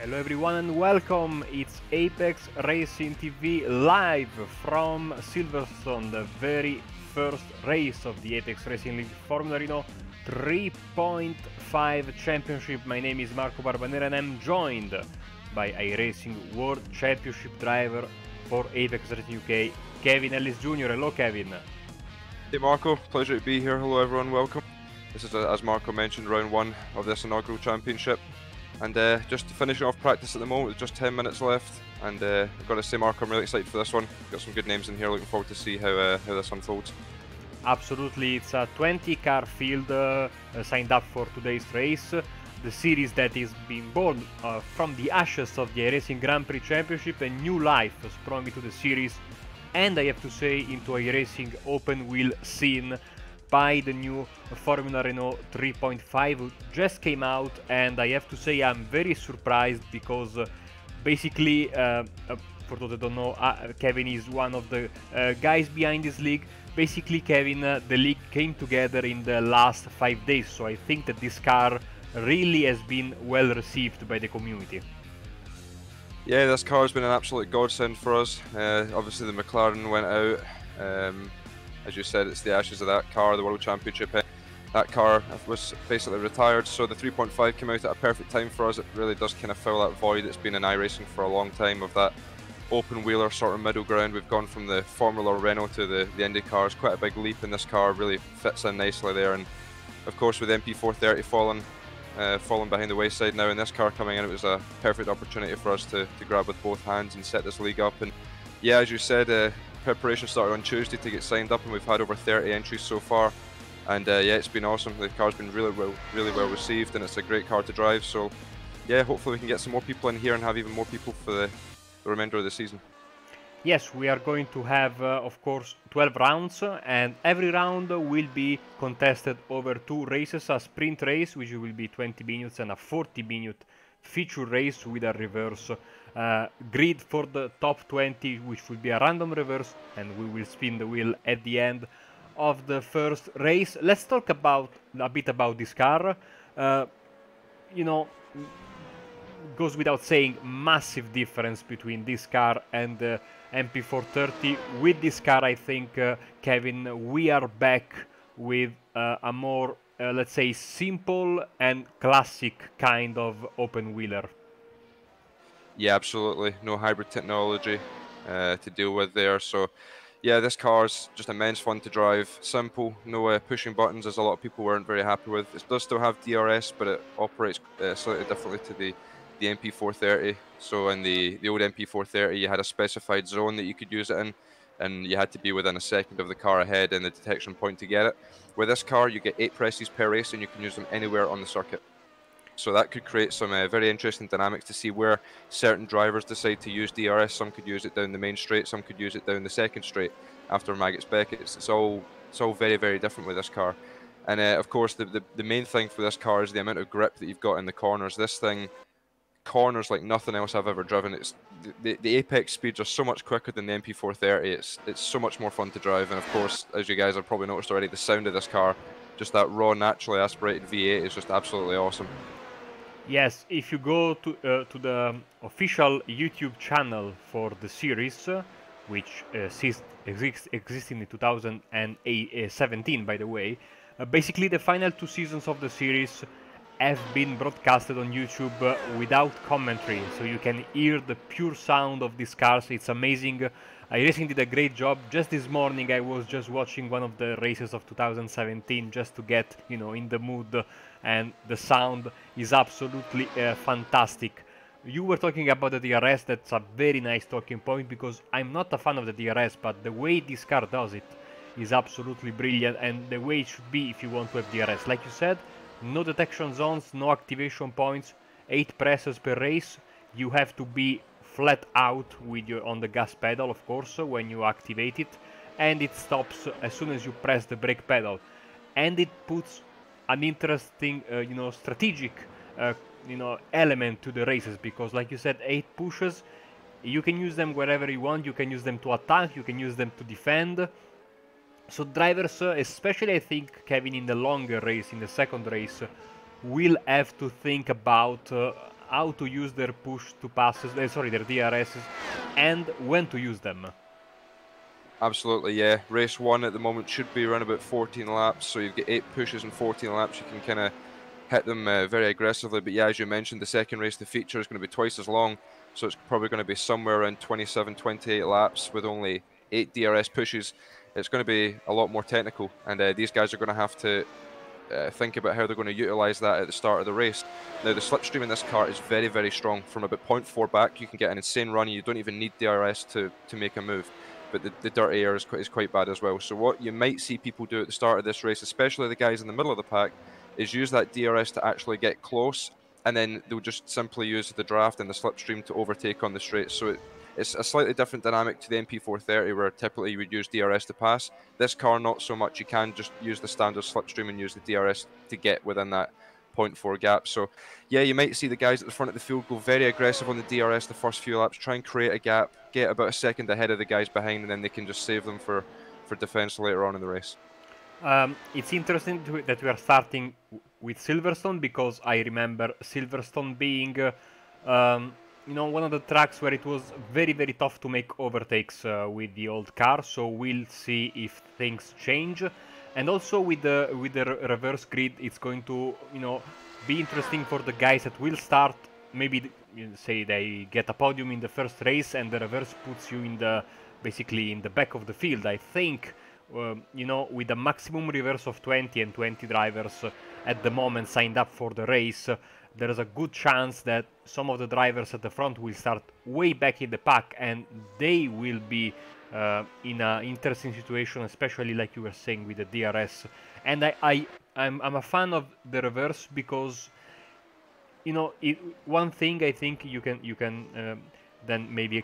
Hello everyone and welcome, it's Apex Racing TV live from Silverstone, the very first race of the Apex Racing League Formula Renault 3.5 Championship. My name is Marco Barbanera and I'm joined by iRacing World Championship driver for Apex Racing UK, Kevin Ellis Jr. Hello Kevin. Hey Marco, pleasure to be here. Hello everyone, welcome. This is, as Marco mentioned, round one of this inaugural championship. And just finishing off practice at the moment with just 10 minutes left. And I've got to say, Marco, I'm really excited for this one. Got some good names in here, looking forward to see how this unfolds. Absolutely, it's a 20-car field signed up for today's race. The series that is being born from the ashes of the iRacing Grand Prix Championship, a new life sprung into the series, and I have to say into iRacing open wheel scene by the new Formula Renault 3.5 who just came out, and I have to say I'm very surprised because basically, for those that don't know, Kevin is one of the guys behind this league. Basically, Kevin, the league came together in the last 5 days, so I think that this car really has been well received by the community. Yeah, this car has been an absolute godsend for us. Obviously the McLaren went out. As you said, it's the ashes of that car, the World Championship. That car was basically retired, so the 3.5 came out at a perfect time for us. It really does kind of fill that void. It's been in iRacing for a long time of that open wheeler sort of middle ground. We've gone from the Formula Renault to the Indy cars. Quite a big leap in this car, really fits in nicely there. And of course with MP430 falling behind the wayside now, and this car coming in, it was a perfect opportunity for us to grab with both hands and set this league up. And yeah, as you said, preparation started on Tuesday to get signed up, and we've had over 30 entries so far. And yeah, it's been awesome. The car's been really well received, and it's a great car to drive. So yeah, hopefully we can get some more people in here and have even more people for the remainder of the season. Yes, we are going to have, of course, 12 rounds, and every round will be contested over 2 races, a sprint race, which will be 20 minutes, and a 40-minute feature race with a reverse grid for the top 20, which will be a random reverse, and we will spin the wheel at the end of the first race. Let's talk a bit about this car. You know, goes without saying, massive difference between this car and the MP430. With this car, I think, Kevin, we are back with a more, let's say, simple and classic kind of open wheeler. Yeah, absolutely. No hybrid technology to deal with there. So yeah, this car's just immense fun to drive. Simple, no pushing buttons, as a lot of people weren't very happy with. It does still have DRS, but it operates slightly differently to the MP430. So in the old MP430, you had a specified zone that you could use it in, and you had to be within a second of the car ahead in the detection point to get it. With this car, you get 8 presses per race, and you can use them anywhere on the circuit. So that could create some very interesting dynamics to see where certain drivers decide to use DRS. Some could use it down the main straight, some could use it down the second straight after Maggots Beckett. It's all very different with this car. And of course, the main thing for this car is the amount of grip that you've got in the corners. This thing corners like nothing else I've ever driven. It's the apex speeds are so much quicker than the MP430. It's so much more fun to drive. And of course, as you guys have probably noticed already, the sound of this car, just that raw, naturally aspirated V8 is just absolutely awesome. Yes, if you go to the official YouTube channel for the series, which exists in 2017, by the way, basically the final 2 seasons of the series have been broadcasted on YouTube without commentary, so you can hear the pure sound of these cars. It's amazing. iRacing did a great job. Just this morning I was just watching one of the races of 2017 just to get, you know, in the mood, and the sound is absolutely fantastic. You were talking about the DRS. That's a very nice talking point, because I'm not a fan of the DRS, but the way this car does it is absolutely brilliant, and the way it should be if you want to have DRS. Like you said, no detection zones, no activation points, 8 presses per race. You have to be flat out with on the gas pedal, of course, when you activate it, and it stops as soon as you press the brake pedal. And it puts an interesting, you know, strategic, you know, element to the races, because, like you said, 8 pushes. You can use them wherever you want. You can use them to attack. You can use them to defend. So drivers, especially I think, Kevin, in the longer race, in the second race, will have to think about how to use their push to passes, sorry, their DRSs, and when to use them. Absolutely, yeah. Race 1 at the moment should be around about 14 laps, so you've got 8 pushes in 14 laps. You can kind of hit them very aggressively. But yeah, as you mentioned, the second race, the feature is going to be twice as long, so it's probably going to be somewhere around 27, 28 laps with only 8 DRS pushes. It's going to be a lot more technical, and these guys are going to have to think about how they're going to utilise that at the start of the race. Now, the slipstream in this car is very, very strong. From about 0.4 back, you can get an insane run. You don't even need DRS to make a move. But the dirty air is quite bad as well. So what you might see people do at the start of this race, especially the guys in the middle of the pack, is use that DRS to actually get close, and then they'll just simply use the draft and the slipstream to overtake on the straight. So it's a slightly different dynamic to the MP430, where typically you would use DRS to pass. This car, not so much. You can just use the standard slipstream and use the DRS to get within that 0.4 gap. So yeah, you might see the guys at the front of the field go very aggressive on the DRS the first few laps, try and create a gap, get about a second ahead of the guys behind, and then they can just save them for defense later on in the race. It's interesting that we are starting with Silverstone, because I remember Silverstone being one of the tracks where it was very, very tough to make overtakes with the old car. So we'll see if things change. And also with the reverse grid, it's going to be interesting for the guys that will start. Maybe say they get a podium in the first race, and the reverse puts you basically in the back of the field. I think with a maximum reverse of 20 and 20 drivers at the moment signed up for the race, there is a good chance that some of the drivers at the front will start way back in the pack, and they will be in an interesting situation, especially like you were saying with the DRS. And I'm a fan of the reverse, because one thing I think you can then maybe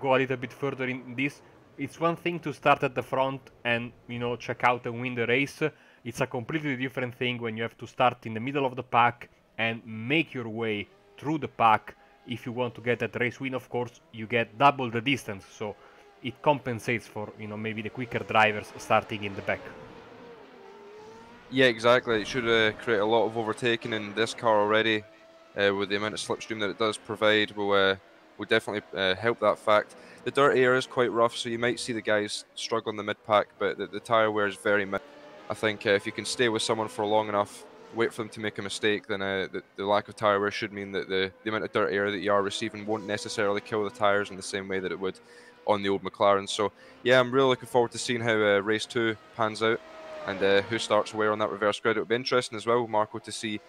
go a little bit further in this. It's one thing to start at the front and check out and win the race. It's a completely different thing when you have to start in the middle of the pack and make your way through the pack. If you want to get that race win, of course, you get double the distance, so it compensates for maybe the quicker drivers starting in the back. Yeah, exactly. It should create a lot of overtaking in this car already, with the amount of slipstream that it does provide. Will definitely help that fact. The dirt air is quite rough, so you might see the guys struggle in the mid-pack, but the tyre wear is very mid. I think if you can stay with someone for long enough, wait for them to make a mistake, then the lack of tyre wear should mean that the amount of dirt air that you are receiving won't necessarily kill the tyres in the same way that it would on the old McLaren. So yeah, I'm really looking forward to seeing how race 2 pans out, and who starts where on that reverse grid. It would be interesting as well, Marco, to see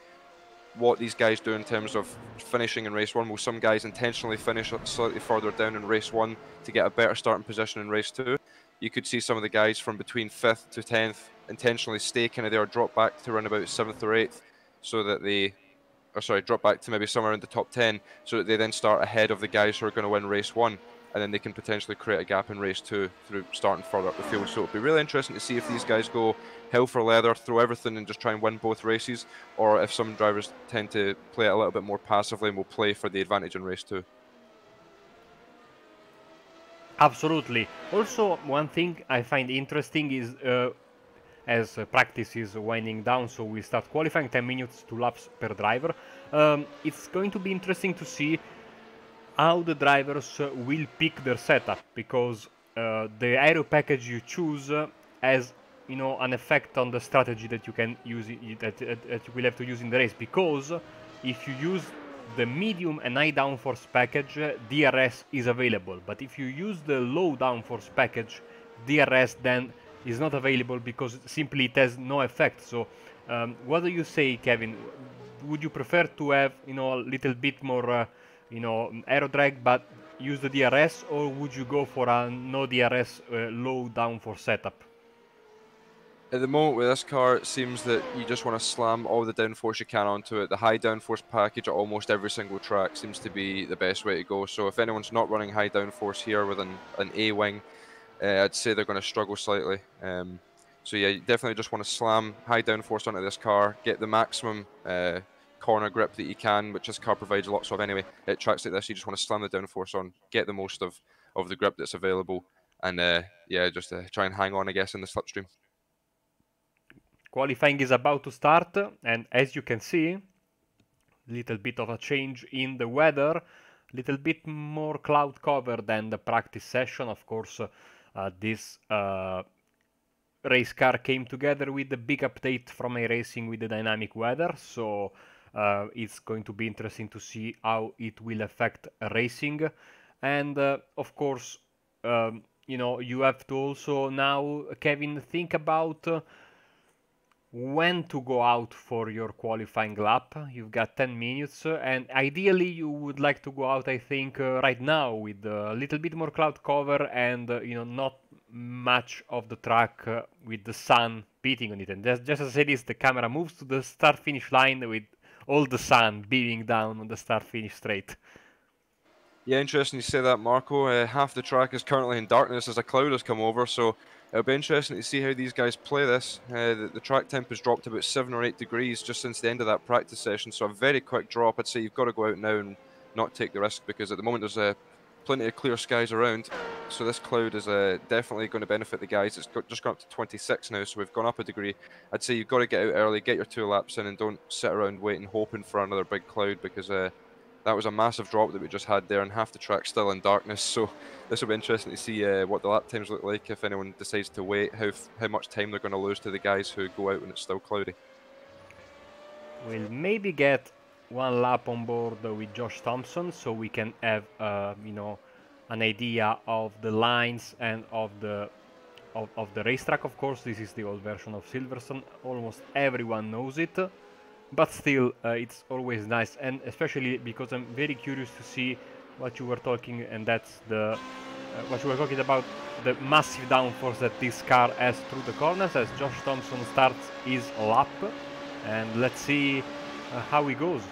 what these guys do in terms of finishing in race 1. Will some guys intentionally finish slightly further down in race 1 to get a better starting position in race 2? You could see some of the guys from between 5th to 10th intentionally stay kind of there, drop back to around about 7th or 8th, so that drop back to maybe somewhere in the top 10, so that they then start ahead of the guys who are going to win race 1, and then they can potentially create a gap in race 2 through starting further up the field. So it'll be really interesting to see if these guys go hell for leather, throw everything and just try and win both races, or if some drivers tend to play it a little bit more passively and will play for the advantage in race 2. Absolutely. Also, one thing I find interesting is as practice is winding down, so we start qualifying 10 minutes, 2 laps per driver. It's going to be interesting to see how the drivers will pick their setup, because the aero package you choose has an effect on the strategy that you can use that you will have to use in the race. Because if you use the medium and high downforce package, DRS is available, but if you use the low downforce package, DRS then is not available, because simply it has no effect. So what do you say, Kevin? Would you prefer to have a little bit more aero drag but use the DRS, or would you go for a no DRS low downforce setup? At the moment with this car, it seems that you just want to slam all the downforce you can onto it. The high downforce package at almost every single track seems to be the best way to go. So if anyone's not running high downforce here with an A-wing, I'd say they're going to struggle slightly. So yeah, you definitely just want to slam high downforce onto this car, get the maximum corner grip that you can, which this car provides lots of anyway. At tracks like this, you just want to slam the downforce on, get the most of the grip that's available, and yeah, just try and hang on, I guess, in the slipstream. Qualifying is about to start, and as you can see, little bit of a change in the weather, little bit more cloud cover than the practice session. Of course, this race car came together with the big update from iRacing with the dynamic weather, so it's going to be interesting to see how it will affect racing. And of course, you have to also now, Kevin, think about when to go out for your qualifying lap. You've got 10 minutes, and ideally you would like to go out, I think, right now with a little bit more cloud cover and not much of the track with the sun beating on it. And just as I said, the camera moves to the start-finish line with all the sun beaming down on the start-finish straight. Yeah, interesting you say that, Marco. Half the track is currently in darkness as a cloud has come over, so it'll be interesting to see how these guys play this. The track temp has dropped about 7 or 8 degrees just since the end of that practice session, so a very quick drop. I'd say you've got to go out now and not take the risk, because at the moment there's plenty of clear skies around, so this cloud is definitely going to benefit the guys. It's just gone up to 26 now, so we've gone up a degree. I'd say you've got to get out early, get your 2 laps in, and don't sit around waiting, hoping for another big cloud, because that was a massive drop that we just had there, and half the track's still in darkness. So this will be interesting to see what the lap times look like if anyone decides to wait, how much time they're going to lose to the guys who go out when it's still cloudy. We'll maybe get 1 lap on board with Josh Thompson, so we can have an idea of the lines and of the racetrack. Of course, this is the old version of Silverstone. Almost everyone knows it. But still, it's always nice, and especially because I'm very curious to see what you were talking, and that's what you were talking about, the massive downforce that this car has through the corners as Josh Thompson starts his lap, and let's see how he goes.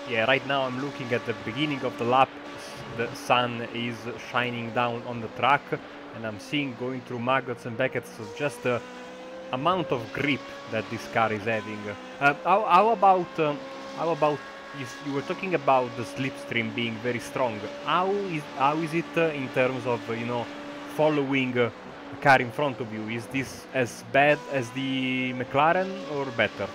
Yeah, right now I'm looking at the beginning of the lap. The sun is shining down on the track, and I'm seeing going through maggots and beckets, so just the amount of grip that this car is having. How about you were talking about the slipstream being very strong? How is it in terms of following a car in front of you? Is this as bad as the McLaren or better?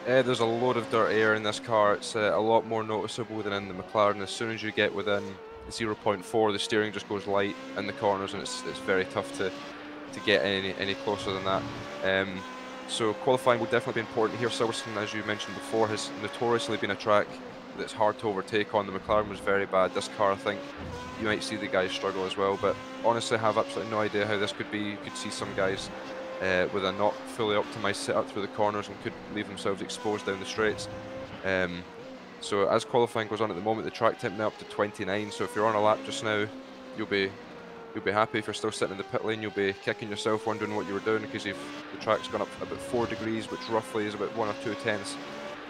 There's a load of dirt air in this car. It's a lot more noticeable than in the McLaren. As soon as you get within 0.4, the steering just goes light in the corners, and it's very tough to get any closer than that. So qualifying will definitely be important here. Silverstone, as you mentioned before, has notoriously been a track that's hard to overtake on. The McLaren was very bad. This car, I think, you might see the guys struggle as well. But honestly, I have absolutely no idea how this could be. You could see some guys with a not fully optimized setup through the corners and could leave themselves exposed down the straights. So as qualifying goes on at the moment, the track temp now up to 29. So if you're on a lap just now, you'll be happy. If you're still sitting in the pit lane, you'll be kicking yourself, wondering what you were doing, because the track's gone up about 4 degrees, which roughly is about 1 or 2 tenths.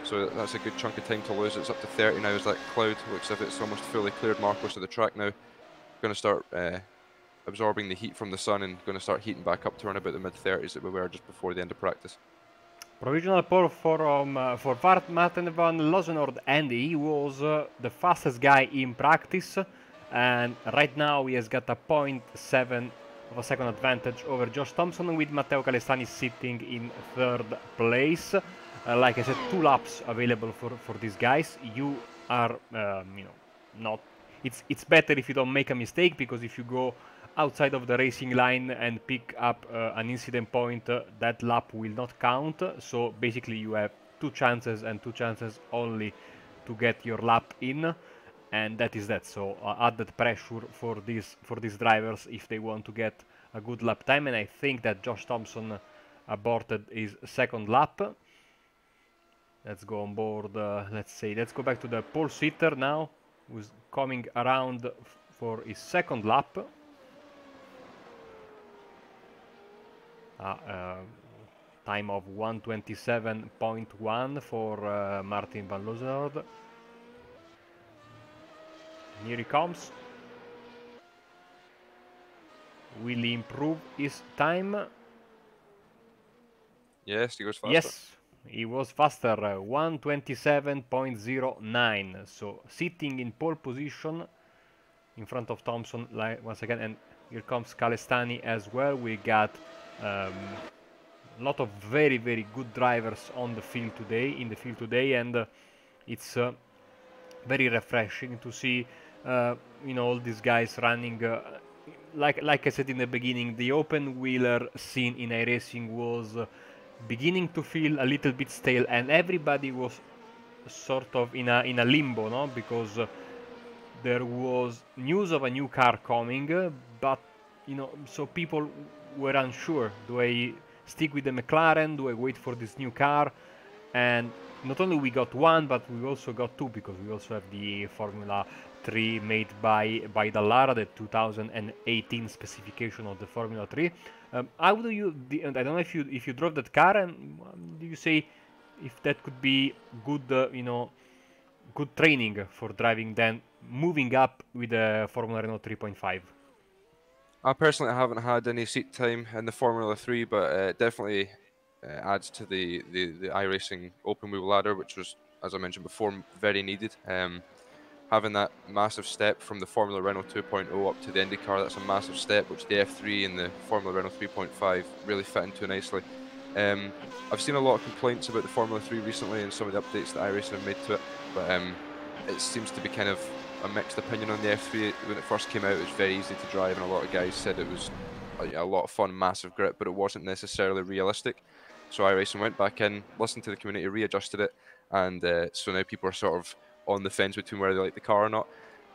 So that's a good chunk of time to lose. It's up to 30 now as that cloud looks as if it's almost fully cleared, Marco. So the track now going to start absorbing the heat from the sun and going to start heating back up to around about the mid-30s that we were just before the end of practice. Provisional pole for Martin van Lozenord, and he was the fastest guy in practice, and right now he has got a 0.7 of a second advantage over Josh Thompson, with Matteo Calestani sitting in 3rd place. Like I said, 2 laps available for these guys. You are, not. It's better if you don't make a mistake, because if you go outside of the racing line and pick up an incident point, that lap will not count. So basically you have 2 chances, and 2 chances only to get your lap in, and that is that. So added pressure for these drivers if they want to get a good lap time, and I think that Josh Thompson aborted his 2nd lap. Let's go on board. Let's go back to the pole sitter now, who's coming around for his 2nd lap. Time of 1:27.1 for Martin van Lozenord. Here he comes. Will he improve his time? Yes, he goes faster. Yes, he was faster, 1:27.09. So sitting in pole position in front of Thompson once again, and here comes Calestani as well. We got A lot of very very good drivers on the field today, and it's very refreshing to see all these guys running. Like I said in the beginning, the open wheeler scene in iRacing was beginning to feel a little bit stale, and everybody was sort of in a limbo, no? Because there was news of a new car coming, but so people were unsure. Do I stick with the McLaren? Do I wait for this new car? And not only we got one, but we also got two, because we also have the Formula 3 made by Dallara, the 2018 specification of the Formula 3. How do you? I don't know if you drove that car, and do you say if that could be good, good training for driving, then moving up with the Formula Renault 3.5? I personally haven't had any seat time in the Formula 3, but it definitely adds to the iRacing open wheel ladder, which was, as I mentioned before, very needed. Having that massive step from the Formula Renault 2.0 up to the IndyCar, that's a massive step, which the F3 and the Formula Renault 3.5 really fit into nicely. I've seen a lot of complaints about the Formula 3 recently and some of the updates that iRacing have made to it, but it seems to be kind of a mixed opinion on the F3. When it first came out, it was very easy to drive, and a lot of guys said it was a lot of fun, massive grip, but it wasn't necessarily realistic. So iRacing went back in, listened to the community, readjusted it, and so now people are sort of on the fence between whether they like the car or not.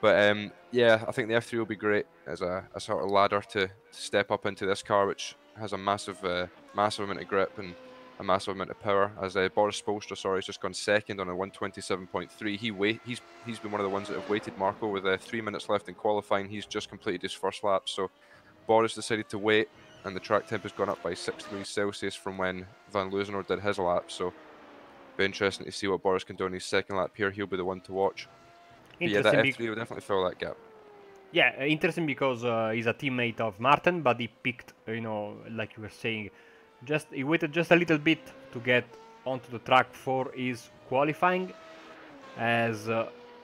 But yeah, I think the F3 will be great as a sort of ladder to step up into this car, which has a massive amount of grip and a massive amount of power. As Boris Spolstra, has just gone second on a 127.3. He's been one of the ones that have waited Marco with 3 minutes left in qualifying. He's just completed his first lap, so Boris decided to wait, and the track temp has gone up by 6 degrees Celsius from when Van Loozenhoor did his lap. So be interesting to see what Boris can do in his second lap here. He'll be the one to watch. But yeah, that F3 will definitely fill that gap. Yeah, interesting because he's a teammate of Martin, but he picked, like you were saying, he waited just a little bit to get onto the track for his qualifying, as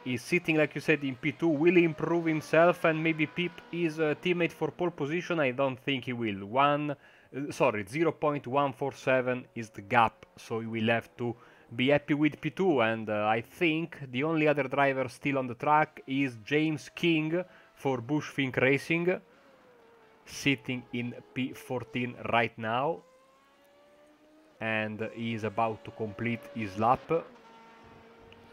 he's sitting, like you said, in P2. Will he improve himself and maybe Pip his teammate for pole position? I don't think he will. 0.147 is the gap, so he will have to be happy with P2, and I think the only other driver still on the track is James King for Bushfink Racing, sitting in P14 right now, and he is about to complete his lap.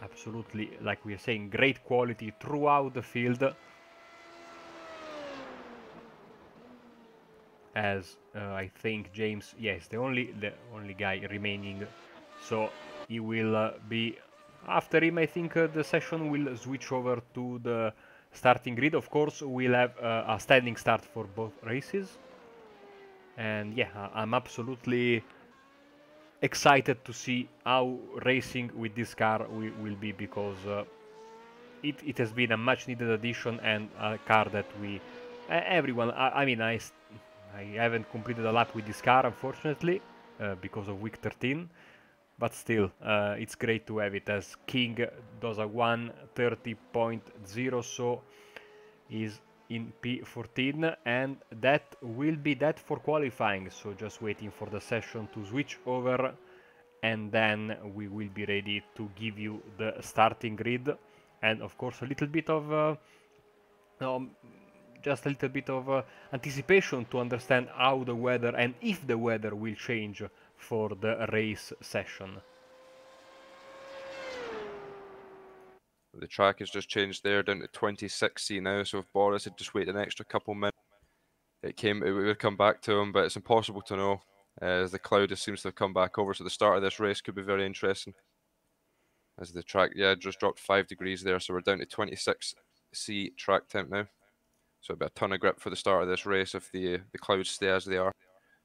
Absolutely, like we are saying, great quality throughout the field, as I think James, yes, the only guy remaining, so he will be after him. I think the session will switch over to the starting grid. Of course, we'll have a standing start for both races, and yeah, I'm absolutely excited to see how racing with this car will be, because it has been a much needed addition, and a car that everyone, I mean, I haven't completed a lap with this car, unfortunately, because of week 13, but still, it's great to have it, as King does a 1:30.0, so is in P14, and that will be that for qualifying. So just waiting for the session to switch over, and then we will be ready to give you the starting grid, and of course a little bit of just a little bit of anticipation to understand how the weather, and if the weather will change for the race session. The track has just changed there down to 26C now, so if Boris had just waited an extra couple minutes, it would come back to him, but it's impossible to know, as the cloud just seems to have come back over. So the start of this race could be very interesting, as the track, just dropped 5 degrees there, so we're down to 26C track temp now. So it'll be a ton of grip for the start of this race if the clouds stay as they are.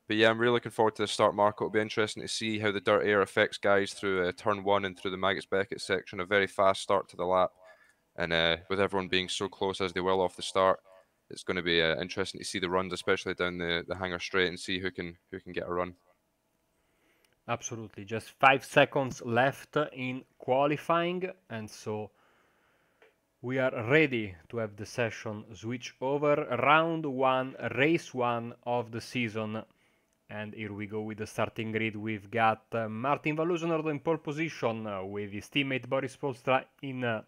But yeah, I'm really looking forward to the start, Marco. It'll be interesting to see how the dirt air affects guys through turn 1 and through the Maggotts Beckett section. A very fast start to the lap, and with everyone being so close as they will off the start, it's going to be interesting to see the runs, especially down the Hangar Straight, and see who can get a run. Absolutely, just 5 seconds left in qualifying, and so we are ready to have the session switch over. Round 1, race 1 of the season And here we go with the starting grid. We've got Martin Valusenord in pole position with his teammate Boris Polstra in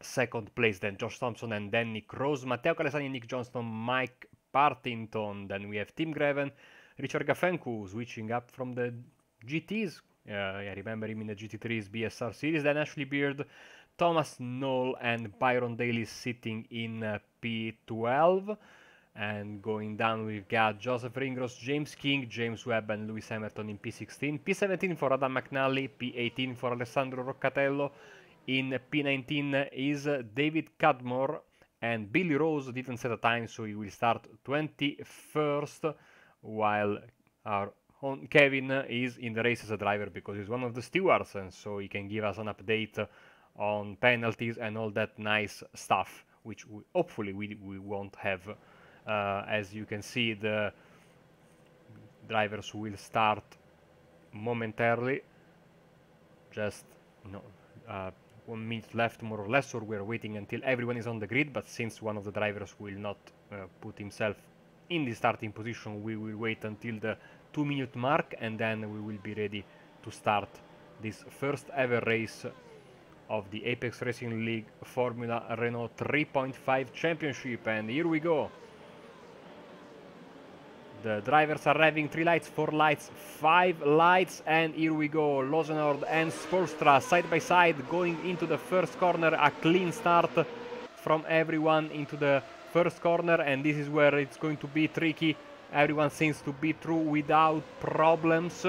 second place. Then Josh Thompson and then Nick Rose, Matteo Calesani, Nick Johnston, Mike Partington. Then we have Tim Greven, Richard Gafencu switching up from the GTs. I remember him in the GT3's BSR series. Then Ashley Beard, Thomas Knoll and Byron Daly sitting in P12. And going down, we've got Joseph Ringrose, James King, James Webb, and Lewis Hamilton in P16. P17 for Adam McNally, P18 for Alessandro Roccatello. In P19 is David Cudmore, and Billy Rose didn't set a time, so he will start 21st, while our own Kevin is in the race as a driver because he's one of the stewards, and so he can give us an update on penalties and all that nice stuff, which hopefully we won't have. As you can see, the drivers will start momentarily. Just 1 minute left, more or less, or we're waiting until everyone is on the grid. But since one of the drivers will not put himself in the starting position, we will wait until the 2-minute mark, and then we will be ready to start this first ever race of the Apex Racing League Formula Renault 3.5 Championship. And here we go. The drivers are having 3 lights, 4 lights, 5 lights, and here we go. Losenord and Spolstra side by side going into the first corner. A clean start from everyone into the first corner, and this is where it's going to be tricky. Everyone seems to be through without problems,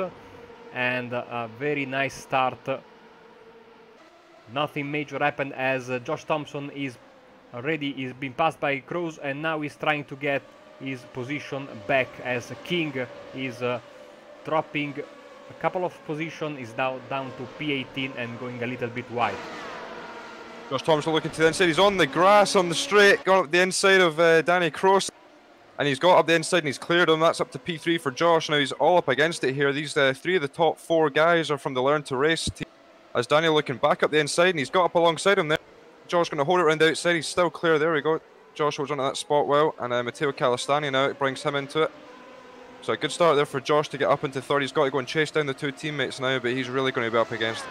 and a very nice start. Nothing major happened as Josh Thompson is been passed by Cruz, and now he's trying to get his position back as King is dropping a couple of positions, is down to P18 and going a little bit wide. Josh Thompson looking to the inside. He's on the grass on the straight, going up the inside of Danny Cross, and he's got up the inside and he's cleared him. That's up to P3 for Josh. Now he's all up against it here. These 3 of the top 4 guys are from the Learn to Race team. As Daniel looking back up the inside, and he's got up alongside him there. Josh going to hold it around the outside. He's still clear. There we go. Josh holds onto that spot well, and Matteo Calestani now brings him into it. So a good start there for Josh to get up into third. He's got to go and chase down the 2 teammates now, but he's really going to be up against it.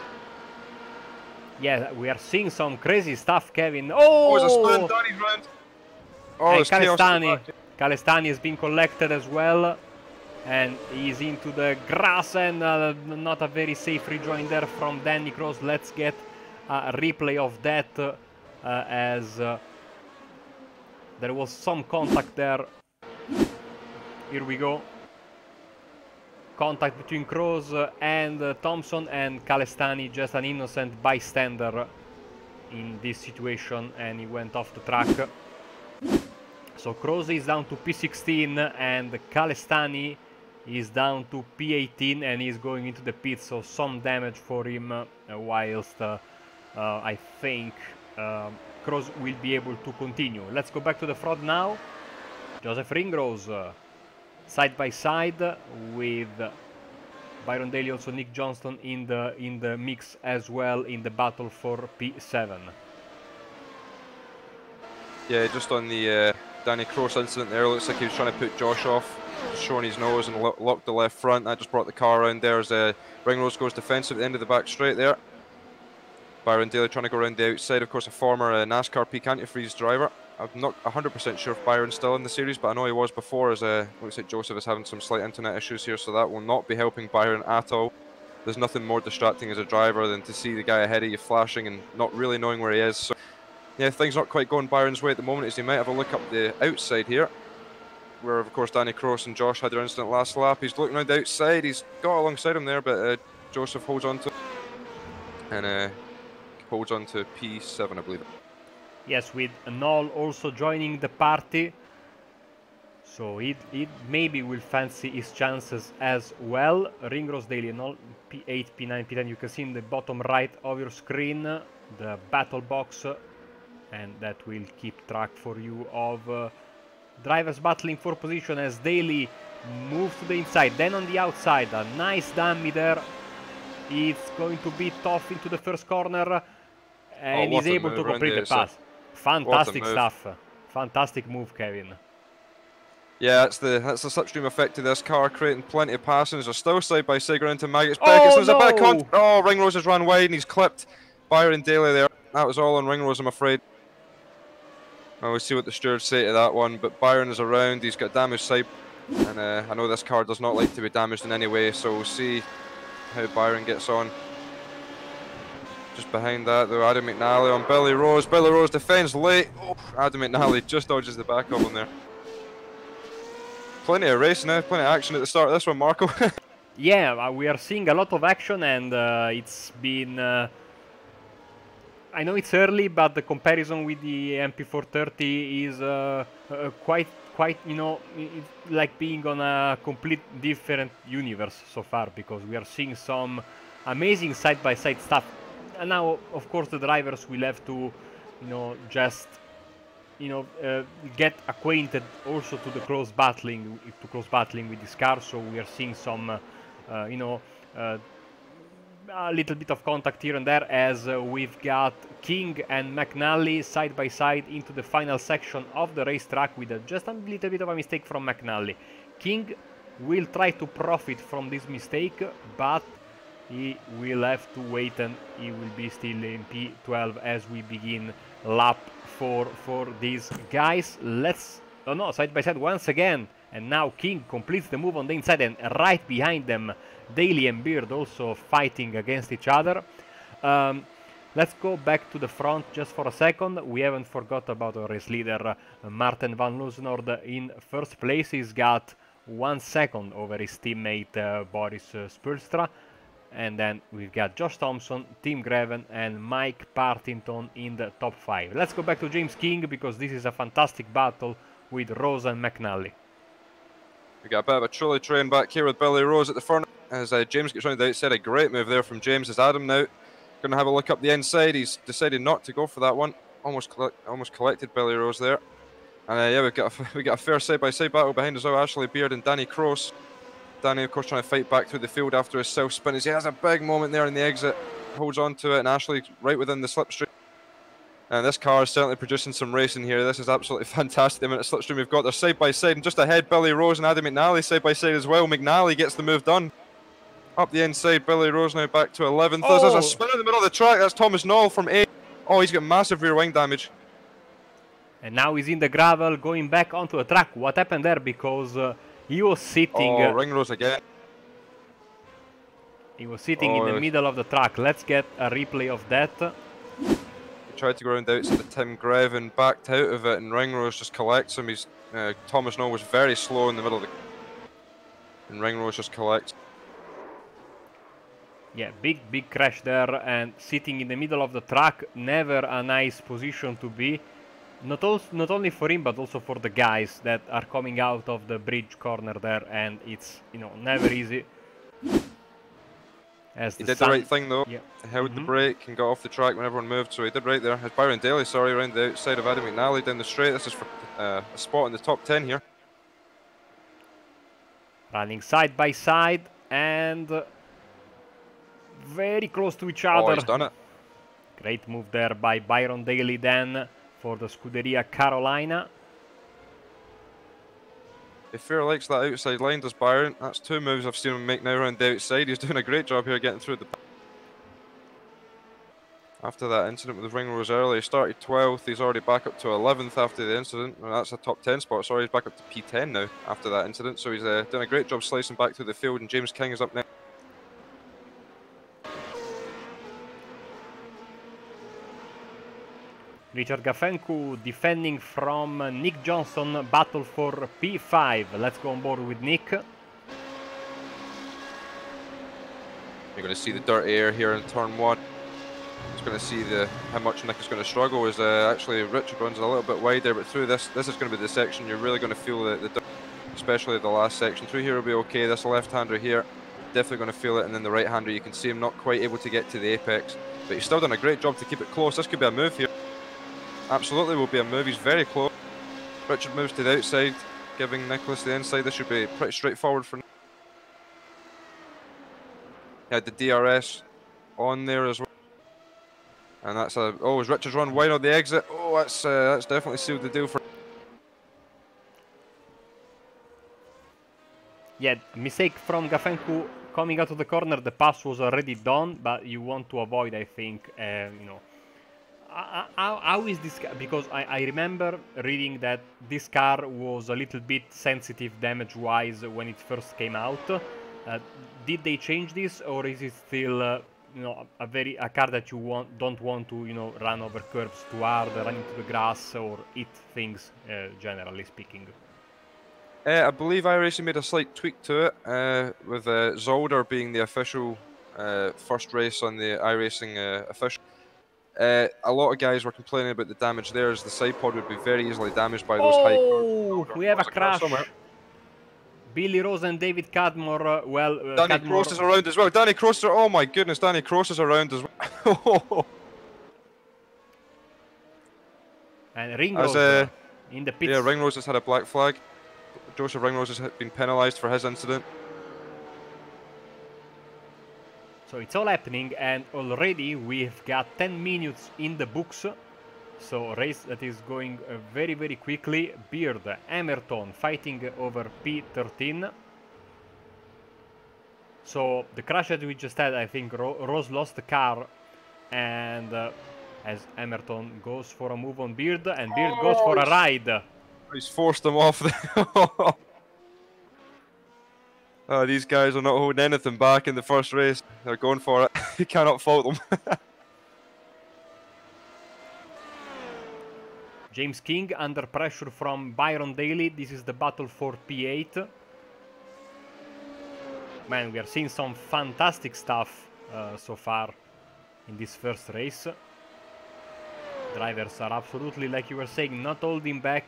Yeah, we are seeing some crazy stuff, Kevin. Oh, it's a spin, Danny's round. Oh, and Calestani has been collected as well, and he's into the grass, and not a very safe rejoin there from Danny Cross. Let's get a replay of that as there was some contact there. Here we go. Contact between Kroos and Thompson, and Calestani just an innocent bystander in this situation, and he went off the track. So Kroos is down to P16 and Calestani is down to P18 and he's going into the pit, so some damage for him, whilst I think Kroos will be able to continue. Let's go back to the front now. Joseph Ringrose side by side with Byron Daly, also Nick Johnston in the mix as well in the battle for P7. Yeah, just on the Danny Cross incident there, looks like he was trying to put Josh off, showing his nose and locked the left front. That just brought the car around there as Ringrose goes defensive at the end of the back straight there. Byron Daly trying to go around the outside, of course a former NASCAR peak antifreeze driver. I'm not 100% sure if Byron's still in the series, but I know he was before, as looks like Joseph is having some slight internet issues here, so that will not be helping Byron at all. There's nothing more distracting as a driver than to see the guy ahead of you flashing and not really knowing where he is. So yeah, things not quite going Byron's way at the moment, as he might have a look up the outside here, where of course Danny Cross and Josh had their incident last lap. He's looking around the outside, he's got alongside him there, but Joseph holds on to and holds on to P7, I believe. Yes, with Knoll also joining the party, so it maybe will fancy his chances as well. Ringrose Daly, Knoll, P8, P9, P10. You can see in the bottom right of your screen the battle box, and that will keep track for you of drivers battling for position as Daly moves to the inside, then on the outside. A nice dummy there. It's going to be tough into the first corner, and he's able to complete the pass. Fantastic stuff. Fantastic move, Kevin. Yeah, that's the slipstream effect of this car, creating plenty of passings. They're still side by side going into Maggot's Beckett. Oh There's a bit of no! contact. Oh, Ringrose has run wide and he's clipped Byron Daly there. That was all on Ringrose, I'm afraid. Well, we'll see what the stewards say to that one, but Byron is around. He's got damaged side, and I know this car does not like to be damaged in any way, so we'll see how Byron gets on. Just behind that, though, Adam McNally on Billy Rose. Billy Rose defends late. Oh, Adam McNally just dodges the back of him there. Plenty of racing now, plenty of action at the start of this one, Marco. Yeah, we are seeing a lot of action, and it's been... I know it's early, but the comparison with the MP430 is quite, you know, it's like being on a complete different universe so far, because we are seeing some amazing side-by-side stuff. And now, of course, the drivers will have to, you know, just, you know, get acquainted also to the close battling with this car. So we are seeing some, you know, a little bit of contact here and there, as we've got King and McNally side by side into the final section of the racetrack with just a little bit of a mistake from McNally. King will try to profit from this mistake, but he will have to wait, and he will be still in P12 as we begin lap 4 for these guys. Let's... oh no, side by side once again, and now King completes the move on the inside, and right behind them Daly and Beard also fighting against each other. Let's go back to the front just for a second. We haven't forgot about our race leader Martin van Loosnord in first place. He's got 1 second over his teammate Boris Spulstra. And then we've got Josh Thompson, Tim Greven and Mike Partington in the top 5. Let's go back to James King, because this is a fantastic battle with Rose and McNally. We got a bit of a trolley train back here with Billy Rose at the front as James gets round the outside. A great move there from James. As Adam now going to have a look up the inside. He's decided not to go for that one. Almost collected Billy Rose there. And yeah, we got a fair side-by-side battle behind us all. Ashley Beard and Danny Cross. Danny, of course, trying to fight back through the field after his self-spin. He has a big moment there in the exit. Holds on to it, and Ashley right within the slipstream. And this car is certainly producing some racing here. This is absolutely fantastic, the amount of slipstream we've got. They're side by side, and just ahead, Billy Rose and Adam McNally side by side as well. McNally gets the move done. Up the inside, Billy Rose now back to 11th. Oh. There's a spin in the middle of the track. That's Thomas Knoll from 8. Oh, he's got massive rear wing damage. And now he's in the gravel, going back onto the track. What happened there? Because he was sitting... oh, Ringrose again. He was sitting in the middle of the track. Let's get a replay of that. He tried to go around the outside of Tim Greven, backed out of it, and Ringrose just collects him. He's Thomas Knoll was very slow in the middle of the... and Ringrose just collects. Yeah, big crash there, and sitting in the middle of the track, never a nice position to be. Not only for him, but also for the guys that are coming out of the bridge corner there, and it's, you know, never easy. As he did the right thing though. Yeah. He held the brake and got off the track when everyone moved, so he did right there. As Byron Daly, sorry, around the outside of Adam McNally down the straight. This is for a spot in the top 10 here. Running side by side and very close to each other. Oh, he's done it. Great move there by Byron Daly then for the Scuderia Carolina. If Fair likes that outside line, does Byron. That's 2 moves I've seen him make now around the outside. He's doing a great job here getting through the... After that incident with the Ringrose earlier, he started 12th. He's already back up to 11th after the incident. Well, that's a top 10 spot. Sorry, he's back up to P10 now after that incident. So he's done a great job slicing back through the field, and James King is up next. Richard Gafencu defending from Nick Johnson, battle for P5. Let's go on board with Nick. You're going to see the dirt air here in turn 1. He's going to see how much Nick is going to struggle. As actually Richard runs a little bit wider, but through this is going to be the section you're really going to feel the dirt, especially the last section. Through here will be okay. This left-hander here, definitely going to feel it, and then the right-hander, you can see him not quite able to get to the apex, but he's still done a great job to keep it close. This could be a move here. Absolutely will be a move. He's very close. Richard moves to the outside, giving Nicholas the inside. This should be pretty straightforward for... He had the DRS on there as well. And that's a... oh, as Richard's run wide on the exit. Oh, that's definitely sealed the deal for... Yeah, mistake from Gafenku coming out of the corner. The pass was already done, but you want to avoid, I think, you know. How is this? Because I remember reading that this car was a little bit sensitive damage-wise when it first came out. Did they change this, or is it still, you know, a car that you don't want to, you know, run over curbs too hard, run into the grass, or eat things, generally speaking? I believe iRacing made a slight tweak to it, with Zolder being the official first race on the iRacing official. A lot of guys were complaining about the damage there, as the side pod would be very easily damaged by those high curbs. Oh, we have a crash. Billy Rose and David Cadmore, Danny Cadmore... Cross is around as well. Danny Cross, oh my goodness, Danny Cross is around as well. And Ringrose in the pits. Yeah, Ringrose has had a black flag. Joseph Ringrose has been penalised for his incident. So it's all happening, and already we've got 10 minutes in the books. So a race that is going very, very quickly. Beard, Emerton fighting over P13. So the crash that we just had, I think Rose lost the car, and as Emerton goes for a move on Beard, and Beard goes for a ride. He's forced him off there. Oh, these guys are not holding anything back in the first race. They're going for it. You cannot fault them. James King under pressure from Byron Daly. This is the battle for P8. Man, we are seeing some fantastic stuff so far in this first race. Drivers are absolutely, like you were saying, not holding back.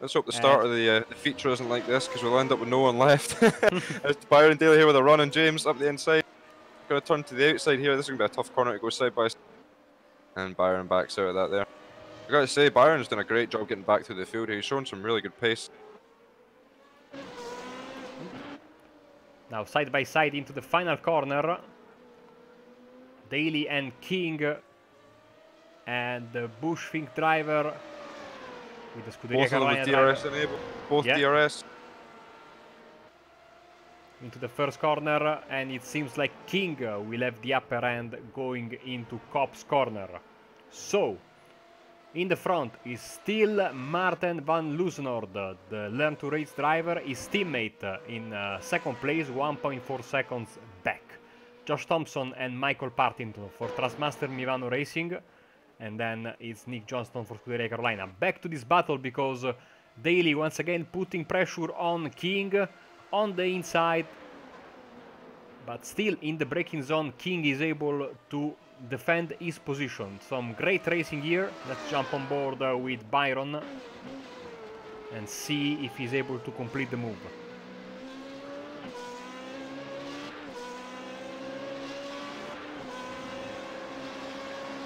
Let's hope the start of the feature isn't like this, because we'll end up with no one left. There's Byron Daly here with a run, and James up the inside. Going to turn to the outside here. This is going to be a tough corner to go side by side. And Byron backs out of that there. I've got to say, Byron's done a great job getting back through the field. He's shown some really good pace. Now side by side into the final corner. Daly and King. And the Bushfink driver with the Scuderia Carolina DRS enabled. Both DRS. Into the first corner, and it seems like King will have the upper hand going into Kopp's corner. So, in the front is still Martin van Loosenord, the Learn to Race driver. His teammate in second place, 1.4 seconds back. Josh Thompson and Michael Partington for Trustmaster Mivano Racing. And then it's Nick Johnston for Scuderia Carolina. Back to this battle, because Daly once again putting pressure on King on the inside. But still in the braking zone, King is able to defend his position. Some great racing here. Let's jump on board with Byron and see if he's able to complete the move.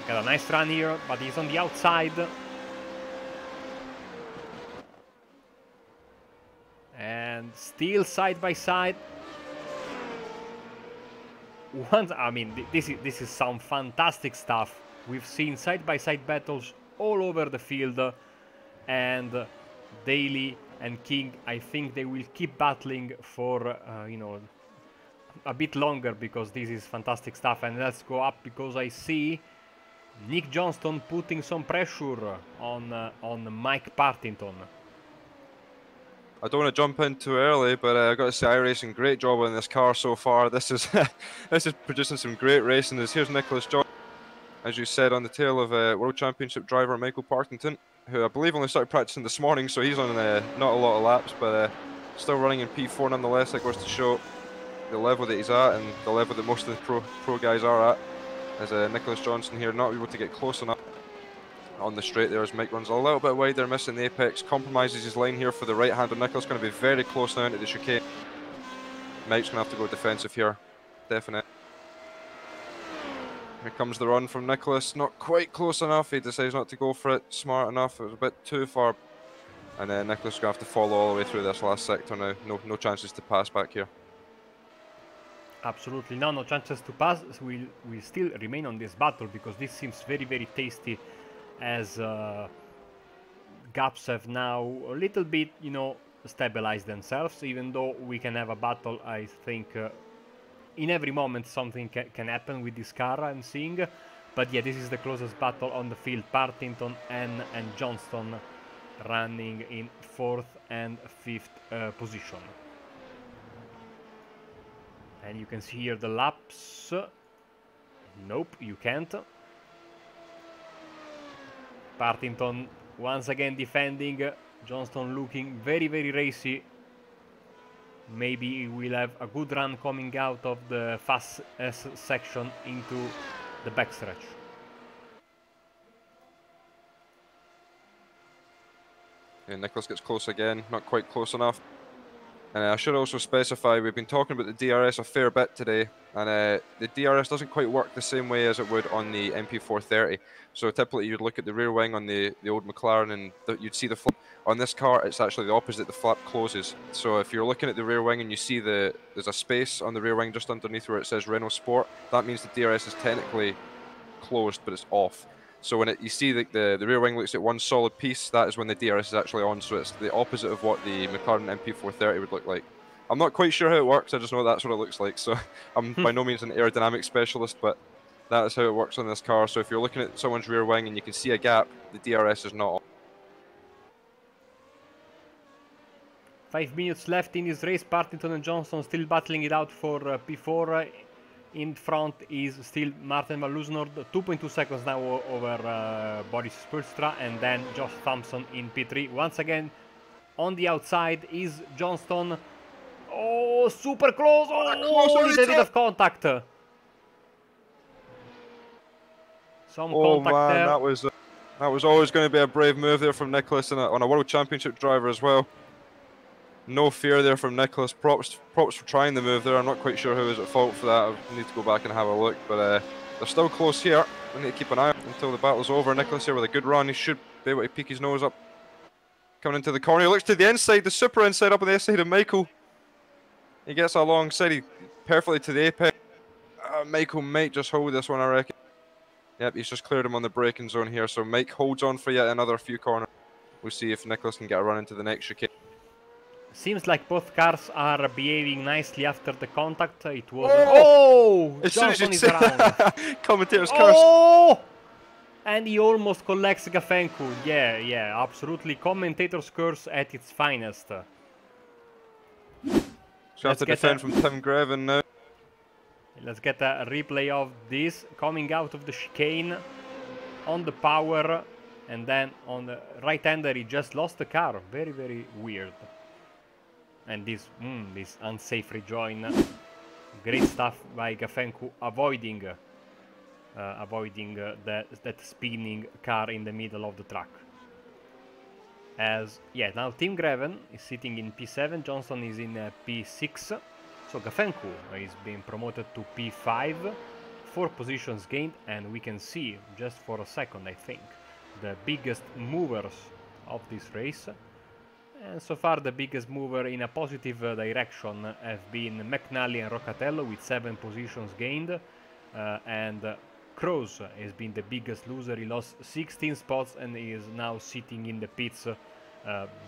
Got a nice run here, but he's on the outside. And still side by side. I mean, this is some fantastic stuff. We've seen side by side battles all over the field, and Daly and King, I think they will keep battling for you know, a bit longer, because this is fantastic stuff. And let's go up, because I see Nick Johnston putting some pressure on Mike Partington. I don't want to jump in too early, but I've got to say, iRacing, great job on this car so far. This is this is producing some great racing. Here's Nicholas John, as you said, on the tail of World Championship driver Michael Partington, who I believe only started practicing this morning, so he's on not a lot of laps, but still running in P4 nonetheless. That goes to show the level that he's at, and the level that most of the pro guys are at. As Nicholas Johnson here not able to get close enough on the straight there, as Mike runs a little bit wider, missing the apex, compromises his line here for the right-hander. Nicholas going to be very close now into the chicane. Mike's going to have to go defensive here, definite. Here comes the run from Nicholas, not quite close enough. He decides not to go for it smart enough. It was a bit too far, and then Nicholas is going to have to follow all the way through this last sector now. No chances to pass back here. Absolutely no chances to pass. We'll still remain on this battle, because this seems very, very tasty, as gaps have now a little bit, you know, stabilize themselves, even though we can have a battle. I think in every moment something can happen with this car I'm seeing. But yeah, this is the closest battle on the field. Partington and Johnston running in 4th and 5th position. And you can see here the laps. Nope, you can't. Partington once again defending. Johnston looking very, very racy. Maybe we'll have a good run coming out of the fast S section into the backstretch. Yeah, Nicholas gets close again, not quite close enough. And I should also specify, we've been talking about the DRS a fair bit today, and the DRS doesn't quite work the same way as it would on the MP430. So typically you'd look at the rear wing on the old McLaren and you'd see the flap. On this car, it's actually the opposite, the flap closes. So if you're looking at the rear wing and you see there's a space on the rear wing just underneath where it says Renault Sport, that means the DRS is technically closed, but it's off. So when you see the rear wing looks at one solid piece, that is when the DRS is actually on. So it's the opposite of what the McLaren MP430 would look like. I'm not quite sure how it works, I just know that's what it looks like. So I'm by no means an aerodynamic specialist, but that is how it works on this car. So if you're looking at someone's rear wing and you can see a gap, the DRS is not on. 5 minutes left in this race. Partington and Johnston still battling it out for P4. In front is still Martin van Loosenord, 2.2 seconds now over Boris Spoelstra, and then Josh Thompson in P3. Once again, on the outside is Johnston. Oh, super close! Oh, little bit of contact. Some contact man, there. that was always going to be a brave move there from Nicholas on a World Championship driver as well. No fear there from Nicholas. Props for trying the move there. I'm not quite sure who was at fault for that. I need to go back and have a look, but they're still close here. We need to keep an eye out until the battle's over. Nicholas here with a good run. He should be able to peek his nose up. Coming into the corner, he looks to the inside, the super inside up on the inside of Michael. He gets alongside, perfectly to the apex. Michael might just hold this one, I reckon. Yep, he's just cleared him on the braking zone here, so Mike holds on for yet another few corners. We'll see if Nicholas can get a run into the next chicane. Seems like both cars are behaving nicely after the contact. It was... Oh! Johnson is around. Commentator's curse. Oh! And he almost collects Gafencu. Yeah, absolutely. Commentator's curse at its finest. So have to defend from Tim Greven now. Let's get a replay of this. Coming out of the chicane on the power. And then on the right-hander, he just lost the car. Very, very weird. And this unsafe rejoin, great stuff by Gafencu, avoiding that spinning car in the middle of the track. Now Tim Greven is sitting in P7, Johnson is in P6, so Gafencu is being promoted to P5, 4 positions gained, and we can see, just for a second I think, the biggest movers of this race. And so far the biggest mover in a positive direction have been McNally and Roccatello with 7 positions gained, and Kroos has been the biggest loser. He lost 16 spots and is now sitting in the pits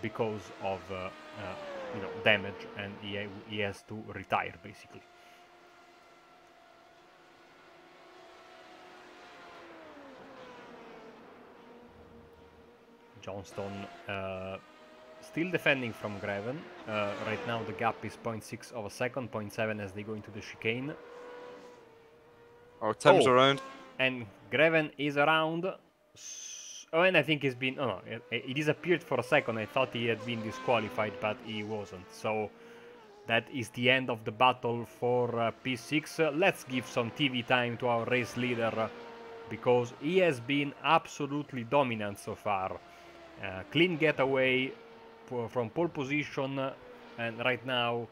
because of damage, and he has to retire basically. Johnston still defending from Greven. Right now the gap is 0.6 of a second, 0.7 as they go into the chicane. Oh, Tim's around. And Greven is around. Oh, and I think he's been... Oh, no, he disappeared for a second. I thought he had been disqualified, but he wasn't. So that is the end of the battle for P6. Let's give some TV time to our race leader, because he has been absolutely dominant so far. Clean getaway from pole position, and right now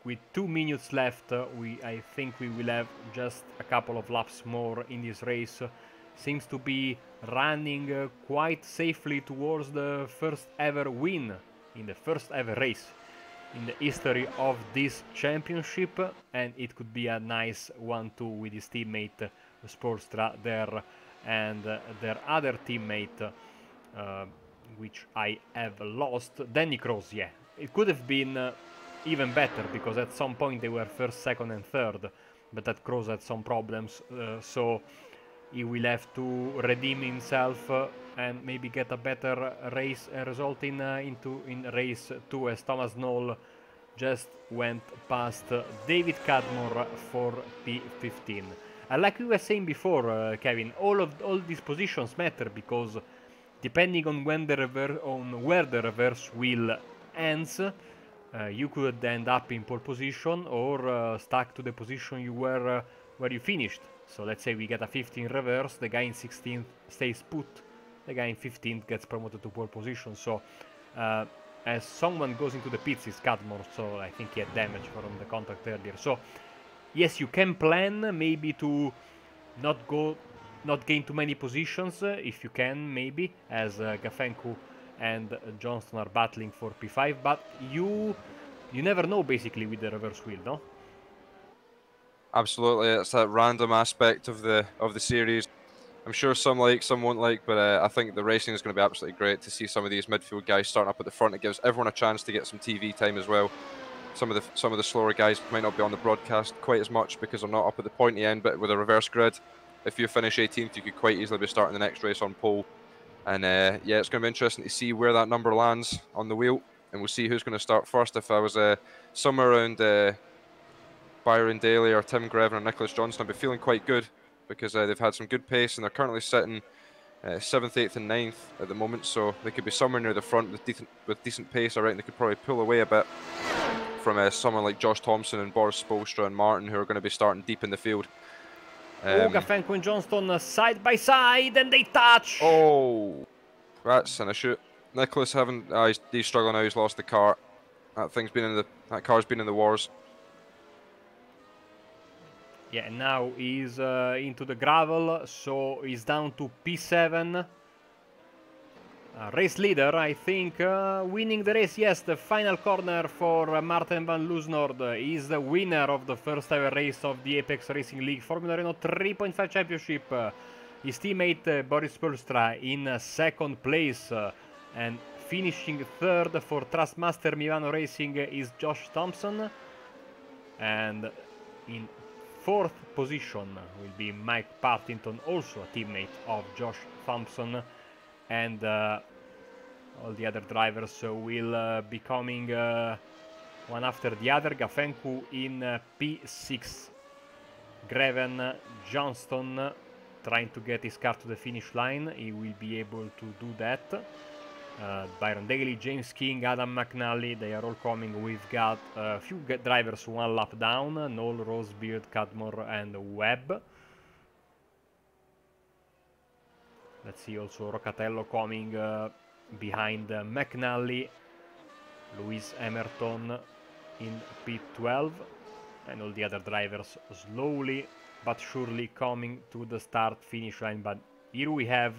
with 2 minutes left, I think we will have just a couple of laps more in this race. Seems to be running quite safely towards the first ever win in the first ever race in the history of this championship, and it could be a nice 1-2 with his teammate Spoelstra there, and their other teammate which I have lost. Danny Cross, yeah. It could have been even better, because at some point they were first, second, and third, but that Cross had some problems, so he will have to redeem himself and maybe get a better race result in race 2, as Thomas Knoll just went past David Cadmore for P15. Like we were saying before, Kevin, all these positions matter, because depending on where the reverse wheel ends, you could end up in pole position or stuck to the position you were where you finished. So let's say we get a 15 reverse, the guy in 16th stays put, the guy in 15th gets promoted to pole position. So as someone goes into the pits, is Cadmore, so I think he had damage from the contact earlier. So yes, you can plan maybe to not gain too many positions, if you can, maybe, as Gafencu and Johnston are battling for P5, but you never know, basically, with the reverse wheel, no? Absolutely, it's that random aspect of the series. I'm sure some like, some won't like, but I think the racing is going to be absolutely great to see some of these midfield guys starting up at the front. It gives everyone a chance to get some TV time as well. Some of the slower guys might not be on the broadcast quite as much because they're not up at the pointy end, but with a reverse grid, if you finish 18th, you could quite easily be starting the next race on pole. And yeah, it's going to be interesting to see where that number lands on the wheel, and we'll see who's going to start first. If I was somewhere around Byron Daly or Tim Greven or Nicholas Johnson, I'd be feeling quite good, because they've had some good pace and they're currently sitting 7th, 8th, and 9th at the moment, so they could be somewhere near the front with decent pace. I reckon they could probably pull away a bit from someone like Josh Thompson and Boris Spolstra and Martin, who are going to be starting deep in the field. Gafencu and Johnston side by side, and they touch! Oh, that's an issue. Nicholas he's struggling now. He's lost the car. That car's been in the wars. Yeah, and now he's into the gravel, so he's down to P7. Race leader, I think, winning the race. Yes, the final corner for Martin van Loosnord is the winner of the first ever race of the Apex Racing League Formula Renault 3.5 Championship. His teammate Boris Spolstra in second place, and finishing third for Trustmaster Milano Racing is Josh Thompson. And in fourth position will be Mike Partington, also a teammate of Josh Thompson. And all the other drivers will be coming one after the other. Gafencu in P6. Greven, Johnston trying to get his car to the finish line. He will be able to do that. Byron Daly, James King, Adam McNally, they are all coming. We've got a few drivers one lap down. Knoll, Rosebeard, Cadmore, and Webb. Let's see also Roccatello coming behind McNally, Lewis Emerton in P12, and all the other drivers slowly but surely coming to the start-finish line. But here we have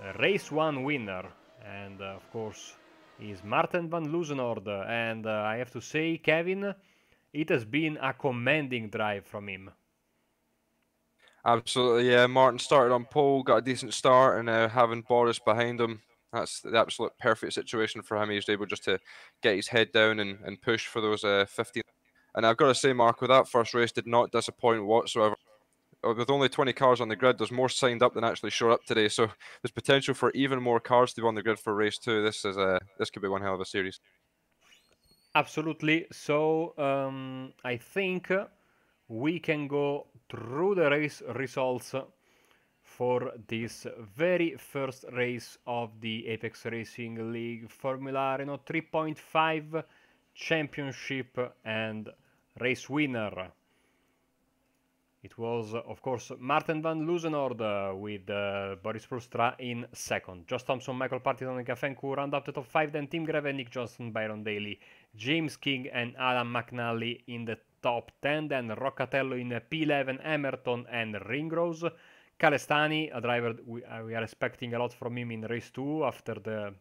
a race 1 winner, and of course is Martin van Loosnord, and I have to say, Kevin, it has been a commanding drive from him. Absolutely, yeah. Martin started on pole, got a decent start, and having Boris behind him, that's the absolute perfect situation for him. He was able just to get his head down and push for those 15. And I've got to say, Marco, that first race did not disappoint whatsoever. With only 20 cars on the grid, there's more signed up than actually showed up today. So there's potential for even more cars to be on the grid for race 2. This could be one hell of a series. Absolutely. So I think we can go through the race results for this very first race of the Apex Racing League Formula Renault 3.5 Championship, and race winner. It was, of course, Martin van Loosnord with Boris Spolstra in second. Josh Thompson, Michael Partington, and Gafencu round up the top 5. Then Tim Greven, Nick Johnson, Byron Daly, James King, and Adam McNally in the top 10. Then Roccatello in P11, Emerton and Ringrose. Calestani, a driver we are expecting a lot from him in race 2 after the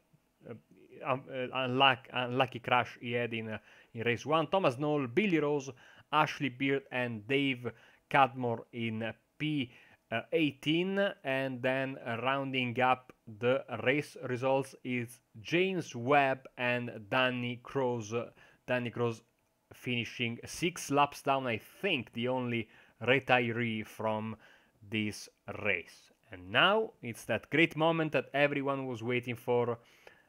unlucky crash he had in race 1. Thomas Knoll, Billy Rose, Ashley Beard, and Dave Cadmore in P18, and then rounding up the race results is James Webb and Danny Cross. Danny Cross finishing 6 laps down, I think the only retiree from this race. And now it's that great moment that everyone was waiting for,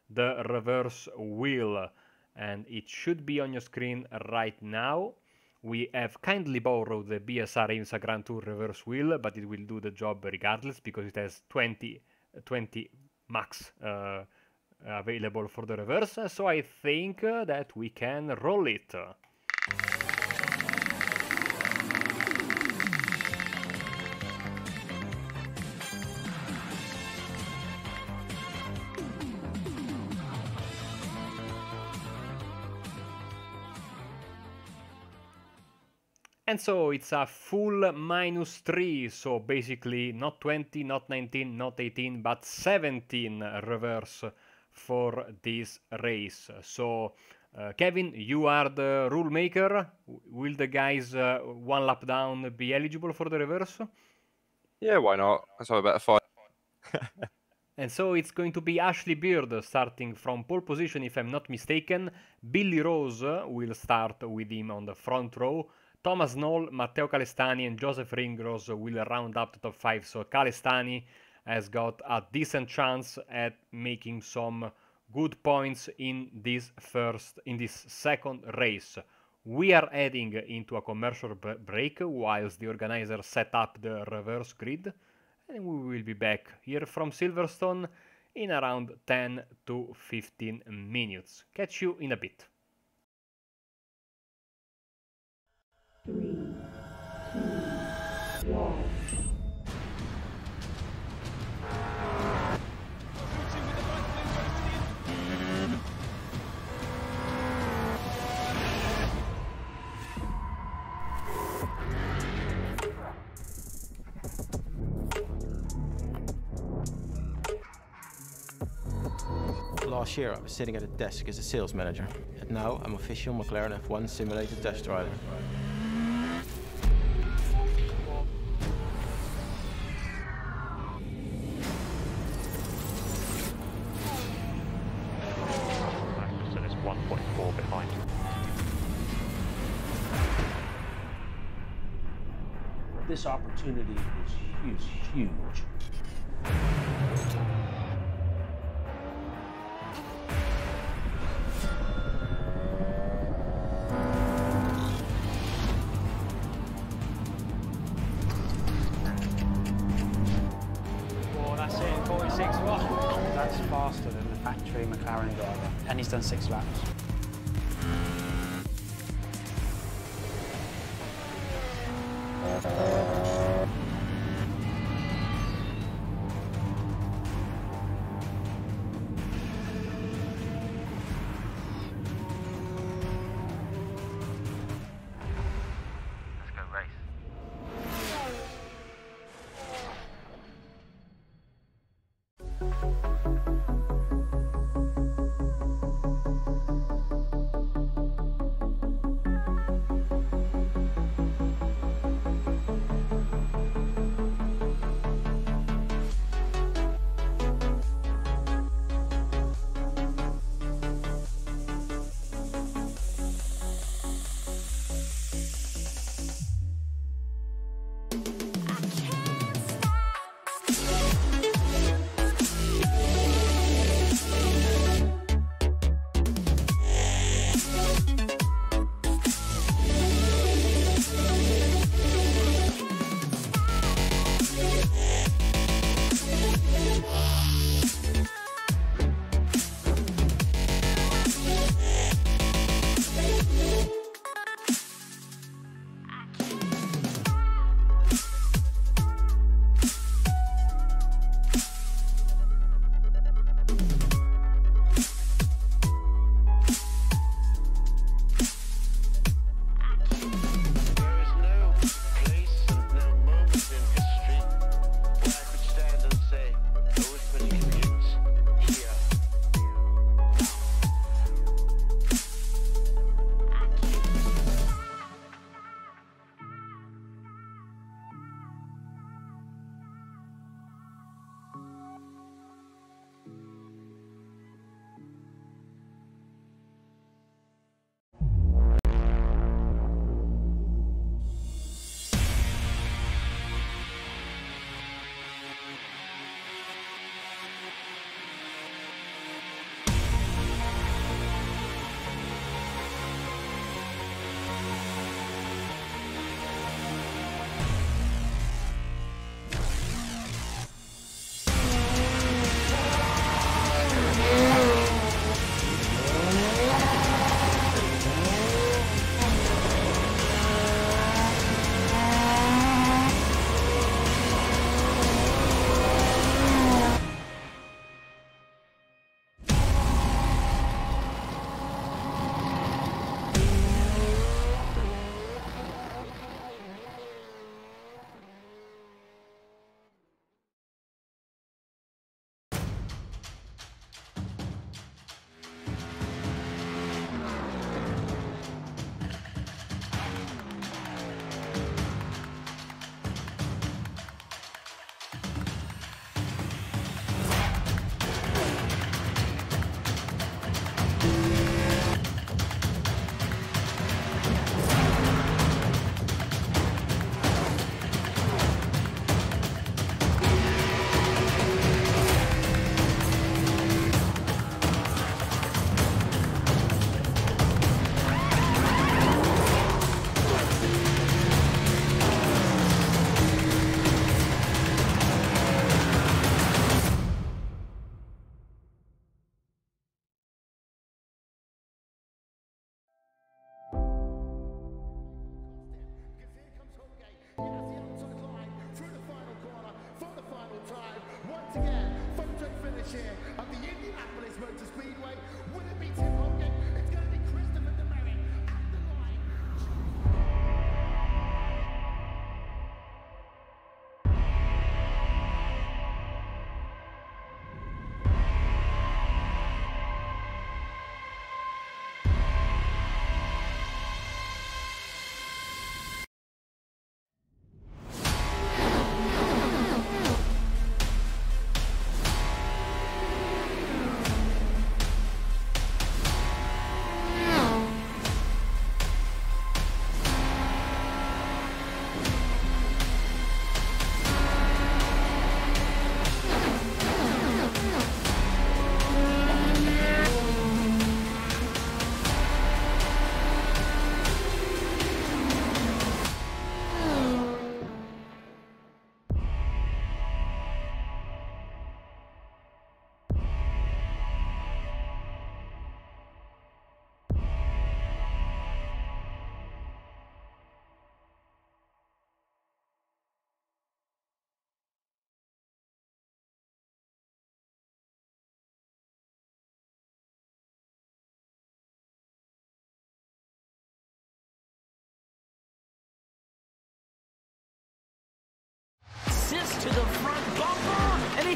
the reverse wheel, and it should be on your screen right now. We have kindly borrowed the BSR IMSA Grand Tour reverse wheel, but it will do the job regardless because it has 20 max available for the reverse, so I think that we can roll it. And so it's a full -3, so basically not 20, not 19, not 18, but 17 reverse for this race. So Kevin, you are the rule maker. Will the guys 1 lap down be eligible for the reverse? Yeah, why not? Let's have a bit of fun. And so it's going to be Ashley Beard starting from pole position, if I'm not mistaken. Billy Rose will start with him on the front row. Thomas Knoll, Matteo Calestani, and Joseph Ringrose will round up the top 5. So Calestani has got a decent chance at making some good points in this second race. We are heading into a commercial break whilst the organizers set up the reverse grid. And we will be back here from Silverstone in around 10 to 15 minutes. Catch you in a bit. 3, 2, 1. Last year, I was sitting at a desk as a sales manager, and now I'm official McLaren F1 simulator test driver. Magnussen is 1.4 behind. This opportunity is huge. That's faster than the factory McLaren driver, and he's done 6 laps. Let's go race.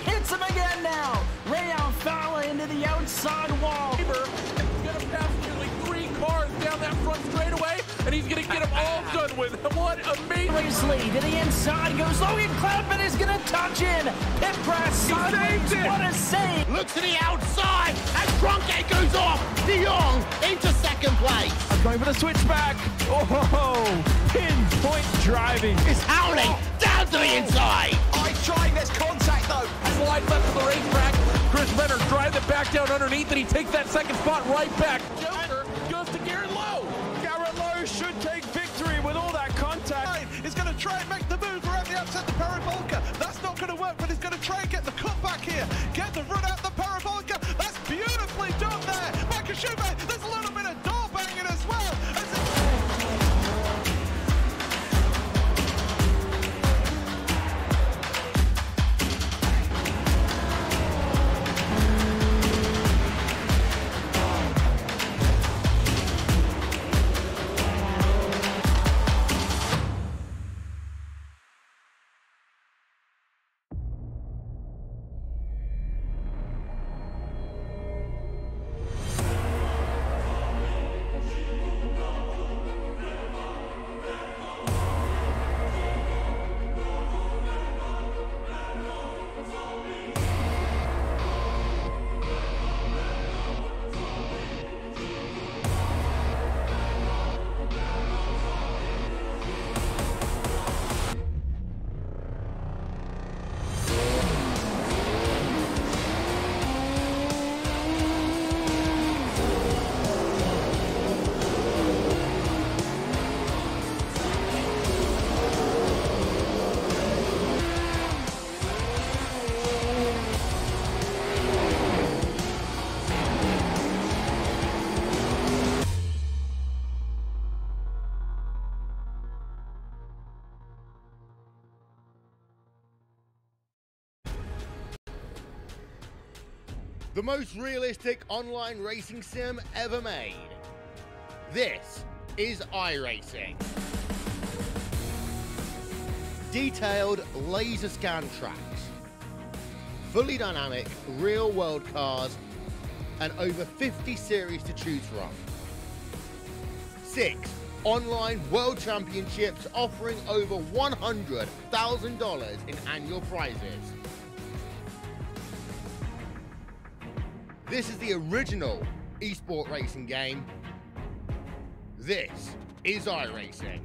hits him again now. Rayon Fowler into the outside wall. He's going to pass nearly 3 cars down that front straightaway, and he's going to get them all done with. What amazing. Lee to the inside goes Logan Cloudman is going to touch in. Pit press sideways. What a save. Look to the outside as Cronkite goes off. De Jong into second place. I'm going for the switchback. Oh, pinpoint driving. It's Howling down to the inside. Trying this contact though. Slide left to the racetrack. Chris Renner drives it back down underneath, and he takes that second spot right back. Joker goes to Garrett Lowe. Garrett Lowe should take victory with all that contact. He's going to try and make the move around the outside the Parabolica. That's not going to work, but he's going to try and get the cut back here. Get the run out the Parabolica. That's beautifully done there. Michael Schumacher, there's a little bit of door banging as well. The most realistic online racing sim ever made. This is iRacing. Detailed laser scan tracks, fully dynamic real world cars, and over 50 series to choose from. 6 online world championships offering over $100,000 in annual prizes. This is the original esport racing game. This is iRacing.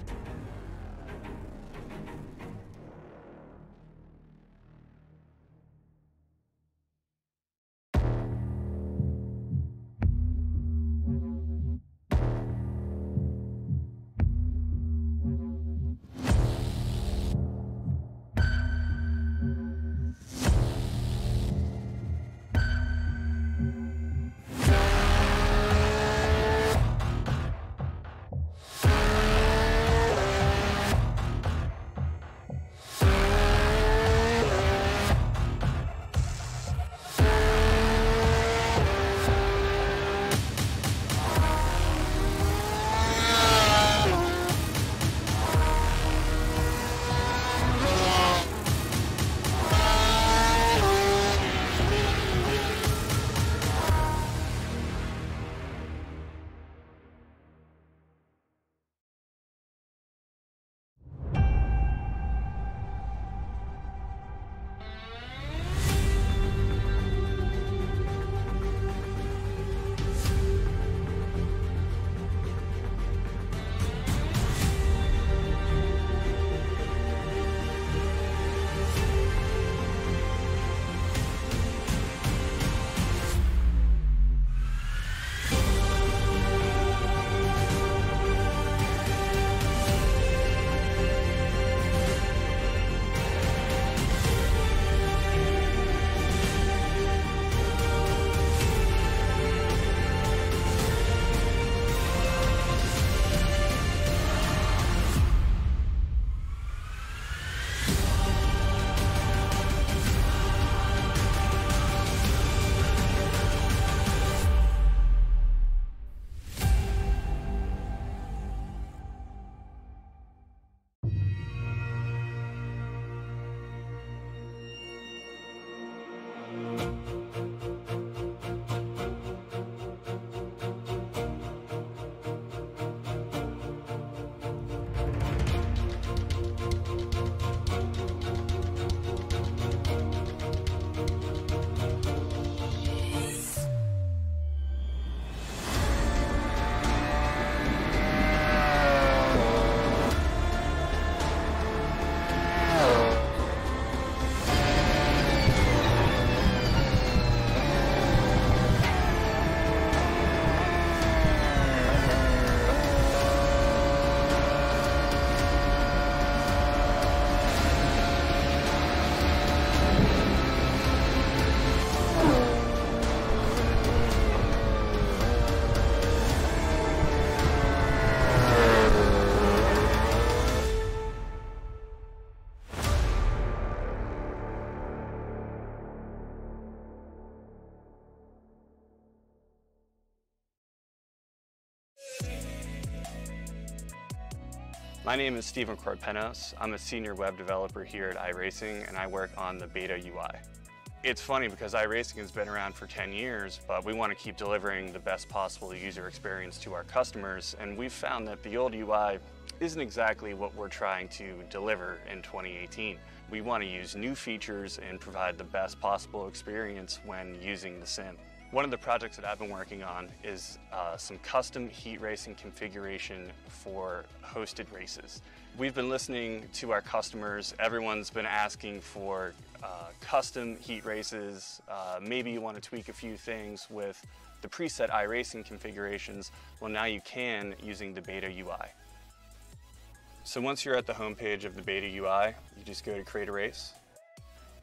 My name is Steven Corpenos. I'm a senior web developer here at iRacing, and I work on the beta UI. It's funny because iRacing has been around for 10 years, but we want to keep delivering the best possible user experience to our customers, and we've found that the old UI isn't exactly what we're trying to deliver in 2018. We want to use new features and provide the best possible experience when using the sim. One of the projects that I've been working on is some custom heat racing configuration for hosted races. We've been listening to our customers. Everyone's been asking for custom heat races. Maybe you want to tweak a few things with the preset iRacing configurations. Well, now you can using the beta UI. So once you're at the home page of the beta UI, you just go to create a race.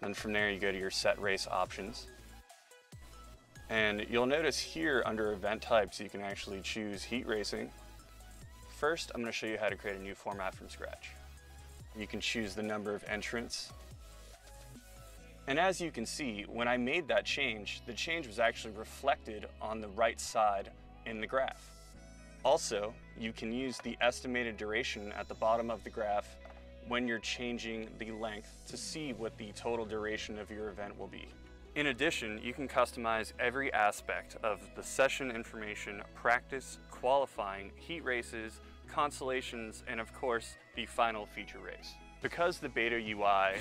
Then from there you go to your set race options. And you'll notice here under event types you can actually choose heat racing. First, I'm going to show you how to create a new format from scratch. You can choose the number of entrants. And as you can see, when I made that change, the change was actually reflected on the right side in the graph. Also, you can use the estimated duration at the bottom of the graph when you're changing the length to see what the total duration of your event will be. In addition, you can customize every aspect of the session information, practice, qualifying, heat races, consolations, and of course, the final feature race. Because the beta UI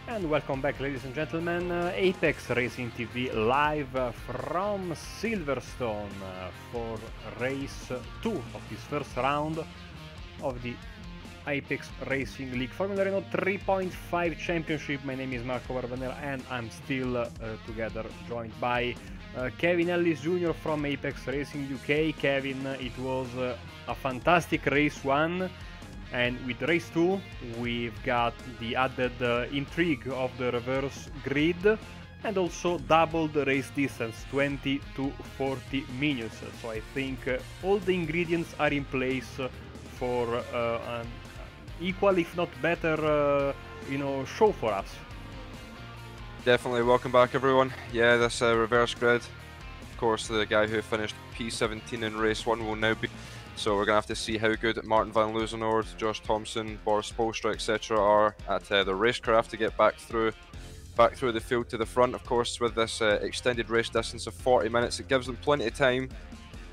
And welcome back, ladies and gentlemen. Apex Racing TV live from Silverstone for race 2 of this first round of the Apex Racing League Formula Renault 3.5 Championship. My name is Marco Barbanera and I'm still together joined by Kevin Ellis Jr. from Apex Racing UK. Kevin, it was a fantastic race 1. And with race 2, we've got the added intrigue of the reverse grid and also double the race distance, 20 to 40 minutes. So I think all the ingredients are in place for an equal, if not better, show for us. Definitely, welcome back everyone. Yeah, this reverse grid, of course, the guy who finished P17 in race 1 will now be. So we're going to have to see how good Martin van Loozenhoort, Josh Thompson, Boris Spoelstra, etc. are at the racecraft to get back through the field to the front. Of course, with this extended race distance of 40 minutes, it gives them plenty of time.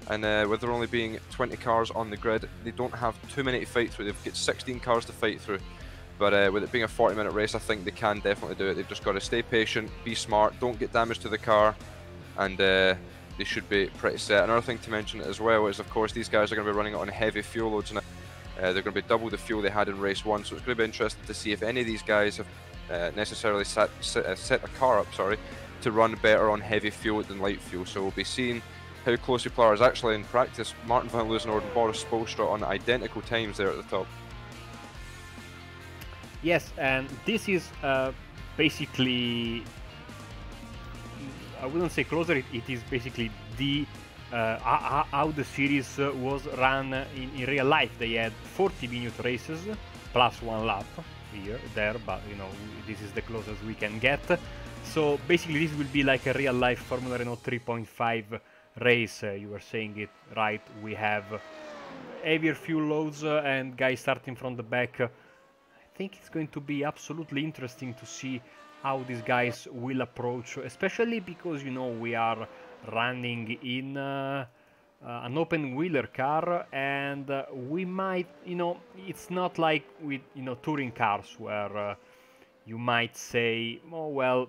And with there only being 20 cars on the grid, they don't have too many to fight through. They've got 16 cars to fight through. But with it being a 40-minute race, I think they can definitely do it. They've just got to stay patient, be smart, don't get damage to the car, and they should be pretty set. Another thing to mention as well is, of course, these guys are going to be running it on heavy fuel loads now. They're going to be double the fuel they had in race 1, so it's going to be interesting to see if any of these guys have necessarily set a car up, to run better on heavy fuel than light fuel. So we'll be seeing how close the players actually in practice. Martin van Loozenhoort and Boris Spoelstra on identical times there at the top. Yes, and this is basically, I wouldn't say closer, it is basically the how the series was run in real life. They had 40-minute races plus 1 lap there, but this is the closest we can get. So basically this will be like a real life Formula Renault 3.5 race. You were saying it right, we have heavier fuel loads and guys starting from the back. I think it's going to be absolutely interesting to see how these guys will approach, especially because we are running in an open wheeler car, and we might, it's not like with touring cars where you might say, oh well,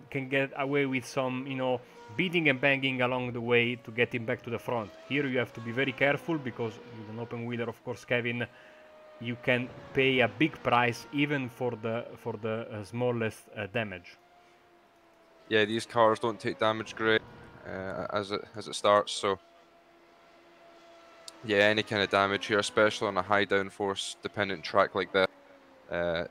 can get away with some beating and banging along the way to get him back to the front. Here you have to be very careful because with an open wheeler, of course, Kevin, you can pay a big price even for the smallest damage. Yeah, these cars don't take damage great as it starts, so yeah, any kind of damage here, especially on a high downforce dependent track like that,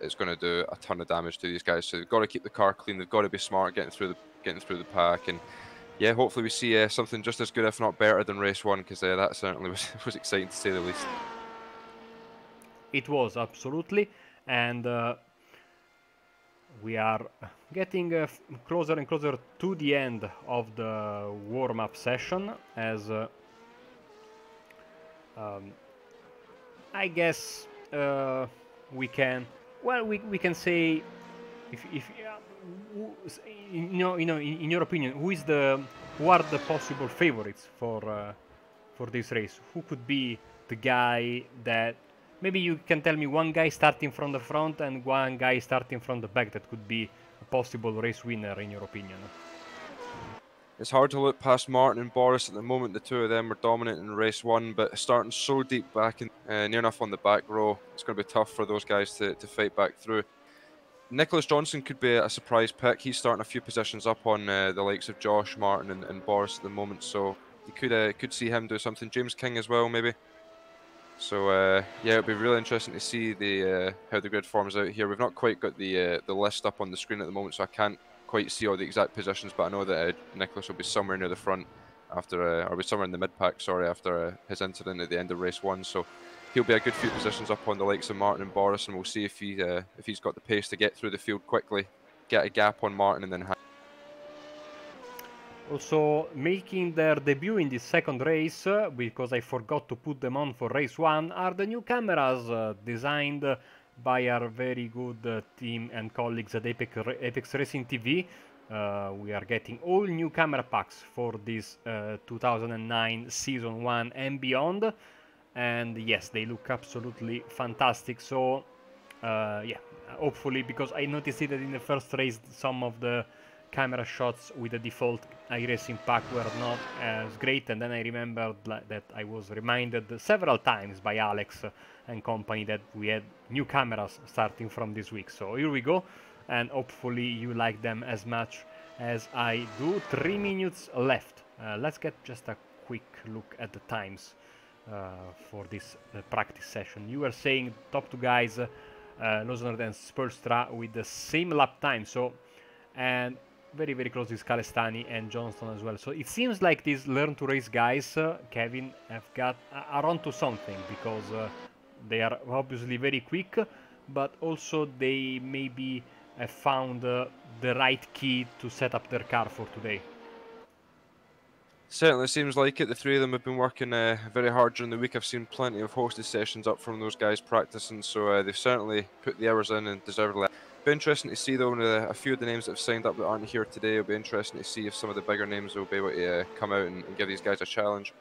it's going to do a ton of damage to these guys. So they've got to keep the car clean. They've got to be smart getting through the pack, and yeah, hopefully we see something just as good, if not better, than race 1, because that certainly was exciting to say the least. It was, absolutely, and we are getting closer and closer to the end of the warm-up session, as I guess we can, well, we can say, if in your opinion, who are the possible favorites for this race? Who could be the guy that, maybe you can tell me one guy starting from the front and one guy starting from the back that could be a possible race winner in your opinion? It's hard to look past Martin and Boris at the moment. The two of them were dominant in race 1, but starting so deep back and near enough on the back row, it's going to be tough for those guys to fight back through. Nicholas Johnson could be a surprise pick. He's starting a few positions up on the likes of Josh, Martin and Boris at the moment, so you could see him do something. James King as well, maybe. So yeah, it'll be really interesting to see how the grid forms out here. We've not quite got the list up on the screen at the moment, so I can't quite see all the exact positions, but I know that Nicholas will be somewhere near the front after, or be somewhere in the mid-pack, sorry, after his incident at the end of race 1. So he'll be a good few positions up on the likes of Martin and Boris, and we'll see if he's got the pace to get through the field quickly, get a gap on Martin, and then. Also making their debut in this second race, because I forgot to put them on for race 1, are the new cameras designed by our very good team and colleagues at Apex Racing TV. We are getting all new camera packs for this 2009 Season 1 and beyond. And yes, they look absolutely fantastic. So yeah, hopefully, because I noticed that in the first race some of the camera shots with the default iRacing pack were not as great, and then I remembered that I was reminded several times by Alex and company that we had new cameras starting from this week. So here we go, and hopefully you like them as much as I do. 3 minutes left. Let's get just a quick look at the times for this practice session. You were saying top 2 guys, Losner and Spurstra, with the same lap time, so, and very, very close is Calestani and Johnston as well. So it seems like these Learn to Race guys, Kevin, are onto something, because they are obviously very quick, but also they maybe have found the right key to set up their car for today. Certainly seems like it. The 3 of them have been working very hard during the week. I've seen plenty of hosted sessions up from those guys practicing, so they've certainly put the hours in and deservedly. Be interesting to see though a few of the names that have signed up that aren't here today. It'll be interesting to see if some of the bigger names will be able to come out and give these guys a challenge.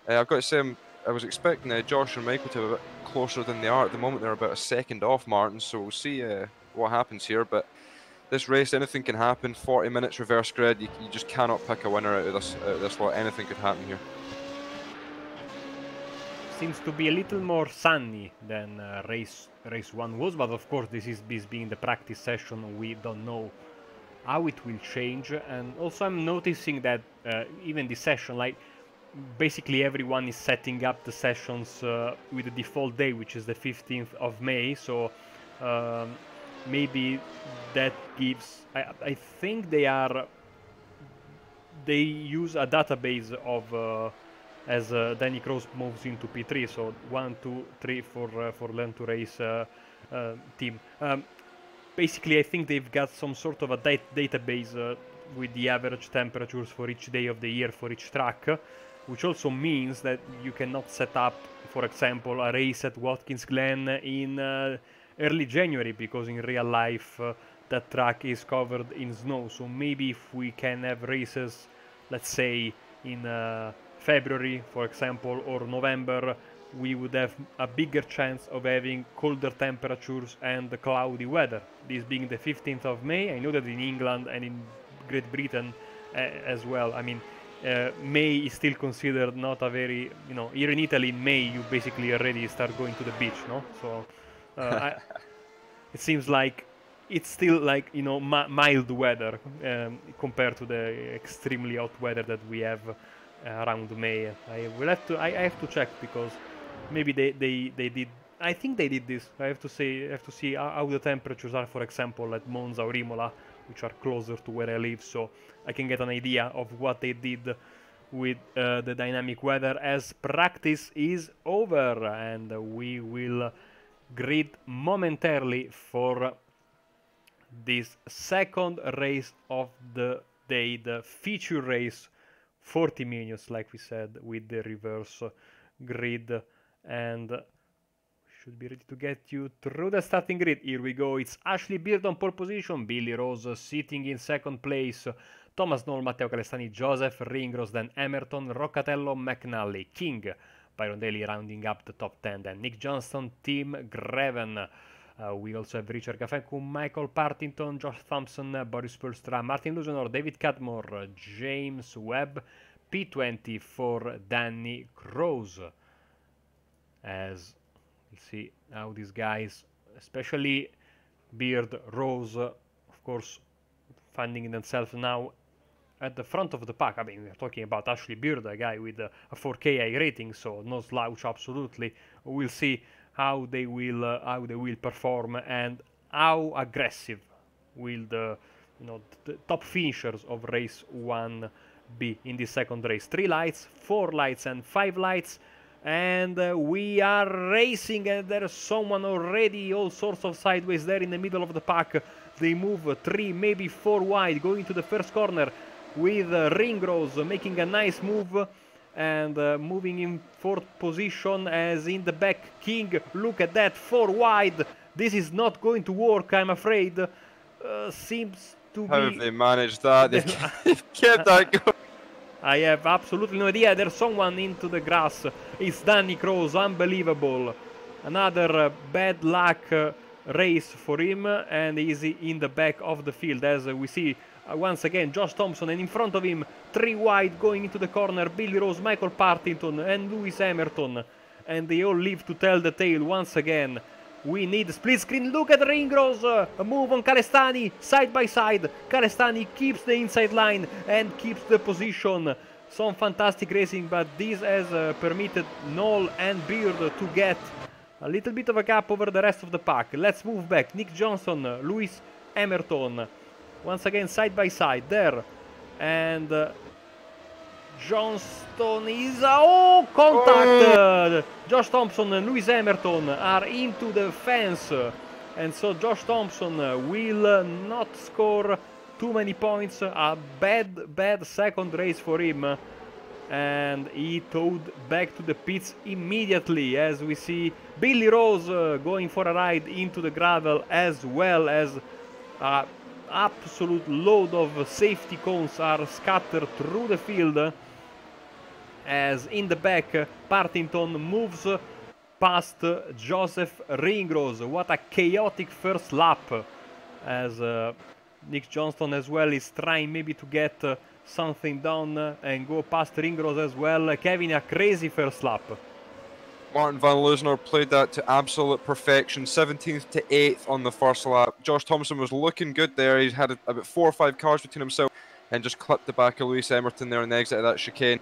I've got to say, I was expecting Josh and Michael to be a bit closer than they are at the moment. They're about a second off Martin, so we'll see what happens here. But this race, anything can happen. 40 minutes reverse grid. You just cannot pick a winner out of this lot. Anything could happen here. Seems to be a little more sunny than race 1 was, but of course this being the practice session, we don't know how it will change. And also I'm noticing that even the session, like basically everyone is setting up the sessions with the default day, which is the 15th of May, so maybe that gives, I think they use a database of as Danny Cross moves into P3, so 1, 2, 3 for Learn to Race team. Basically, I think they've got some sort of a database with the average temperatures for each day of the year for each track, which also means that you cannot set up, for example, a race at Watkins Glen in early January, because in real life that track is covered in snow. So maybe if we can have races, let's say in February, for example, or November, we would have a bigger chance of having colder temperatures and cloudy weather. This being the 15th of May, I know that in England and in Great Britain as well, I mean, May is still considered not a very, here in Italy in May you basically already start going to the beach, no? So it seems like it's still like, mild weather compared to the extremely hot weather that we have around May. I have to check, because maybe they did I think they did this. I have to say, I have to see how the temperatures are, for example, at Monza or Imola, which are closer to where I live, so I can get an idea of what they did with the dynamic weather as practice is over, and we will grid momentarily for this second race of the day, the feature race, 40 minutes, like we said, with the reverse grid, and should be ready to get you through the starting grid. Here we go. It's Ashley Beard on pole position, Billy Rose sitting in second place, Thomas Knoll, Matteo Calestani, Joseph Ringrose, then Emerton, Roccatello, McNally, King, Byron Daly rounding up the top 10, then Nick Johnston, Tim Greven. We also have Richard Gafencu, Michael Partington, Josh Thompson, Boris Pulstra, Martin Lusenor, David Cadmore, James Webb, P20 for Danny Crows. As we'll see how these guys, especially Beard, Rose, of course, finding themselves now at the front of the pack. I mean, we're talking about Ashley Beard, a guy with a 4K rating, so no slouch, absolutely. We'll see how they will perform and how aggressive will the top finishers of race 1 be in the second race. 3 lights, 4 lights, and 5 lights. And we are racing, and there's someone already all sorts of sideways there in the middle of the pack. They move 3, maybe 4 wide, going to the first corner with Ringrose making a nice move and moving in 4th position, as in the back King. Look at that, 4 wide. This is not going to work, I'm afraid. Seems to How be... have they managed that? They've kept that going. I have absolutely no idea. There's someone into the grass. It's Danny Crows, unbelievable. Another bad luck race for him, and he's in the back of the field, as we see once again Josh Thompson, and in front of him 3 wide going into the corner, Billy Rose, Michael Partington and Lewis Emerton, and they all live to tell the tale once again. We need split screen. Look at Ringrose, a move on Calestani, side by side. Calestani keeps the inside line and keeps the position. Some fantastic racing, but this has permitted Knoll and Beard to get a little bit of a gap over the rest of the pack. Let's move back. Nick Johnson, Lewis Emerton, once again side by side there, and Johnston is contact. Josh Thompson and Lewis Emerton are into the fence, and so Josh Thompson will not score too many points. A bad second race for him, and he towed back to the pits immediately, as we see Billy Rose going for a ride into the gravel, as well as absolute load of safety cones are scattered through the field, as in the back Partington moves past Joseph Ringrose. What a chaotic first lap, as Nick Johnston as well is trying maybe to get something done and go past Ringrose as well. Kevin, a crazy first lap. Martin van Loosenaar played that to absolute perfection, 17th to 8th on the first lap. Josh Thompson was looking good there. He's had about 4 or 5 cars between himself and just clipped the back of Lewis Emerton there on the exit of that chicane.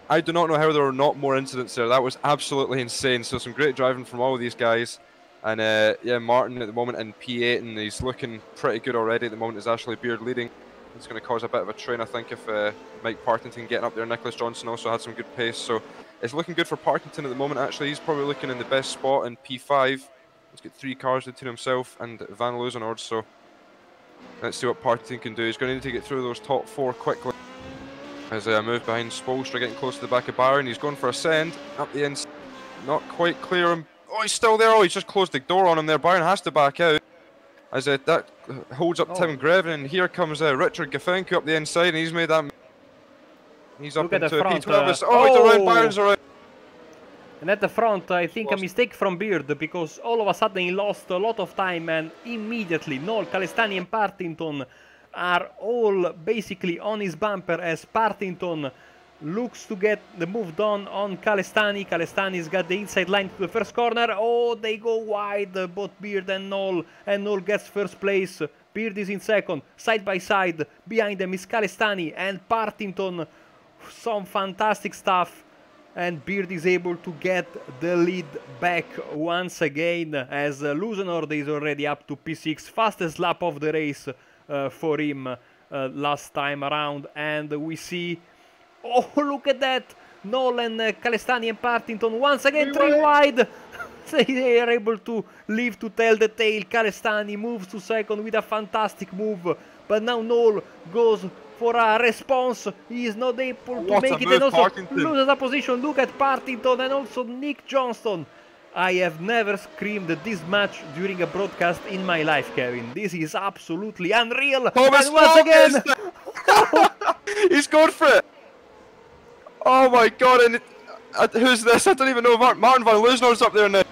I do not know how there were not more incidents there. That was absolutely insane. So some great driving from all of these guys. And yeah, Martin at the moment in P8, and he's looking pretty good already at the moment. Is Ashley Beard leading. It's going to cause a bit of a train, I think, if Mike Partington getting up there. Nicholas Johnson also had some good pace. So it's looking good for Partington at the moment, actually. He's probably looking in the best spot in P5. He's got 3 cars between himself and Van Loosenaar. So let's see what Partington can do. He's going to need to get through those top 4 quickly. As I move behind Spolstra, getting close to the back of Byron. He's going for a send up the inside. Not quite clear him. Oh, he's still there. Oh, he's just closed the door on him there. Byron has to back out. As that holds up Tim Greven, and here comes Richard Gafencu up the inside, and he's made that. He's up into a P12. Oh, it's around. Byron's around. And at the front, I think a mistake from Beard, because all of a sudden he lost a lot of time, and immediately Knoll, Calestani and Partington are all basically on his bumper, as Partington looks to get the move done on Calestani. Calestani's got the inside line to the first corner. Oh, they go wide, both Beard and Knoll gets first place. Beard is in second, side by side. Behind them is Calestani and Partington. Some fantastic stuff and Beard is able to get the lead back once again, as Lusenord is already up to P6, fastest lap of the race for him last time around. And we see, oh, look at that, Nolan, Calestani and Partington once again 3 wide. They are able to live to tell the tale. Calestani moves to second with a fantastic move, but now Noel goes for a response. He is not able to make it, and also loses a position. Look at Partington and also Nick Johnston. I have never screamed this much during a broadcast in my life, Kevin. This is absolutely unreal. Thomas, and once again, he's going for it. Oh my god, and who's this? I don't even know. Martin van Loosenor's up there now.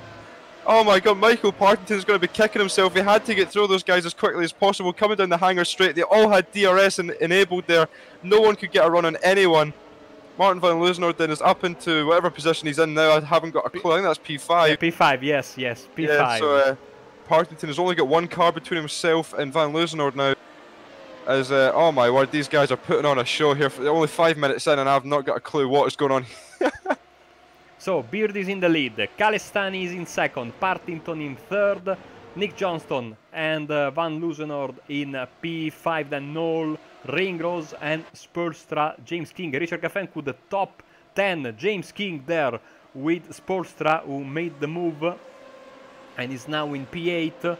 Oh my god, Michael Partington's going to be kicking himself. He had to get through those guys as quickly as possible, coming down the hanger straight. They all had DRS enabled there. No one could get a run on anyone. Martin van Loosenor then is up into whatever position he's in now. I haven't got a clue. I think that's P5. Yeah, P5, yes, P5. Yeah, so Partington has only got one car between himself and van Loosenor now. As, oh my word, these guys are putting on a show here. For only 5 minutes in and I've not got a clue what is going on. So, Beard is in the lead, Calestani is in second, Partington in third, Nick Johnston and Van Loosenord in P5, then Noel, Ringrose and Spolstra, James King, Richard Gaffenku, the top 10, James King there with Spolstra, who made the move and is now in P8.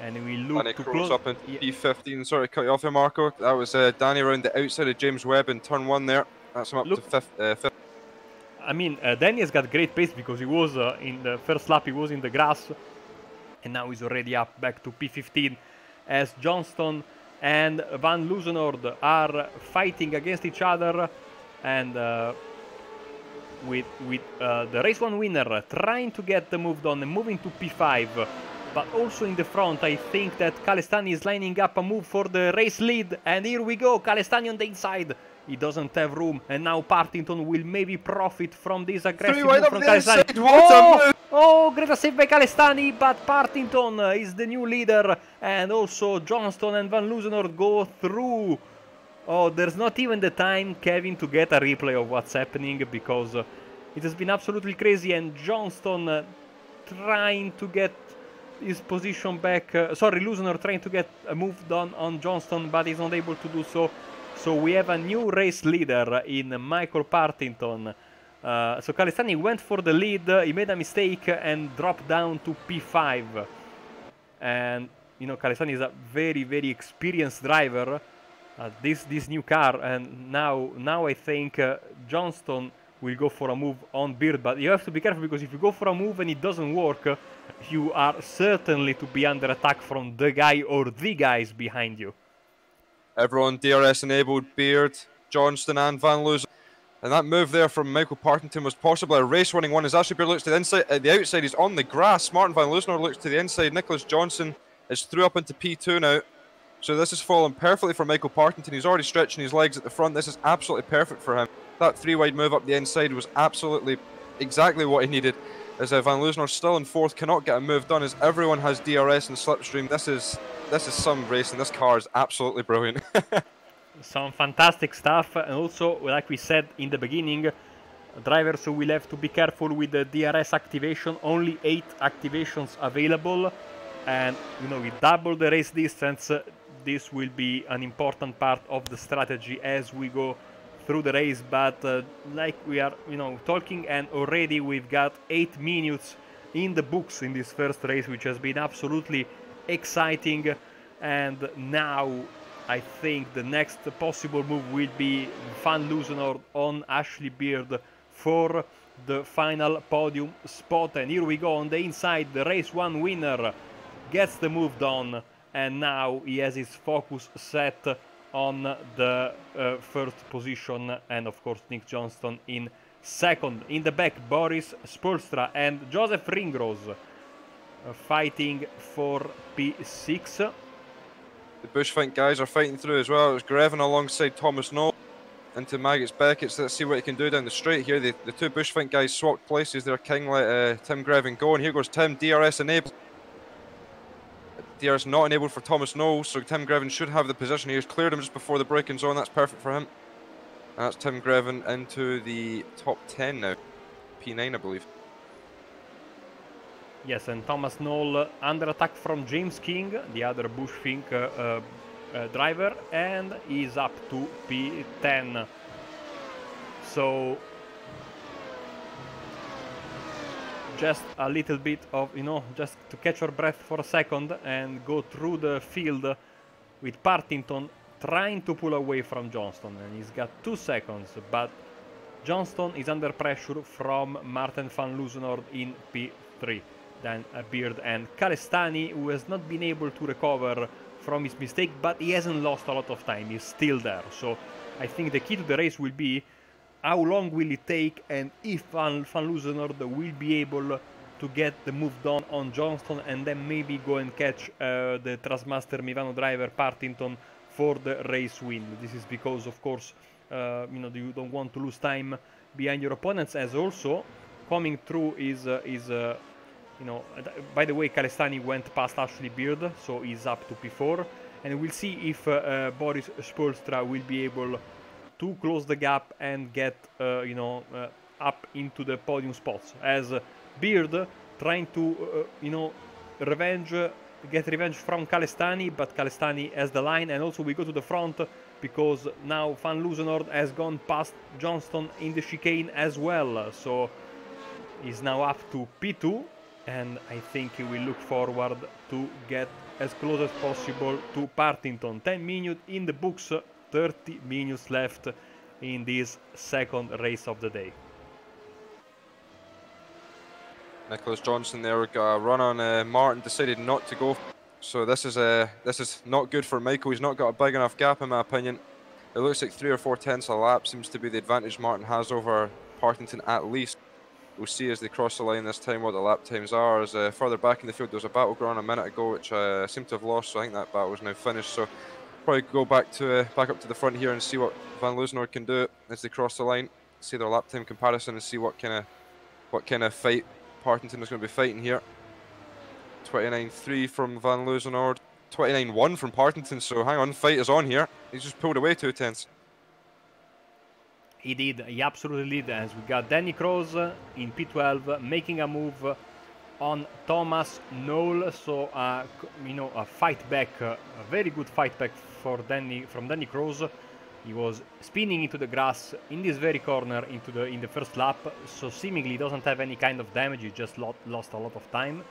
And we look to close up into P15. Sorry to cut you off here, Marco. That was Danny around the outside of James Webb in turn 1 there. That's him up to fifth. I mean, Danny has got great pace because he was in the first lap, he was in the grass. And now he's already up back to P15 as Johnston and Van Loosenord are fighting against each other. And with the race 1 winner trying to get the move done and moving to P5. But also in the front, I think that Calestani is lining up a move for the race lead. And here we go, Calestani on the inside. He doesn't have room, and now Partington will maybe profit from this aggressive move from Calestani. Oh, great save by Calestani, but Partington is the new leader. And also Johnston and Van Loosenord go through. Oh, there's not even the time, Kevin, to get a replay of what's happening, because it has been absolutely crazy. And Johnston trying to get his position back. Sorry, Loosenord trying to get a move done on Johnston, but he's not able to do so. So we have a new race leader in Michael Partington. So Calestani went for the lead, he made a mistake and dropped down to P5. And, you know, Calestani is a very, very experienced driver. This new car, and now I think Johnston will go for a move on Beard. But you have to be careful, because if you go for a move and it doesn't work, you are certainly to be under attack from the guy or the guys behind you. Everyone DRS enabled, Beard, Johnston and Van Loosenord. And that move there from Michael Partington was possibly a race-winning one, as Ashley Beard looks to the inside, the outside, he's on the grass. Martin Van Loosenord looks to the inside. Nicholas Johnson is through up into P2 now. So this has fallen perfectly for Michael Partington. He's already stretching his legs at the front. This is absolutely perfect for him. That 3-wide move up the inside was absolutely exactly what he needed. As Van Loosenord still in fourth, cannot get a move done, as everyone has DRS and slipstream. This is some racing. This car is absolutely brilliant. Some fantastic stuff, and also, like we said in the beginning, drivers will have to be careful with the DRS activation. Only 8 activations available, and you know, we double the race distance. This will be an important part of the strategy as we go through the race. But like we are, you know, talking, and already we've got 8 minutes in the books in this first race, which has been absolutely exciting. And now I think the next possible move will be Van Loosenord on Ashley Beard for the final podium spot. And here we go on the inside. The race 1 winner gets the move done, and now he has his focus set on the first position, and of course Nick Johnston in second. In the back, Boris Spolstra and Joseph Ringrose fighting for P6. The Bushfink guys are fighting through as well. It's Grevin alongside Thomas Knoll into Maggots Beckett. Let's see what he can do down the straight here. The two Bushfink guys swapped places there. King let Tim Grevin go, and here goes Tim. DRS enabled. DRS not enabled for Thomas Knoll, so Tim Grevin should have the position. He has cleared him just before the braking zone. That's perfect for him. That's Tim Grevin into the top 10 now. P9, I believe. Yes, and Thomas Knoll under attack from James King, the other Bushfink driver, and is up to P10. So just a little bit of, just to catch your breath for a second and go through the field with Partington trying to pull away from Johnston, and he's got 2 seconds, but Johnston is under pressure from Martin van Loosenhoorn in P3. Then Beard and Calestani, who has not been able to recover from his mistake, but he hasn't lost a lot of time, he's still there. So I think the key to the race will be how long will it take, and if Van Loosenhoorn will be able to get the move done on Johnston and then maybe go and catch the Trasmaster Mivano driver Partington for the race win. This is because, of course, you don't want to lose time behind your opponents, as also coming through is by the way, Calestani went past Ashley Beard, so he's up to P4, and we'll see if Boris Spoelstra will be able to close the gap and get up into the podium spots, as Beard trying to get revenge from Calestani, but Calestani has the line, and also we go to the front because now Van Loosenhoorn has gone past Johnston in the chicane as well, so he's now up to P2, and I think he will look forward to get as close as possible to Partington. 10 minutes in the books, 30 minutes left in this second race of the day. Nicholas Johnson there got a run on Martin, decided not to go. So this is not good for Michael. He's not got a big enough gap in my opinion. It looks like 3 or 4 tenths a lap seems to be the advantage Martin has over Partington at least. We'll see as they cross the line this time what the lap times are. As further back in the field there was a battle going on a minute ago which I seem to have lost, so I think that battle is now finished. So probably go back up to the front here and see what Van Loosenhoorn can do as they cross the line. See their lap time comparison and see what kind of fight Partington is going to be fighting here. 29.3 from Van Loosenhoorn, 29.1 from Partington. So hang on, fight is on here. He's just pulled away 2 tenths. He did, he absolutely did, as we got Danny Kroos in P12 making a move on Thomas Knoll, so a fight back, a very good fight back from Danny Kroos. He was spinning into the grass in this very corner in the first lap, so seemingly doesn't have any kind of damage, he just lost a lot of time,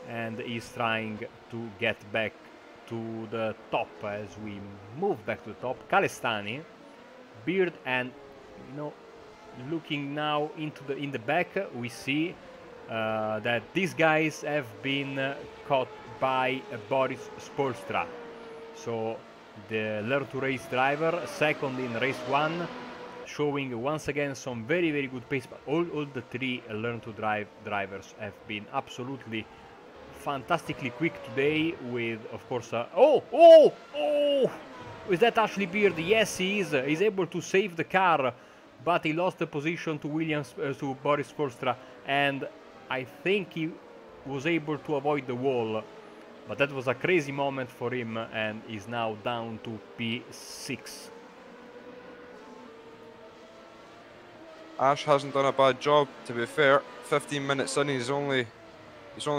and he's trying to get back to the top. As we move back to the top, Calestani, Beard, and looking now in the back, we see that these guys have been caught by Boris Spoelstra. So the Learn to Race driver, second in race 1, showing once again some very, very good pace. But all the 3 Learn to Drive drivers have been absolutely fantastically quick today. With, of course, is that Ashley Beard? Yes, he is. He's able to save the car, but he lost the position to to Boris Spoelstra, and I think he was able to avoid the wall, but that was a crazy moment for him, and is now down to P6. Ash hasn't done a bad job, to be fair. 15 minutes in, he's only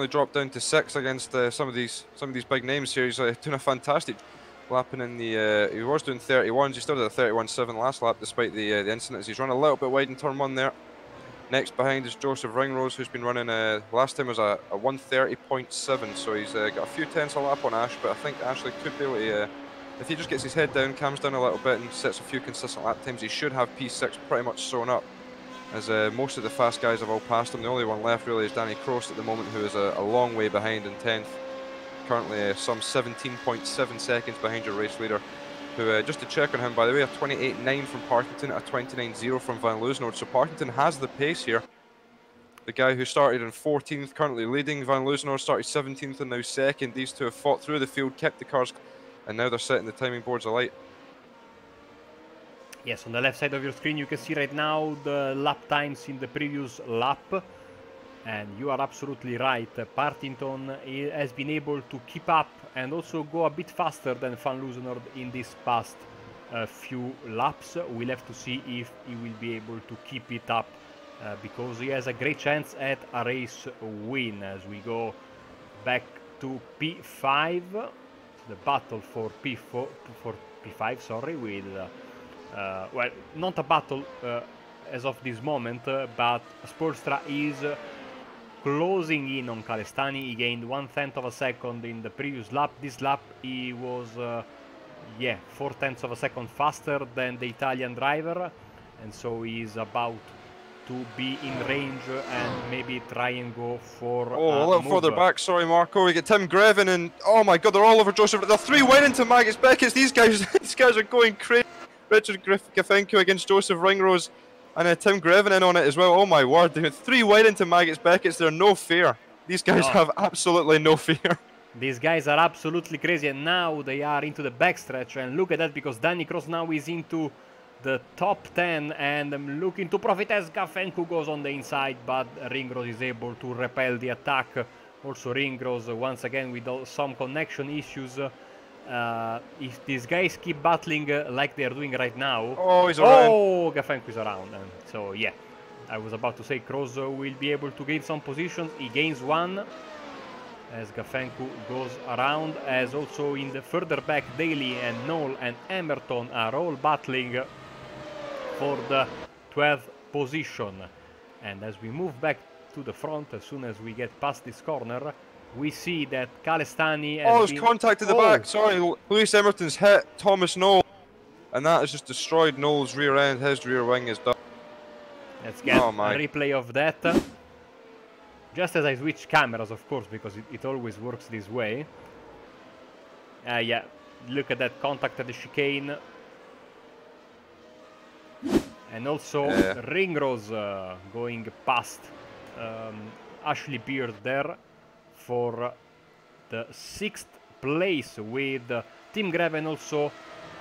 dropped down to 6 against some of these big names here. He's doing a fantastic lapping in the. He was doing 31s. He still did a 31.7 last lap, despite the incidents. He's run a little bit wide in turn 1 there. Next behind is Joseph Ringrose, who's been running. Last time was a 130.7, so he's got a few tenths a lap on Ash. But I think Ashley could be able to, if he just gets his head down, calms down a little bit, and sets a few consistent lap times, he should have P6 pretty much sewn up. As most of the fast guys have all passed him. The only one left really is Danny Kroos at the moment, who is a long way behind in 10th. Currently some 17.7 seconds behind your race leader, who, just to check on him, by the way, a 28.9 from Partington, a 29.0 from Van Loosenhoorn. So Partington has the pace here. The guy who started in 14th, currently leading. Van Loosenhoorn started 17th and now 2nd. These two have fought through the field, kept the cars, and now they're setting the timing boards alight. Yes, on the left side of your screen you can see right now the lap times in the previous lap, and you are absolutely right. Partington has been able to keep up and also go a bit faster than Van Loosenhoorn in this past a few laps. We'll have to see if he will be able to keep it up, because he has a great chance at a race win. As we go back to P5, the battle for P5, sorry, with well, not a battle as of this moment, but Spoelstra is closing in on Calestani. He gained 1/10 of a second in the previous lap. This lap he was, yeah, 4/10 of a second faster than the Italian driver, and so he's about to be in range and maybe try and go for a little further back, sorry Marco. We get Tim Grevin and oh my god, they're all over Joseph. They're 3 wide into Magus Beckett. These guys are going crazy. Richard Gafenko against Joseph Ringrose, and Tim Grevin in on it as well. Oh my word, they 3 wide into Magus Beckett. They're no fear. These guys have absolutely no fear. These guys are absolutely crazy, and now they are into the backstretch, and look at that, because Danny Cross now is into the top 10 and I'm looking to profit as Gafenko goes on the inside, but Ringrose is able to repel the attack. Also Ringrose once again with some connection issues. If these guys keep battling like they're doing right now, oh, he's around. Oh, Gafenko is around, and so yeah, I was about to say Kroos will be able to gain some positions. He gains 1 as Gafenko goes around, as also in the further back Daly and Knoll and Emerton are all battling for the 12th position. And as we move back to the front, as soon as we get past this corner, we see that Calestani has there's contact at the back. Sorry, Lewis Emerton's hit Thomas Knoll, and that has just destroyed Knoll's rear end. His rear wing is done. Let's get a replay of that. Just as I switch cameras, of course, because it always works this way. Yeah, look at that contact at the chicane. And also Ringrose going past Ashley Beard there for the 6th place, with Tim Greven also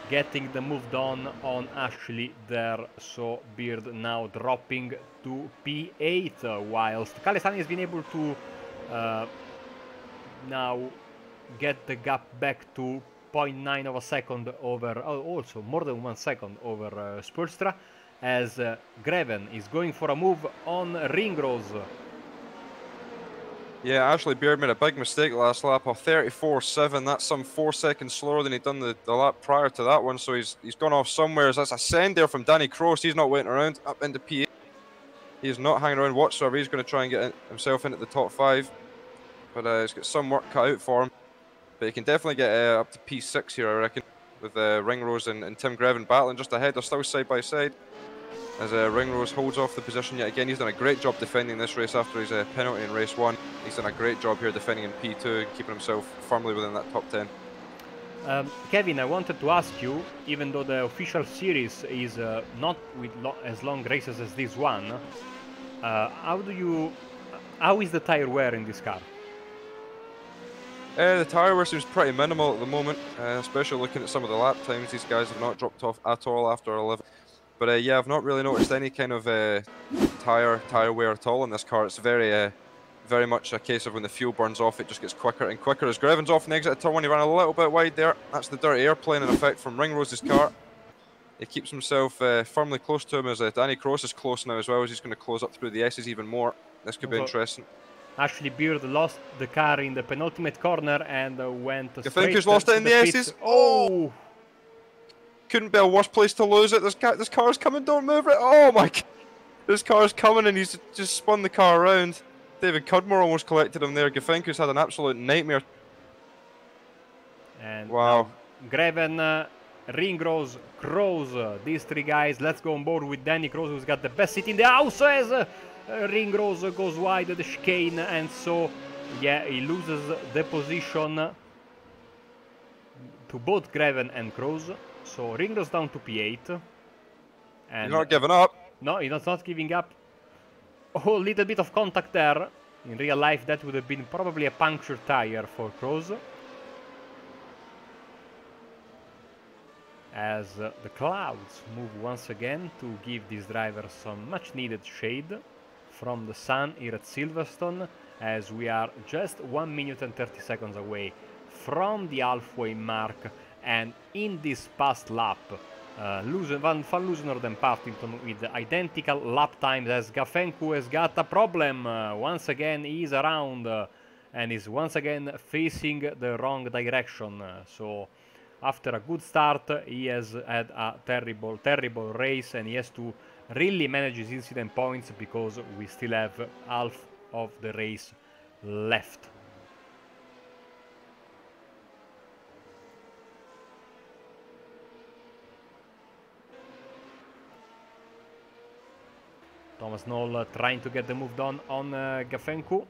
getting the move done on Ashley there. So Beard now dropping to P8, whilst Calestani has been able to now get the gap back to 0.9 of a second over, also more than 1 second over Spoelstra, as Greven is going for a move on Ringrose. Yeah, Ashley Beard made a big mistake last lap, a 34.7. That's some 4 seconds slower than he'd done the lap prior to that one, so he's gone off somewhere. That's a send there from Danny Cross. He's not waiting around, up into P8. He's not hanging around whatsoever. He's going to try and get himself into the top 5, but he's got some work cut out for him. But he can definitely get up to P6 here, I reckon, with Ringrose and Tim Greven battling just ahead. They're still side by side, as Ringrose holds off the position yet again. He's done a great job defending this race after his penalty in race 1. He's done a great job here defending in P2 and keeping himself firmly within that top 10. Kevin, I wanted to ask you, even though the official series is not with as long races as this one, how is the tire wear in this car? The tyre wear seems pretty minimal at the moment, especially looking at some of the lap times. These guys have not dropped off at all after 11. But yeah, I've not really noticed any kind of tyre wear at all in this car. It's very much a case of when the fuel burns off, it just gets quicker and quicker. As Greven's off in the exit of turn 1, he ran a little bit wide there. That's the dirty airplane in effect from Ringrose's car. He keeps himself firmly close to him, as Danny Cross is close now as well, as he's going to close up through the S's even more. This could be interesting. Ashley Beard lost the car in the penultimate corner and went straight. You think he's lost it in the S's? Oh! Couldn't be a worse place to lose it. This car's coming, don't move it. Oh my god. This car's coming and he's just spun the car around. David Cudmore almost collected him there. Gafenko's had an absolute nightmare. And wow. Greven, Ringrose, Kroos, these 3 guys. Let's go on board with Danny Kroos, who's got the best seat in the house, as Ringrose goes wide at the chicane, and so yeah, he loses the position to both Greven and Kroos. So Ringrose down to P8. And he's not giving up. No, he's not giving up. Oh, a little bit of contact there. In real life, that would have been probably a punctured tire for Kroos. As the clouds move once again to give this driver some much needed shade from the sun here at Silverstone, as we are just 1 minute and 30 seconds away from the halfway mark. And in this past lap, Van Loosener and Partington with identical lap times, as Gafencu has got a problem. Once again, he's around and is once again facing the wrong direction. So after a good start, he has had a terrible, terrible race, and he has to really manage his incident points because we still have half of the race left. Thomas Knoll trying to get the move done on Gafencu,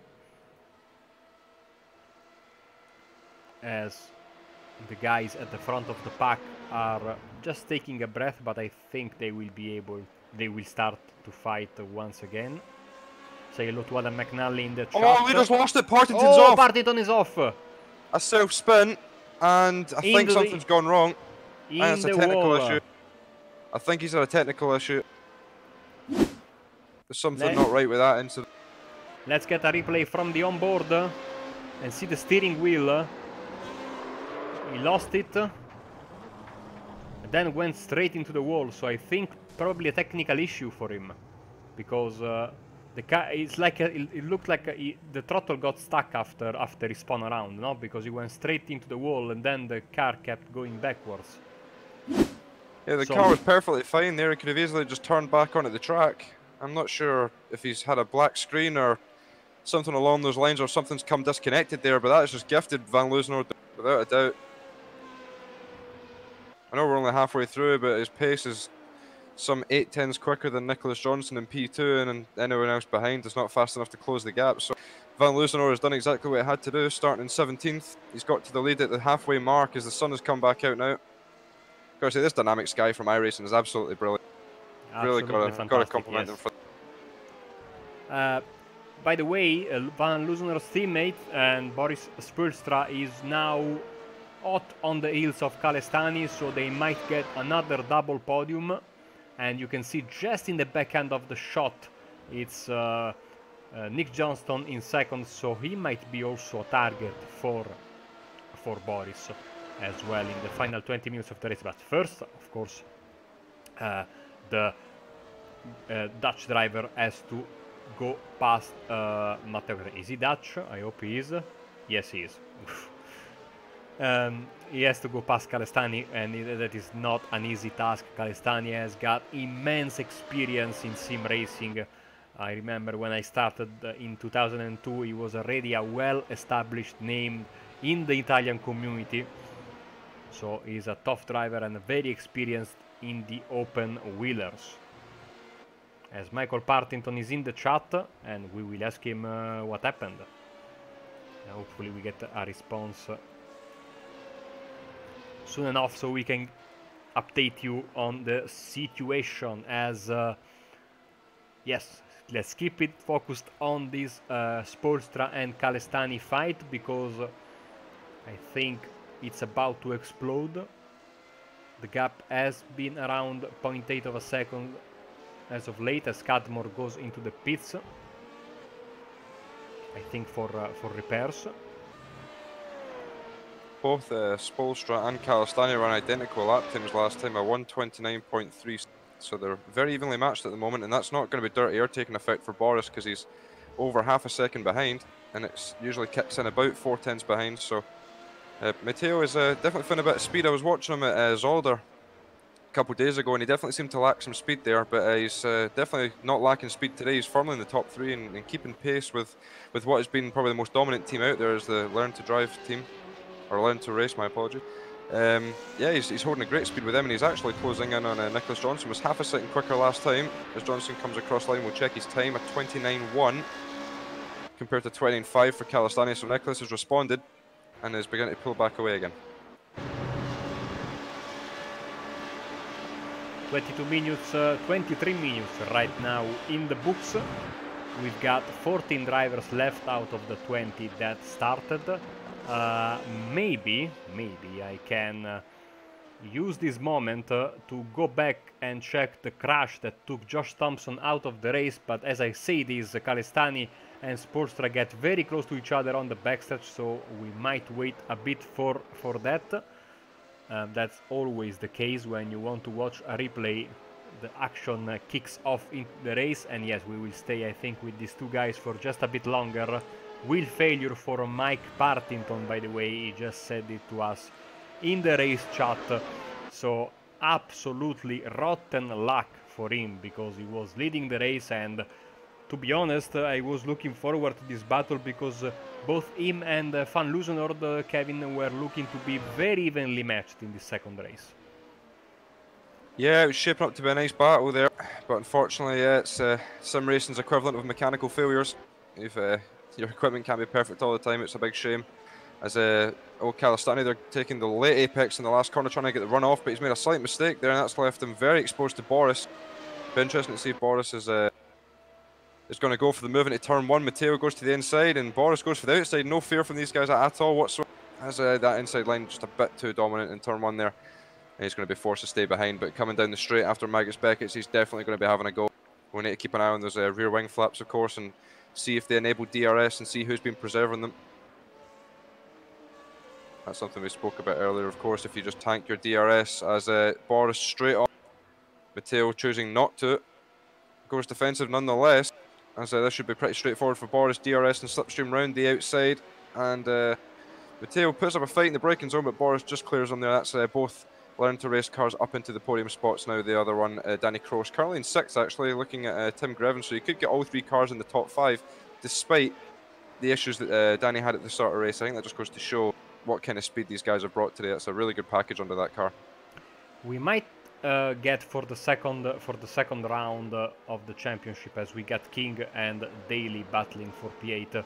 as the guys at the front of the pack are just taking a breath, but I think they will start to fight once again. Say hello to Adam McNally in the chat. Oh, we just lost it. Partington's off. Partington is off. A self-spin, and I think something's gone wrong. And it's a technical issue. I think he's had a technical issue. There's something not right with that incident. Let's get a replay from the onboard and see the steering wheel. He lost it, and then went straight into the wall. So I think probably a technical issue for him, because the car, it's like it looked like the throttle got stuck after he spun around, no? Because he went straight into the wall, and then the car kept going backwards. Yeah, the car was perfectly fine there. He could have easily just turned back onto the track. I'm not sure if he's had a black screen or something along those lines, or something's come disconnected there, but that is just gifted Van Loosener without a doubt. I know we're only halfway through, but his pace is some 8/10s quicker than Nicholas Johnson in P2, and anyone else behind is not fast enough to close the gap. So Van Loosener has done exactly what he had to do, starting in 17th. He's got to the lead at the halfway mark as the sun has come back out now. Gotta say, this dynamic sky from iRacing is absolutely brilliant. Really got to compliment him for that. By the way, Van Loosener's teammate and Boris Spoelstra is now hot on the heels of Calestani, so they might get another double podium. And you can see just in the back end of the shot, it's Nick Johnston in second, so he might be also a target for Boris as well in the final 20 minutes of the race. But first, of course, the Dutch driver has to go past Matteo. Is he Dutch? I hope he is. Yes, he is. He has to go past Calestani, and that is not an easy task. Calestani has got immense experience in sim racing. I remember when I started in 2002, he was already a well-established name in the Italian community. So he's a tough driver and very experienced in the open wheelers. As Michael Partington is in the chat, and we will ask him what happened. Hopefully we get a response soon enough, so we can update you on the situation. As yes, let's keep it focused on this Spoelstra and Calestani fight, because I think it's about to explode. The gap has been around 0.8 of a second as of late, as Cadmore goes into the pits, I think for repairs. Both Spoelstra and Calestani ran identical lap times last time, a 1:29.3, so they're very evenly matched at the moment, and that's not going to be dirty air taking effect for Boris, because he's over half a second behind, and it usually kicks in about 4/10s behind. So Matteo is definitely found a bit of speed. I was watching him at Zolder a couple of days ago, and he definitely seemed to lack some speed there, but he's definitely not lacking speed today. He's firmly in the top three and keeping pace with what has been probably the most dominant team out there, as the Learn to Drive team. Or Learn to Race, my apology. Yeah, he's holding a great speed with them, and he's actually closing in on Nicholas Johnson. Was half a second quicker last time. As Johnson comes across line, we'll check his time, at 29.1 compared to 29.5 for Calestani. So Nicholas has responded and is beginning to pull back away again. 22 minutes, 23 minutes right now in the books. We've got 14 drivers left out of the 20 that started. Maybe I can use this moment to go back and check the crash that took Josh Thompson out of the race, but as I say this, Calestani and Spoelstra get very close to each other on the backstretch, so we might wait a bit for that. That's always the case when you want to watch a replay. The action kicks off in the race, and yes, we will stay, I think, with these two guys for just a bit longer. Wheel failure for Mike Partington, by the way, he just said it to us in the race chat. So absolutely rotten luck for him, because he was leading the race, and to be honest, I was looking forward to this battle because both him and Van Loosenhoord, Kevin, were looking to be very evenly matched in this second race. Yeah, it was shaping up to be a nice battle there, but unfortunately, yeah, it's sim racing's equivalent of mechanical failures. If your equipment can't be perfect all the time, it's a big shame. As old Calistani, they're taking the late apex in the last corner, trying to get the run off, but he's made a slight mistake there, and that's left him very exposed to Boris. Be interesting to see if Boris is going to go for the move into turn 1. Matteo goes to the inside, and Boris goes for the outside. No fear from these guys at all whatsoever. As that inside line just a bit too dominant in turn 1 there. And he's going to be forced to stay behind, but coming down the straight after Magus Beckett's, he's definitely going to be having a go. We need to keep an eye on those rear wing flaps, of course, and see if they enable DRS and see who's been preserving them. That's something we spoke about earlier, of course, if you just tank your DRS. As Boris straight on, Matteo choosing not to. Goes defensive nonetheless, as this should be pretty straightforward for Boris. DRS and slipstream round the outside, and Matteo puts up a fight in the braking zone, but Boris just clears on there. That's both Learn to Race cars up into the podium spots now. The other one, Danny Cross, currently in 6th, actually, looking at Tim Greven, so you could get all 3 cars in the top 5, despite the issues that Danny had at the start of the race. I think that just goes to show what kind of speed these guys have brought today. That's a really good package under that car. We might get for the second round of the championship, as we get King and Daly battling for P8.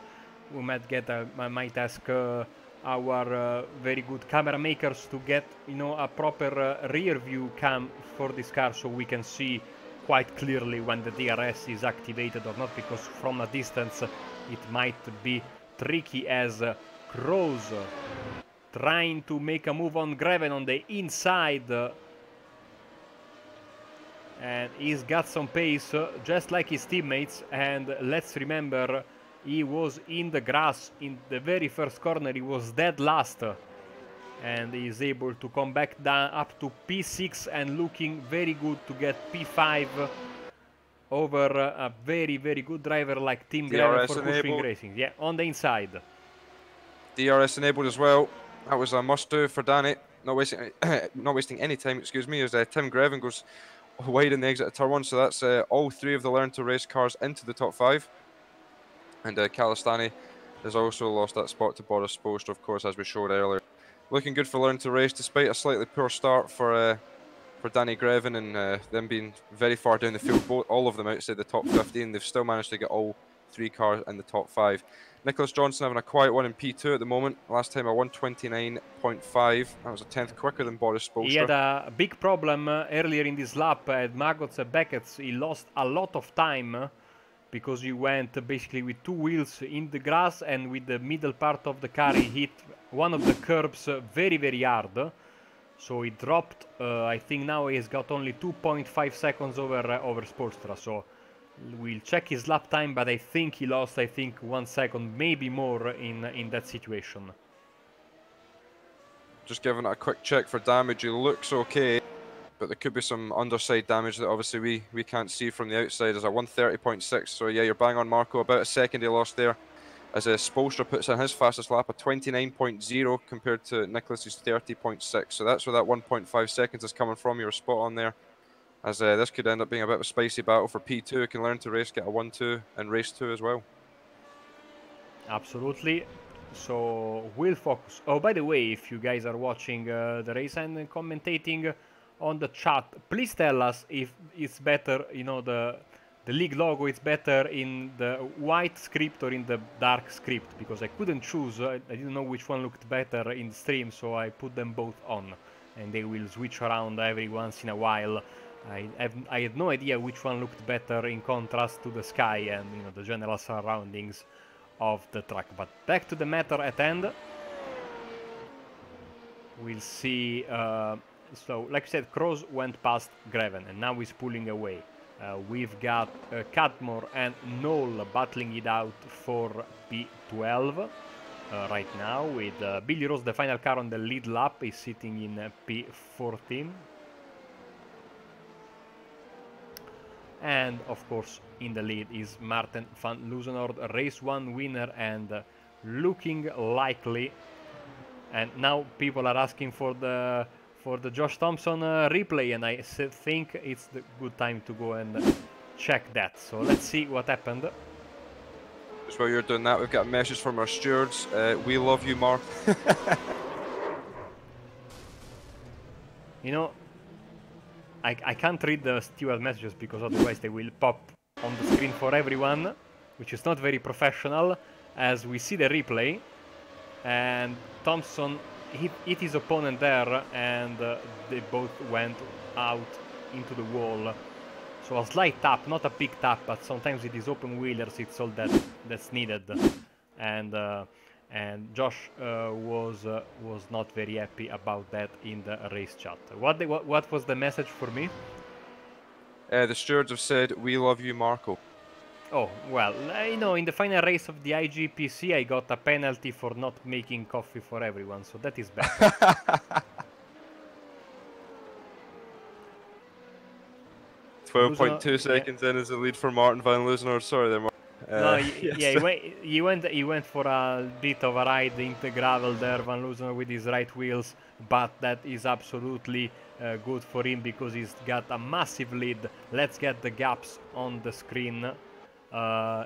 We might get I might ask our very good camera makers to get, you know, a proper rear view cam for this car, so we can see quite clearly when the DRS is activated or not, because from a distance it might be tricky, as Kroos trying to make a move on Greven on the inside, and he's got some pace just like his teammates. And let's remember, he was in the grass in the very first corner, he was dead last, and he's able to come back down up to P6 and looking very good to get P5 over a very, very good driver like Tim Greven for Bushwing Racing. Yeah, on the inside. DRS enabled as well. That was a must-do for Danny. Not wasting any time, excuse me, as Tim Greven goes wide in the exit of turn 1. So that's all 3 of the Learn to Race cars into the top 5. And Calistani has also lost that spot to Boris Spoelstra, of course, as we showed earlier. Looking good for Learn to Race, despite a slightly poor start for Danny Greven and them being very far down the field, all of them outside the top 15. They've still managed to get all 3 cars in the top 5. Nicholas Johnson having a quiet one in P2 at the moment. Last time a 129.5. That was a 10th quicker than Boris Spoelstra. He had a big problem earlier in this lap at Magus Beckett's. He lost a lot of time because he went basically with 2 wheels in the grass, and with the middle part of the car he hit one of the curbs very, very hard. So he dropped, I think now he's got only 2.5 seconds over Spoelstra. So we'll check his lap time, but I think he lost, 1 second, maybe more in that situation. Just giving it a quick check for damage. He looks okay, but there could be some underside damage that obviously we can't see from the outside. There's a 130.6, so yeah, you're bang on, Marco. About a second he lost there, as Spoelstra puts in his fastest lap, a 29.0 compared to Nicholas's 30.6. So that's where that 1.5 seconds is coming from. You're spot on there, as this could end up being a bit of a spicy battle for P2. Can Learn to Race get a 1-2 and race 2 as well. Absolutely. So we'll focus. Oh, by the way, if you guys are watching the race and commentating on the chat, please tell us if it's better, you know, the league logo is better in the white script or in the dark script, because I couldn't choose. I didn't know which one looked better in the stream, so I put them both on, and they will switch around every once in a while. I had no idea which one looked better in contrast to the sky and, you know, the general surroundings of the track. But back to the matter at hand. We'll see. So, like I said, Kroos went past Greven, and now he's pulling away. We've got Cadmore and Knoll battling it out for P12. right now, with Billy Rose, the final car on the lead lap, is sitting in P14. And of course in the lead is Maarten van Loosenhoorn, race 1 winner and looking likely. And now people are asking for the Josh Thompson replay, and I think it's the good time to go and check that. So let's see what happened. Just while you're doing that, we've got a message from our stewards. We love you, Mark. You know, I can't read the steward messages because otherwise they will pop on the screen for everyone, which is not very professional, as we see the replay. And Thompson hit his opponent there, and they both went out into the wall. So a slight tap, not a big tap, but sometimes with these open wheelers it's all that's needed. And Josh was not very happy about that in the race chat. What was the message for me? The stewards have said, "We love you, Marco." Oh, well, you know, in the final race of the IGPC, I got a penalty for not making coffee for everyone, so that is bad. 12.2 seconds in is the lead for Maarten van Loosenhoorn. Sorry there, Mark. No, he went for a bit of a ride into the gravel there, Van Loosenhoorn, with his right wheels, but that is absolutely good for him because he's got a massive lead. Let's get the gaps on the screen.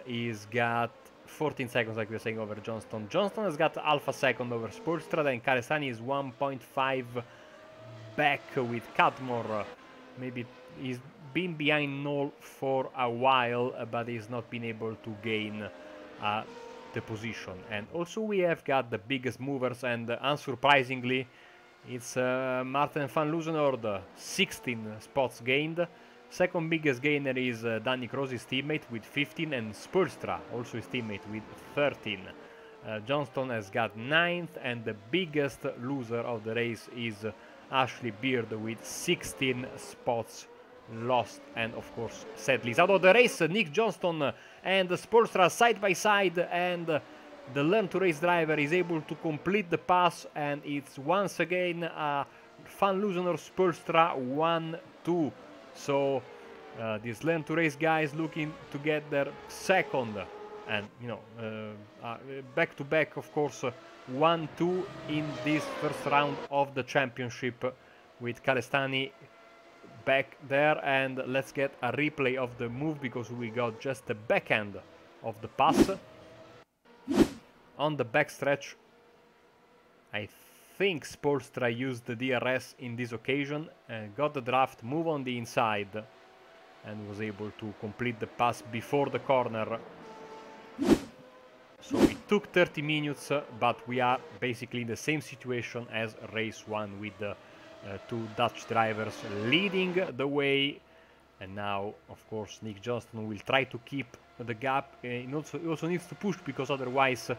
He's got 14 seconds, like we were saying, over Johnston. Johnston has got half a second over Spoelstra, and Calestani is 1.5 back with Cadmore. Maybe he's been behind Knoll for a while, but he's not been able to gain the position. And also we have got the biggest movers, and unsurprisingly, it's Maarten van Loosenhoorn, 16 spots gained. Second biggest gainer is Danny Cross, his teammate, with 15, and Spoelstra, also his teammate, with 13. Johnston has got 9th, and the biggest loser of the race is Ashley Beard with 16 spots lost, and of course sadly is out of the race. Nick Johnston and Spoelstra side by side, and the Learn to Race driver is able to complete the pass, and it's once again Van Loosenhoorn Spoelstra 1-2. So these Learn to Race guys looking to get their second, and you know, back to back, of course, 1-2 in this first round of the championship, with Calestani back there. And let's get a replay of the move because we got just the back end of the pass. On the backstretch, I think Spoelstra used the DRS in this occasion, got the draft, move on the inside, and was able to complete the pass before the corner. So it took 30 minutes, but we are basically in the same situation as race 1, with the two Dutch drivers leading the way. And now, of course, Nick Johnston will try to keep the gap. He also needs to push, because otherwise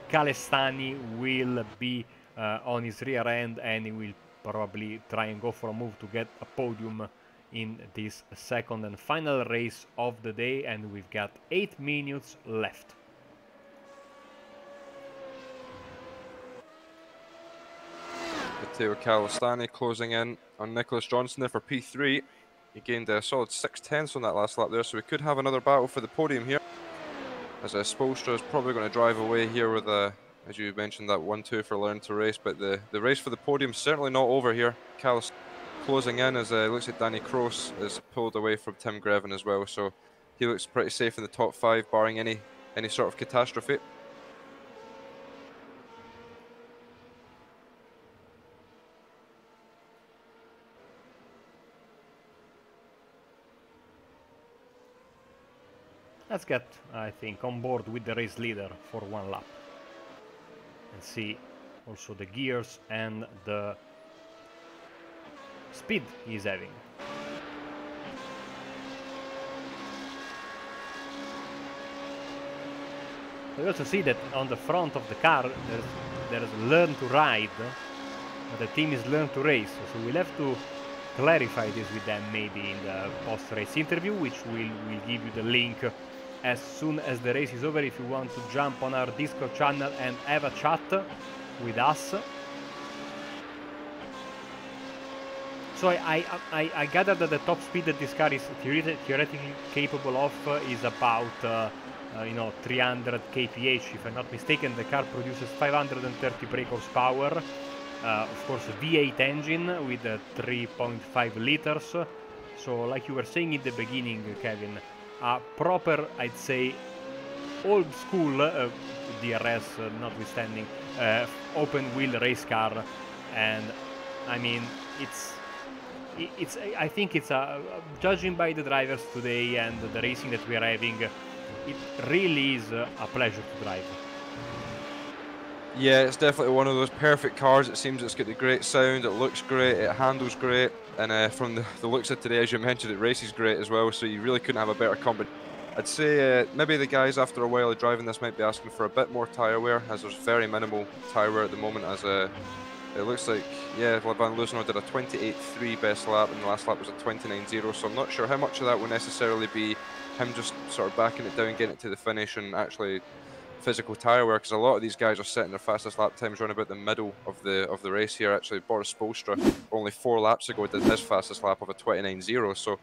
Calestani will be on his rear end, and he will probably try and go for a move to get a podium in this second and final race of the day. And we've got 8 minutes left. Matteo Calestani closing in on Nicholas Johnson there for P3. He gained a solid 6/10 on that last lap there, so we could have another battle for the podium here, as Spoelstra is probably going to drive away here with as you mentioned, that 1-2 for Learn to Race. But the race for the podium is certainly not over here. Calestani closing in, as looks like Danny Cross is pulled away from Tim Grevin as well, so he looks pretty safe in the top 5, barring any sort of catastrophe. Let's get, I think, on board with the race leader for one lap and see also the gears and the speed he's having. We also see that on the front of the car there's Learn to Ride, but the team is Learn to Race, so we'll have to clarify this with them maybe in the post-race interview, which we'll give you the link as soon as the race is over if you want to jump on our Discord channel and have a chat with us. So I gather that the top speed that this car is theoretically capable of is about 300 kph, if I'm not mistaken. The car produces 530 brake horsepower, of course a V8 engine with 3.5 liters. So like you were saying in the beginning, Kevin, a proper, I'd say, old school, DRS notwithstanding, open wheel race car. And I mean, I think it's judging by the drivers today and the racing that we are having, it really is a pleasure to drive. Yeah, it's definitely one of those perfect cars. It seems it's got a great sound, it looks great, it handles great, and from the looks of today, as you mentioned, it races great as well, so you really couldn't have a better combination. I'd say maybe the guys after a while of driving this might be asking for a bit more tyre wear, as there's very minimal tyre wear at the moment, as it looks like, yeah, Van Luzeno did a 28.3 best lap, and the last lap was a 29.0, so I'm not sure how much of that will necessarily be him just sort of backing it down, getting it to the finish, and actually physical tyre wear, because a lot of these guys are setting their fastest lap times around about the middle of the race here. Actually, Boris Spolstra only 4 laps ago did his fastest lap of a 29.0, so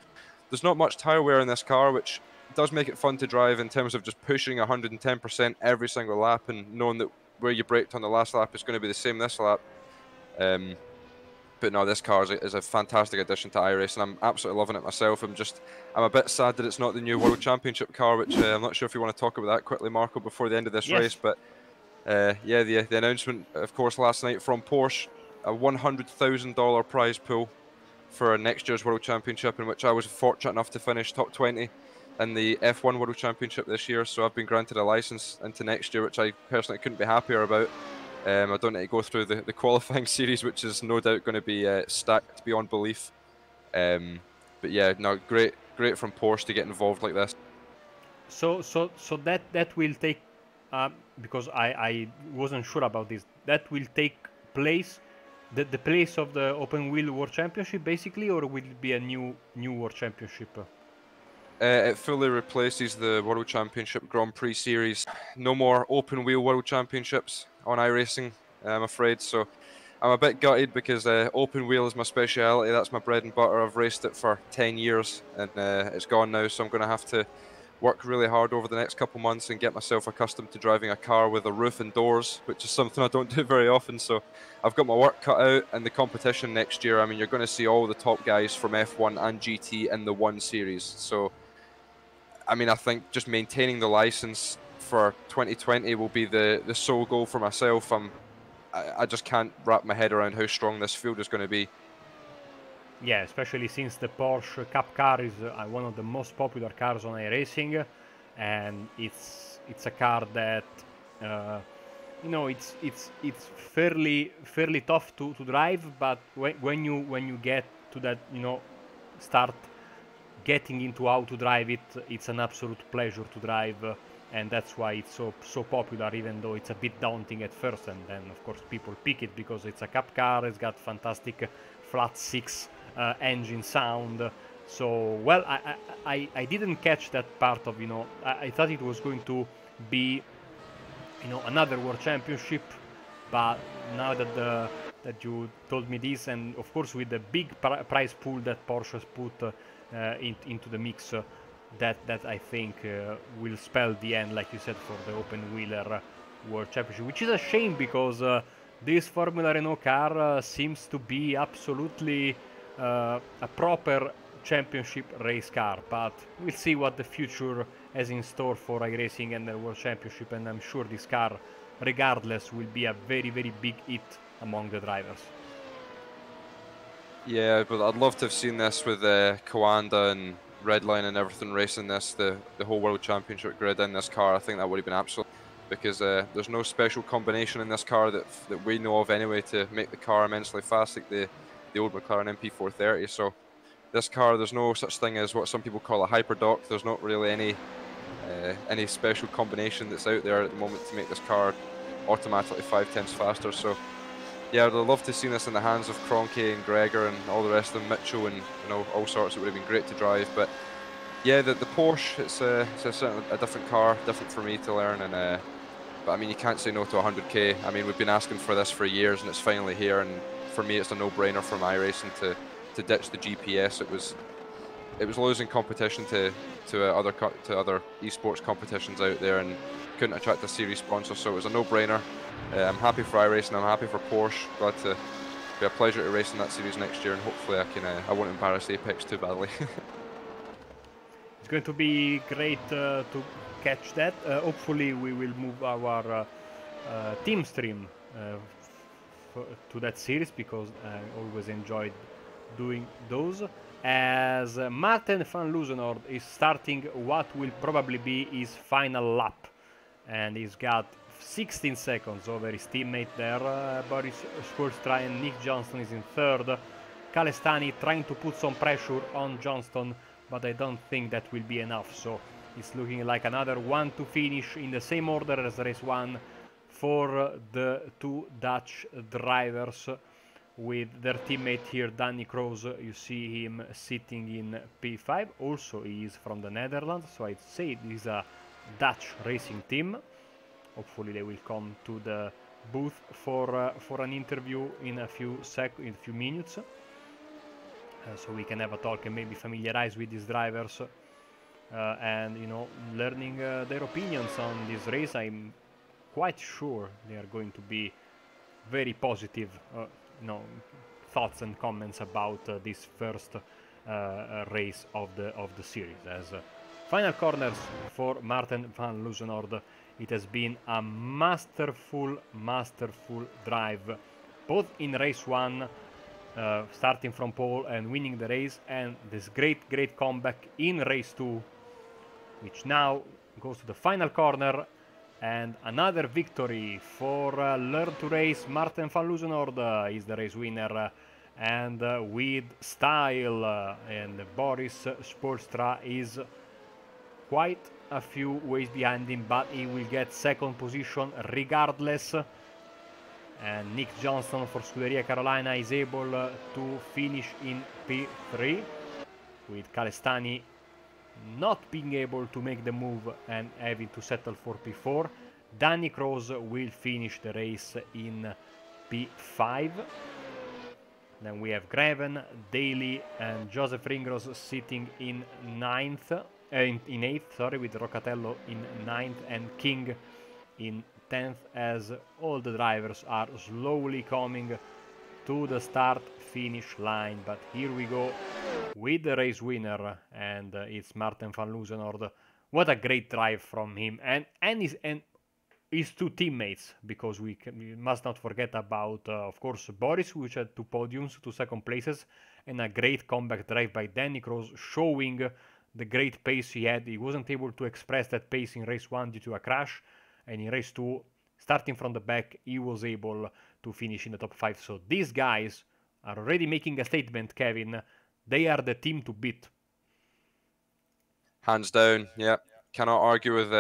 there's not much tyre wear in this car, which does make it fun to drive in terms of just pushing 110% every single lap and knowing that where you braked on the last lap is going to be the same this lap. But no, this car is a fantastic addition to iRacing. I'm absolutely loving it myself. I'm a bit sad that it's not the new World Championship car, which I'm not sure if you want to talk about that quickly, Marco, before the end of this race. But yeah, the announcement, of course, last night from Porsche, a $100,000 prize pool for next year's World Championship, in which I was fortunate enough to finish top 20 in the F1 World Championship this year. So I've been granted a license into next year, which I personally couldn't be happier about. I don't need to go through the qualifying series, which is no doubt going to be stacked beyond belief. But yeah, no, great from Porsche to get involved like this. So that will take, because I wasn't sure about this, that will take place, the place of the Open Wheel World Championship basically, or will it be a new World Championship? It fully replaces the World Championship Grand Prix series. No more open wheel World Championships on iRacing, I'm afraid. So I'm a bit gutted, because open wheel is my speciality. That's my bread and butter. I've raced it for 10 years and it's gone now. So I'm going to have to work really hard over the next couple months and get myself accustomed to driving a car with a roof and doors, which is something I don't do very often. So I've got my work cut out, and the competition next year, I mean, you're going to see all the top guys from F1 and GT in the 1 series. So I mean, I think just maintaining the license for 2020 will be the sole goal for myself. I just can't wrap my head around how strong this field is going to be. Yeah, especially since the Porsche Cup car is one of the most popular cars on iRacing, and it's a car that it's fairly tough to drive, but when you get to that, start getting into how to drive it, it's an absolute pleasure to drive, and that's why it's so popular, even though it's a bit daunting at first. And then of course people pick it because it's a cup car, it's got fantastic flat 6 engine sound. So well, I didn't catch that part of, I thought it was going to be another World Championship, but now that you told me this, and of course with the big prize pool that Porsche has put into the mix, that I think will spell the end, like you said, for the open wheeler World Championship, which is a shame, because this Formula Renault car seems to be absolutely a proper championship race car. But we'll see what the future has in store for iRacing and the World Championship, and I'm sure this car, regardless, will be a very, very big hit among the drivers. Yeah, but I'd love to have seen this with Coanda and Redline and everything racing this, the whole World Championship grid in this car. I think that would have been absolute, because there's no special combination in this car that we know of anyway to make the car immensely fast, like the old McLaren MP430. So this car, there's no such thing as what some people call a hyperdock. There's not really any special combination that's out there at the moment to make this car automatically 5 times faster. So yeah, I'd love to see this in the hands of Kroenke and Gregor and all the rest of them, Mitchell and all sorts. It would have been great to drive, but Yeah, the Porsche, it's a different car, different for me to learn, and but I mean, you can't say no to 100k. I mean, we've been asking for this for years, and it's finally here. And for me, it's a no-brainer from iRacing to ditch the GPS. It was losing competition to other esports competitions out there, and couldn't attract a series sponsor. So it was a no-brainer. I'm happy for iRacing. I'm happy for Porsche. Glad to be a pleasure to race in that series next year, and hopefully I won't embarrass Apex too badly. It's going to be great to catch that. Hopefully we will move our team stream to that series, because I always enjoyed doing those. As Martin van Loosenhoorn is starting what will probably be his final lap, and he's got 16 seconds over his teammate there. Boris Spoelstra and Nick Johnston is in third. Calestani trying to put some pressure on Johnston, but I don't think that will be enough. So it's looking like another one to finish in the same order as race 1 for the two Dutch drivers, with their teammate here, Danny Kroos. You see him sitting in P5. Also, he is from the Netherlands, so I'd say this is a Dutch racing team. Hopefully they will come to the booth for an interview in a few minutes, so we can have a talk and maybe familiarize with these drivers and, you know, learning their opinions on this race. I'm quite sure they are going to be very positive thoughts and comments about this first race of the series. As final corners for Martin van Loosenhoorn, it has been a masterful drive, both in race 1, starting from pole and winning the race, and this great comeback in race 2, which now goes to the final corner. And another victory for Learn to Race. Martin van Loosenhoorn is the race winner, and with style. And Boris Spoelstra is quite a few ways behind him, but he will get second position regardless. And Nick Johnston for Scuderia Carolina is able to finish in P3, with Calestani not being able to make the move and having to settle for P4. Danny Kroos will finish the race in P5. Then we have Greven, Daly and Joseph Ringros sitting in 8th, sorry, with Rocatello in 9th and King in 10th, as all the drivers are slowly coming to the start-finish line. But here we go with the race winner, and it's Martin van Loosenhoorn. What a great drive from him, and his two teammates, because we must not forget about, of course, Boris, which had 2 podiums, 2 second places, and a great comeback drive by Danny Kroos, showing the great pace he had. He wasn't able to express that pace in race 1 due to a crash, and in race 2, starting from the back, he was able to finish in the top 5. So these guys are already making a statement, Kevin. They are the team to beat. Hands down, yeah. Cannot argue with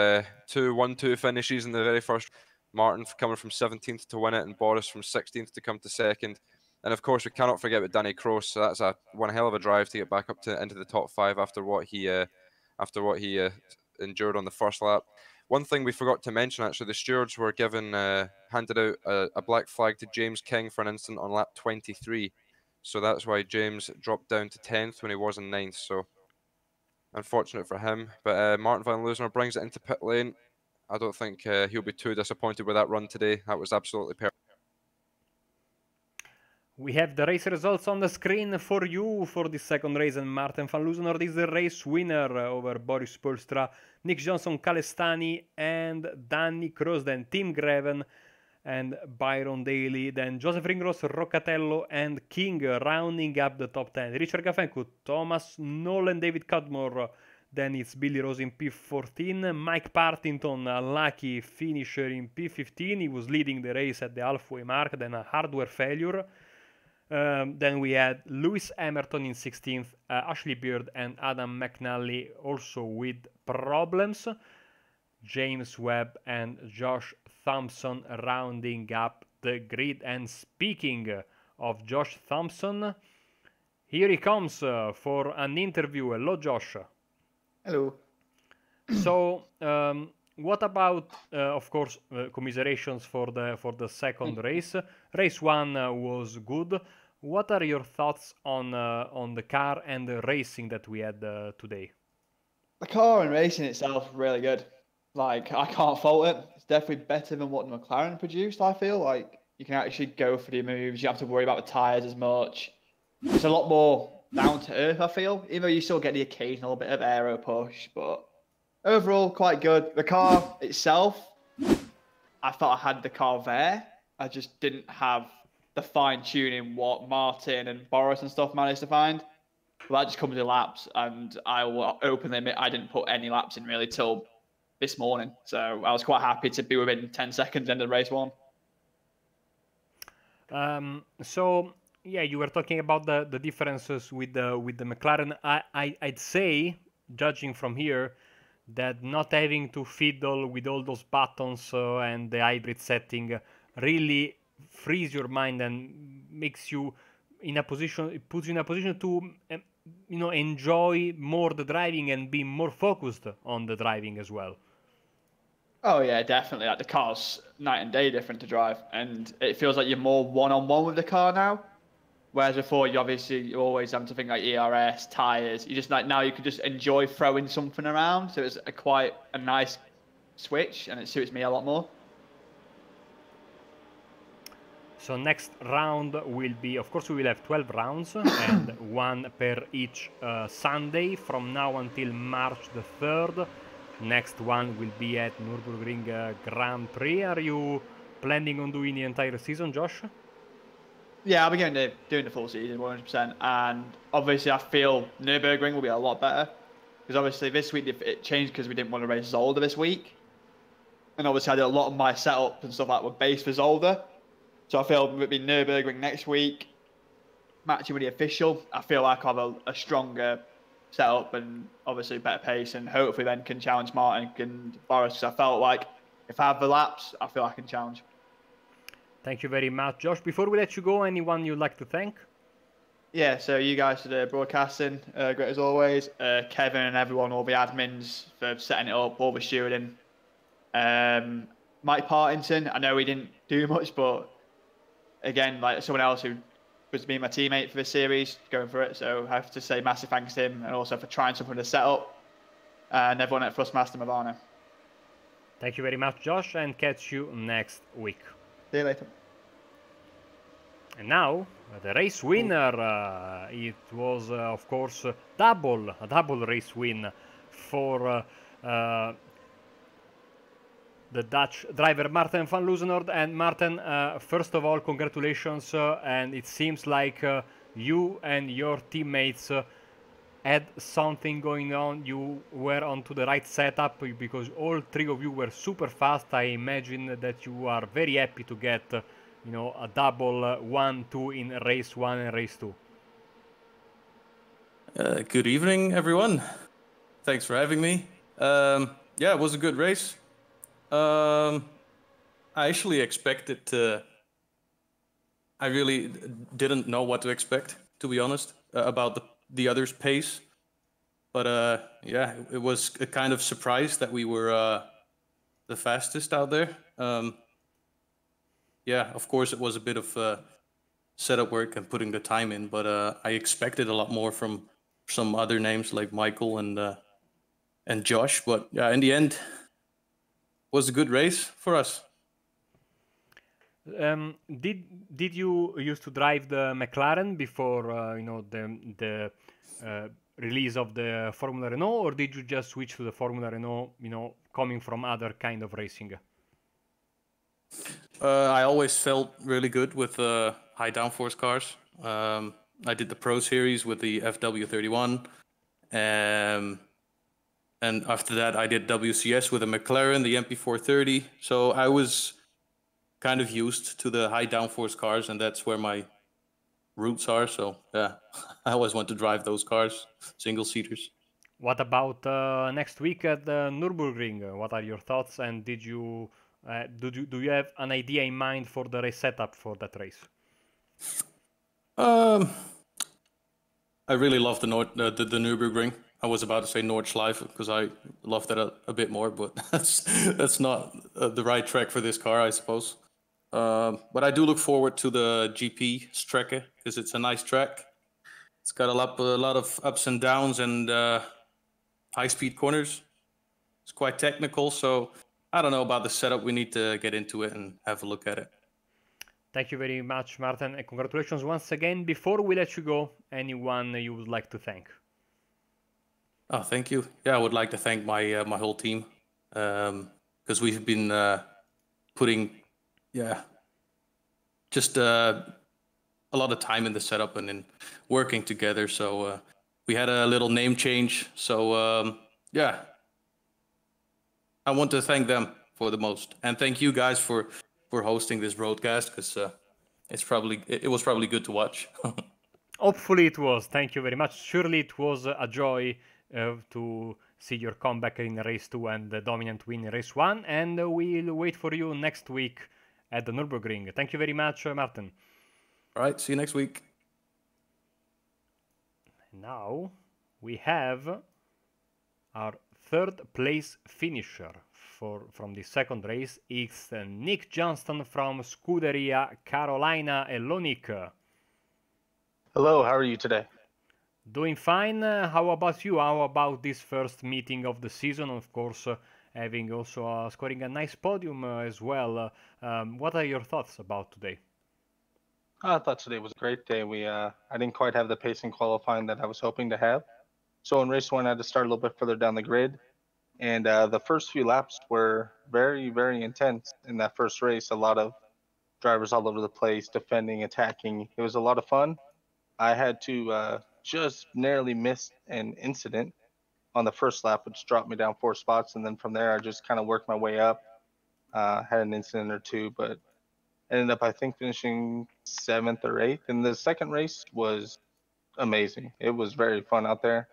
2 1-2 finishes in the very first. Martin coming from 17th to win it, and Boris from 16th to come to second. And of course, we cannot forget about Danny Kroos. So that's one hell of a drive to get back up into the top 5 after what he endured on the first lap. One thing we forgot to mention, actually, the stewards were handed out a black flag to James King for an incident on lap 23. So that's why James dropped down to 10th when he was in 9th. So unfortunate for him. But Martin van Loosenhoorn brings it into pit lane. I don't think he'll be too disappointed with that run today. That was absolutely perfect. We have the race results on the screen for you for this second race, and Martin van Loosenhoorn is the race winner over Boris Spoelstra, Nick Johnson, Calestani and Danny Kroos, then Tim Greven and Byron Daly, then Joseph Ringros, Rocatello and King rounding up the top 10. Richard Gafencu, Thomas Nolan, David Cudmore, then it's Billy Rose in P14, Mike Partington, a lucky finisher in P15, he was leading the race at the halfway mark, then a hardware failure. Then we had Lewis Emerton in 16th, Ashley Beard and Adam McNally also with problems. James Webb and Josh Thompson rounding up the grid. And speaking of Josh Thompson, here he comes for an interview. Hello, Josh. Hello. So, what about, of course, commiserations for the second race? Race 1 was good. What are your thoughts on the car and the racing that we had today? The car and racing itself is really good. Like, I can't fault it. It's definitely better than what the McLaren produced, I feel. Like, you can actually go for the moves. You don't have to worry about the tyres as much. It's a lot more down to earth, I feel. Even though you still get the occasional bit of aero push, but overall, quite good. The car itself, I thought I had the car there. I just didn't have the fine tuning what Martin and Boris and stuff managed to find. Well, that just comes in laps, and I will openly admit I didn't put any laps in really till this morning. So I was quite happy to be within 10 seconds end of race 1. So yeah, you were talking about the differences with the McLaren. I'd say, judging from here, that not having to fiddle with all those buttons and the hybrid setting really frees your mind and makes you in a position. It puts you in a position to enjoy more the driving and be more focused on the driving as well. Oh yeah, definitely. Like, the car's night and day different to drive, and it feels like you're more one-on-one with the car now. Whereas before, you always have to think like ERS, tires. You just like now you can just enjoy throwing something around. So it's quite a nice switch, and it suits me a lot more. So next round will be, of course, we will have 12 rounds and one per each Sunday from now until March the 3rd. Next one will be at Nürburgring Grand Prix. Are you planning on doing the entire season, Josh? Yeah, I'll be doing the full season, 100%. And obviously, I feel Nürburgring will be a lot better. Because obviously, this week it changed because we didn't want to race Zolder this week. And obviously, I did a lot of my setup and stuff like that were based for Zolder. So I feel it would be Nürburgring next week, matching with the official. I feel like I'll have a stronger setup and obviously better pace, and hopefully then can challenge Martin and Boris. Because I felt like if I have the laps, I feel I can challenge. Thank you very much, Josh. Before we let you go, anyone you'd like to thank? Yeah, so you guys for the broadcasting, great as always. Kevin and everyone, all the admins for setting it up, all the stewarding. Mike Partington, I know he didn't do much, but again, like someone else who was being my teammate for this series, going for it. So I have to say massive thanks to him, and also for trying something to set up, and everyone at Thrustmaster Movano. Thank you very much, Josh, and catch you next week. See you later. And now, the race winner. It was, of course, a double race win for the Dutch driver Martin van Loosenhoorn. And Martin, first of all, congratulations. And it seems like you and your teammates had something going on. You were onto the right setup because all three of you were super fast. I imagine that you are very happy to get a double 1-2 in race 1 and race 2. Good evening, everyone. Thanks for having me. Yeah, it was a good race. I actually expected to... I really didn't know what to expect, to be honest, about the others' pace. But yeah, it was a kind of surprise that we were the fastest out there. Yeah, of course, it was a bit of setup work and putting the time in, but I expected a lot more from some other names like Michael and Josh. But yeah, in the end, it was a good race for us. Did you used to drive the McLaren before the release of the Formula Renault, or did you just switch to the Formula Renault, coming from other kind of racing? I always felt really good with high downforce cars. I did the Pro Series with the FW31, and after that I did WCS with a McLaren, the MP430. So I was kind of used to the high downforce cars, and that's where my roots are. So yeah, I always want to drive those cars, single seaters. What about next week at the Nürburgring? What are your thoughts? And did you do you have an idea in mind for the race setup for that race? I really love the Nürburgring. I was about to say Nordschleife because I love that a bit more, but that's not the right track for this car, I suppose. But I do look forward to the GP Strecke because it's a nice track. It's got a lot of ups and downs and high-speed corners. It's quite technical, so I don't know about the setup. We need to get into it and have a look at it. Thank you very much, Martin, and congratulations once again. Before we let you go, anyone you would like to thank? Oh, thank you. Yeah, I would like to thank my whole team because we've been putting, just a lot of time in the setup and in working together. So we had a little name change. So I want to thank them for the most, and thank you guys for hosting this broadcast because it was probably good to watch. Hopefully it was. Thank you very much. Surely it was a joy to see your comeback in race 2 and the dominant win in race 1, and we'll wait for you next week at the Nürburgring. Thank you very much, Martin. All right, see you next week. Now we have our third place finisher from the second race. It's Nick Johnston from Scuderia Carolina Elonik. Hello, how are you today? Doing fine. How about you? How about this first meeting of the season? Of course, having also scoring a nice podium as well. What are your thoughts about today? I thought today was a great day. I didn't quite have the pace in qualifying that I was hoping to have. So in race 1, I had to start a little bit further down the grid. And the first few laps were very, very intense in that first race. A lot of drivers all over the place, defending, attacking. It was a lot of fun. I had to just narrowly miss an incident on the first lap, which dropped me down 4 spots. And then from there, I just kind of worked my way up. Had an incident or two, but ended up, I think, finishing 7th or 8th. And the second race was amazing. It was very fun out there.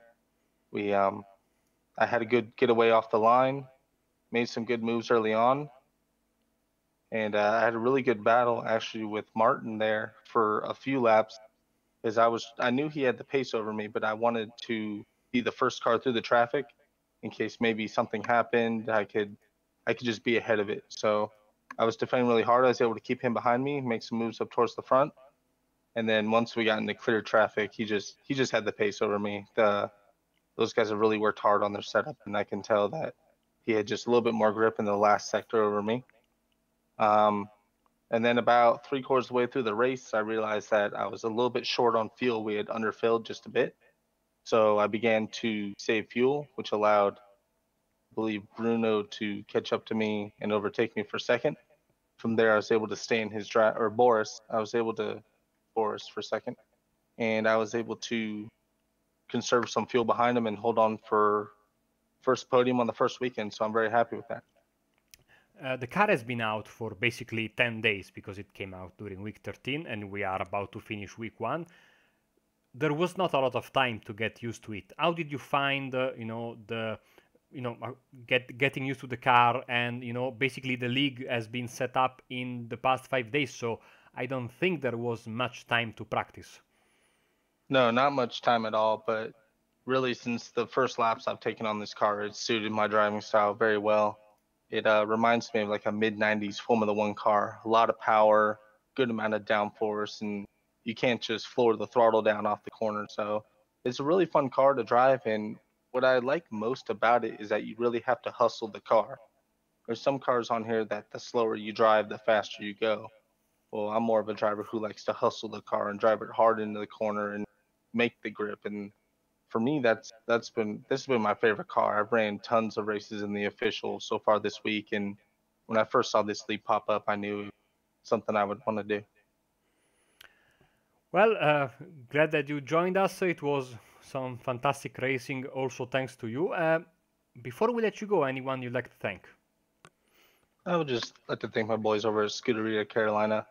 I had a good getaway off the line, made some good moves early on. And I had a really good battle actually with Martin there for a few laps. Because I knew he had the pace over me, but I wanted to be the first car through the traffic in case maybe something happened. I could just be ahead of it. So I was defending really hard. I was able to keep him behind me, make some moves up towards the front, and then once we got into clear traffic, he just had the pace over me. Those guys have really worked hard on their setup, and I can tell that he had just a little bit more grip in the last sector over me. And then about 3/4 of the way through the race, I realized that I was a little bit short on fuel. We had underfilled just a bit. So I began to save fuel, which allowed, I believe, Bruno to catch up to me and overtake me for second. From there, I was able to stay in his drive, or Boris. Boris for second. And I was able to conserve some fuel behind him and hold on for first podium on the first weekend. So I'm very happy with that. The car has been out for basically 10 days because it came out during week 13 and we are about to finish week 1. There was not a lot of time to get used to it. How did you find, getting used to the car and, basically the league has been set up in the past 5 days, so I don't think there was much time to practice. No, not much time at all, but really since the first laps I've taken on this car, it suited my driving style very well. It reminds me of like a mid-90s Formula One car. A lot of power, good amount of downforce, and you can't just floor the throttle down off the corner. So it's a really fun car to drive, and what I like most about it is that you really have to hustle the car. There's some cars on here that the slower you drive, the faster you go. Well, I'm more of a driver who likes to hustle the car and drive it hard into the corner and make the grip. And for me, this has been my favorite car. I've ran tons of races in the official so far this week, and when I first saw this league pop up, I knew something I would want to do. Well, glad that you joined us. It was some fantastic racing, also thanks to you. Before we let you go, anyone you'd like to thank? I would just like to thank my boys over at Scuderia Carolina.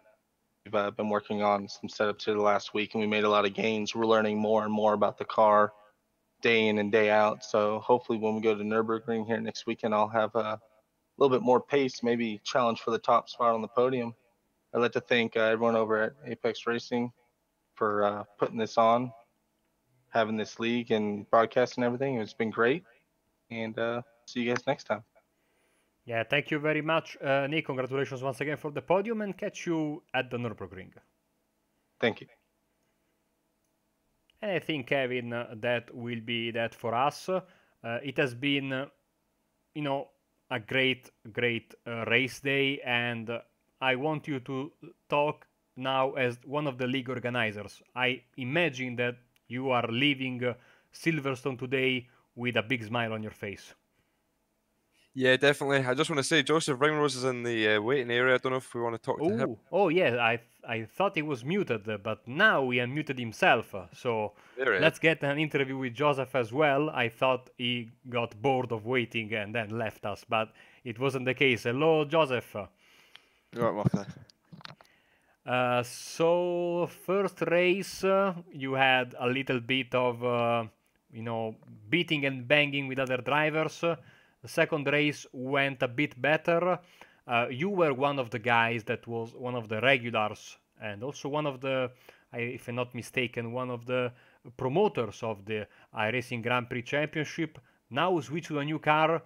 We've been working on some setups here the last week, and we made a lot of gains. We're learning more and more about the car day in and day out. So hopefully when we go to Nürburgring here next weekend, I'll have a little bit more pace, maybe challenge for the top spot on the podium. I'd like to thank everyone over at Apex Racing for putting this on. having this league and broadcast and everything. It's been great. And see you guys next time. Yeah, thank you very much, Nick. Congratulations once again for the podium, and catch you at the Nürburgring. Thank you. And I think, Kevin, that will be that for us. It has been, a great race day, and I want you to talk now as one of the league organizers. I imagine that you are leaving Silverstone today with a big smile on your face. Yeah, definitely. I just want to say Joseph Ringrose is in the waiting area. I don't know if we want to talk to him. Oh yeah, I thought he was muted, but now he unmuted himself. So let's get an interview with Joseph as well. I thought he got bored of waiting and then left us, but it wasn't the case. Hello, Joseph. Right, Marco. So first race, you had a little bit of beating and banging with other drivers. The second race went a bit better. You were one of the guys that was one of the regulars, and also one of the, if I'm not mistaken, one of the promoters of the iRacing Grand Prix Championship. Now switch to a new car.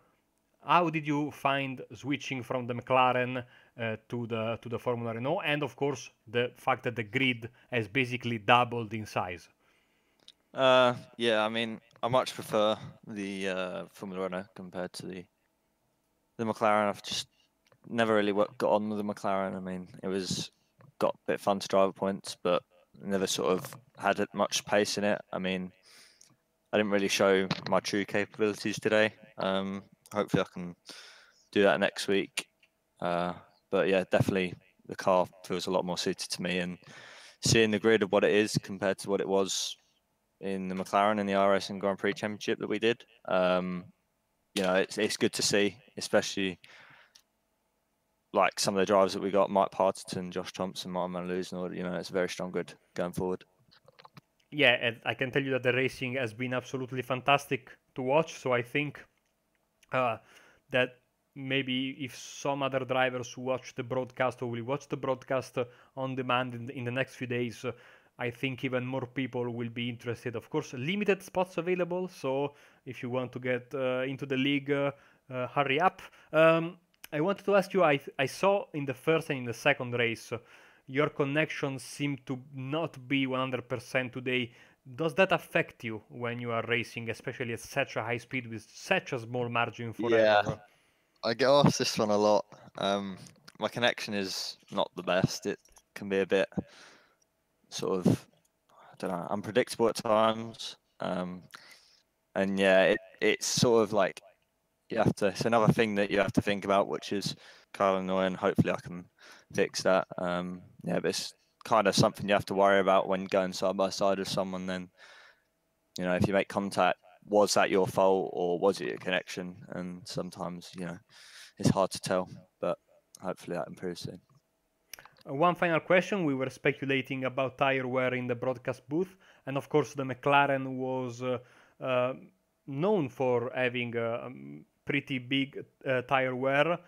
How did you find switching from the McLaren to the Formula Renault, and of course the fact that the grid has basically doubled in size? Yeah, I mean, I much prefer the Formula Renault compared to the McLaren. I've just never really got on with the McLaren. I mean, it got a bit fun to drive at points, but never sort of had much pace in it. I mean, I didn't really show my true capabilities today. Hopefully I can do that next week. But yeah, definitely the car feels a lot more suited to me, and seeing the grid of what it is compared to what it was in the McLaren in the iRacing Grand Prix Championship that we did, it's good to see, especially like some of the drivers that we got, Mike Partington, Josh Thompson, Martin Van Loosen, it's a very strong grid going forward. Yeah, and I can tell you that the racing has been absolutely fantastic to watch, so I think that maybe if some other drivers watch the broadcast or will watch the broadcast on demand in the next few days, I think even more people will be interested. Of course, limited spots available, so if you want to get into the league, hurry up. I wanted to ask you, I saw in the first and in the second race, your connection seemed to not be 100% today. Does that affect you when you are racing, especially at such a high speed with such a small margin for Yeah, error? I get asked this one a lot. My connection is not the best. It can be a bit sort of, I don't know, unpredictable at times. And yeah, it's sort of like it's another thing that you have to think about, which is kind of annoying. Hopefully I can fix that. But it's kind of something you have to worry about when going side by side with someone. Then, if you make contact, was that your fault or was it your connection? And sometimes, it's hard to tell, but hopefully that improves soon. One final question. We were speculating about tire wear in the broadcast booth, and of course the McLaren was known for having pretty big tire wear.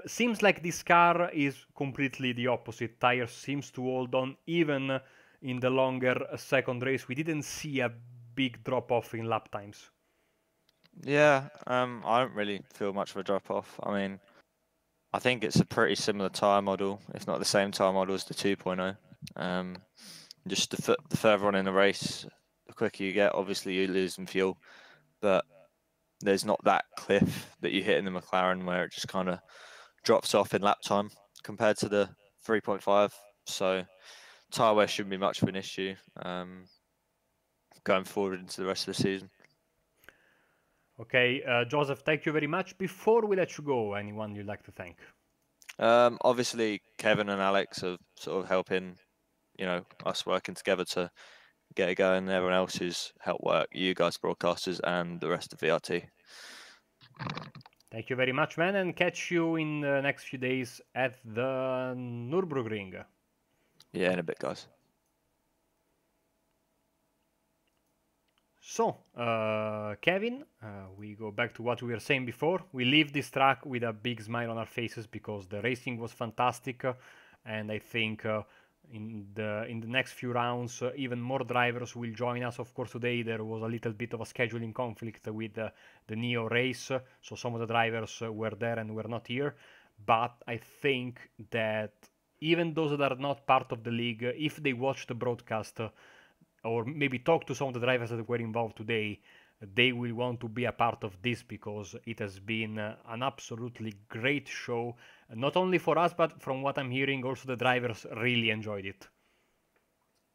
Seems like this car is completely the opposite. Tires seems to hold on even in the longer second race. We didn't see a big drop off in lap times. Yeah, I don't really feel much of a drop off. I mean, I think it's a pretty similar tyre model, if not the same tyre model as the 2.0. Just the further on in the race, the quicker you get, obviously you lose some fuel, but there's not that cliff that you hit in the McLaren where it just kind of drops off in lap time compared to the 3.5. So tyre wear shouldn't be much of an issue going forward into the rest of the season. Okay, Joseph, thank you very much. Before we let you go, anyone you'd like to thank? Obviously, Kevin and Alex are sort of helping, us working together to get it going. Everyone else who's helped work, you guys broadcasters and the rest of VRT. Thank you very much, man, and catch you in the next few days at the Nürburgring. Yeah, in a bit, guys. So, Kevin, we go back to what we were saying before. We leave this track with a big smile on our faces because the racing was fantastic, and I think in the next few rounds. Even more drivers will join us. Of course, today there was a little bit of a scheduling conflict with the Neo race, so some of the drivers were there and were not here. But I think that even those that are not part of the league, if they watch the broadcast or maybe talk to some of the drivers that were involved today, they will want to be a part of this, because it has been an absolutely great show, not only for us, but from what I'm hearing, also the drivers really enjoyed it.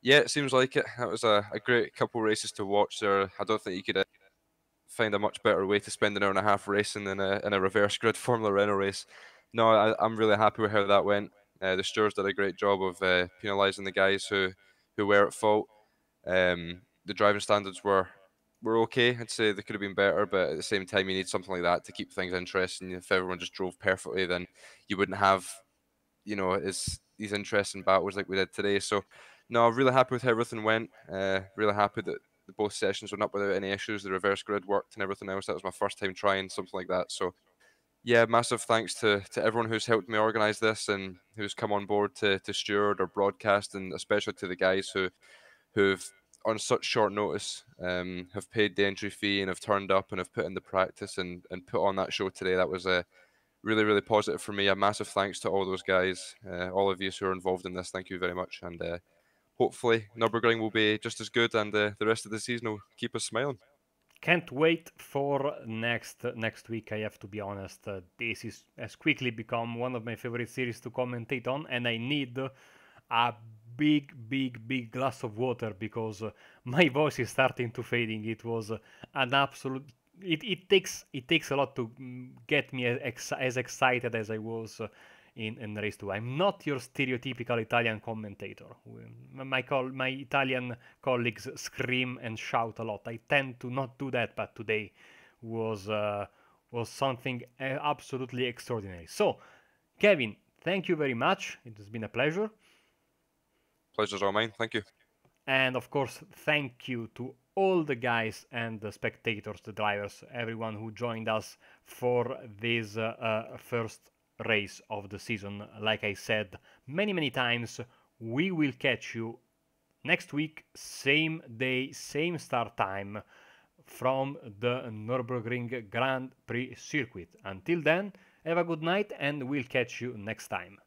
Yeah, it seems like it. That was a great couple races to watch there. I don't think you could find a much better way to spend an hour and a half racing than in a reverse grid Formula Renault race. No, I'm really happy with how that went. The stewards did a great job of penalising the guys who were at fault. The driving standards were okay. I'd say they could have been better, but at the same time, you need something like that to keep things interesting. If everyone just drove perfectly, then you wouldn't have, these interesting battles like we did today. So, no, really happy with how everything went. Really happy that both sessions went up without any issues. The reverse grid worked and everything else. That was my first time trying something like that. So, yeah, massive thanks to everyone who's helped me organise this and who's come on board to steward or broadcast, and especially to the guys who've on such short notice have paid the entry fee and have turned up and have put in the practice and put on that show today. That was really, really positive for me. A massive thanks to all those guys, all of you who are involved in this. Thank you very much. And hopefully Nürburgring will be just as good, and the rest of the season will keep us smiling. Can't wait for next week, I have to be honest. This has quickly become one of my favorite series to commentate on, and I need a big glass of water, because my voice is starting to fading. It was an absolute... It takes a lot to get me as excited as I was in race 2. I'm not your stereotypical Italian commentator. My Italian colleagues scream and shout a lot. I tend to not do that, but today was something absolutely extraordinary. So, Kevin, thank you very much. It has been a pleasure. Pleasure's all mine. Thank you. And of course, thank you to all the guys and the spectators, the drivers, everyone who joined us for this first race of the season. Like I said many times, we will catch you next week, same day, same start time, from the Nürburgring Grand Prix circuit. Until then, have a good night, and we'll catch you next time.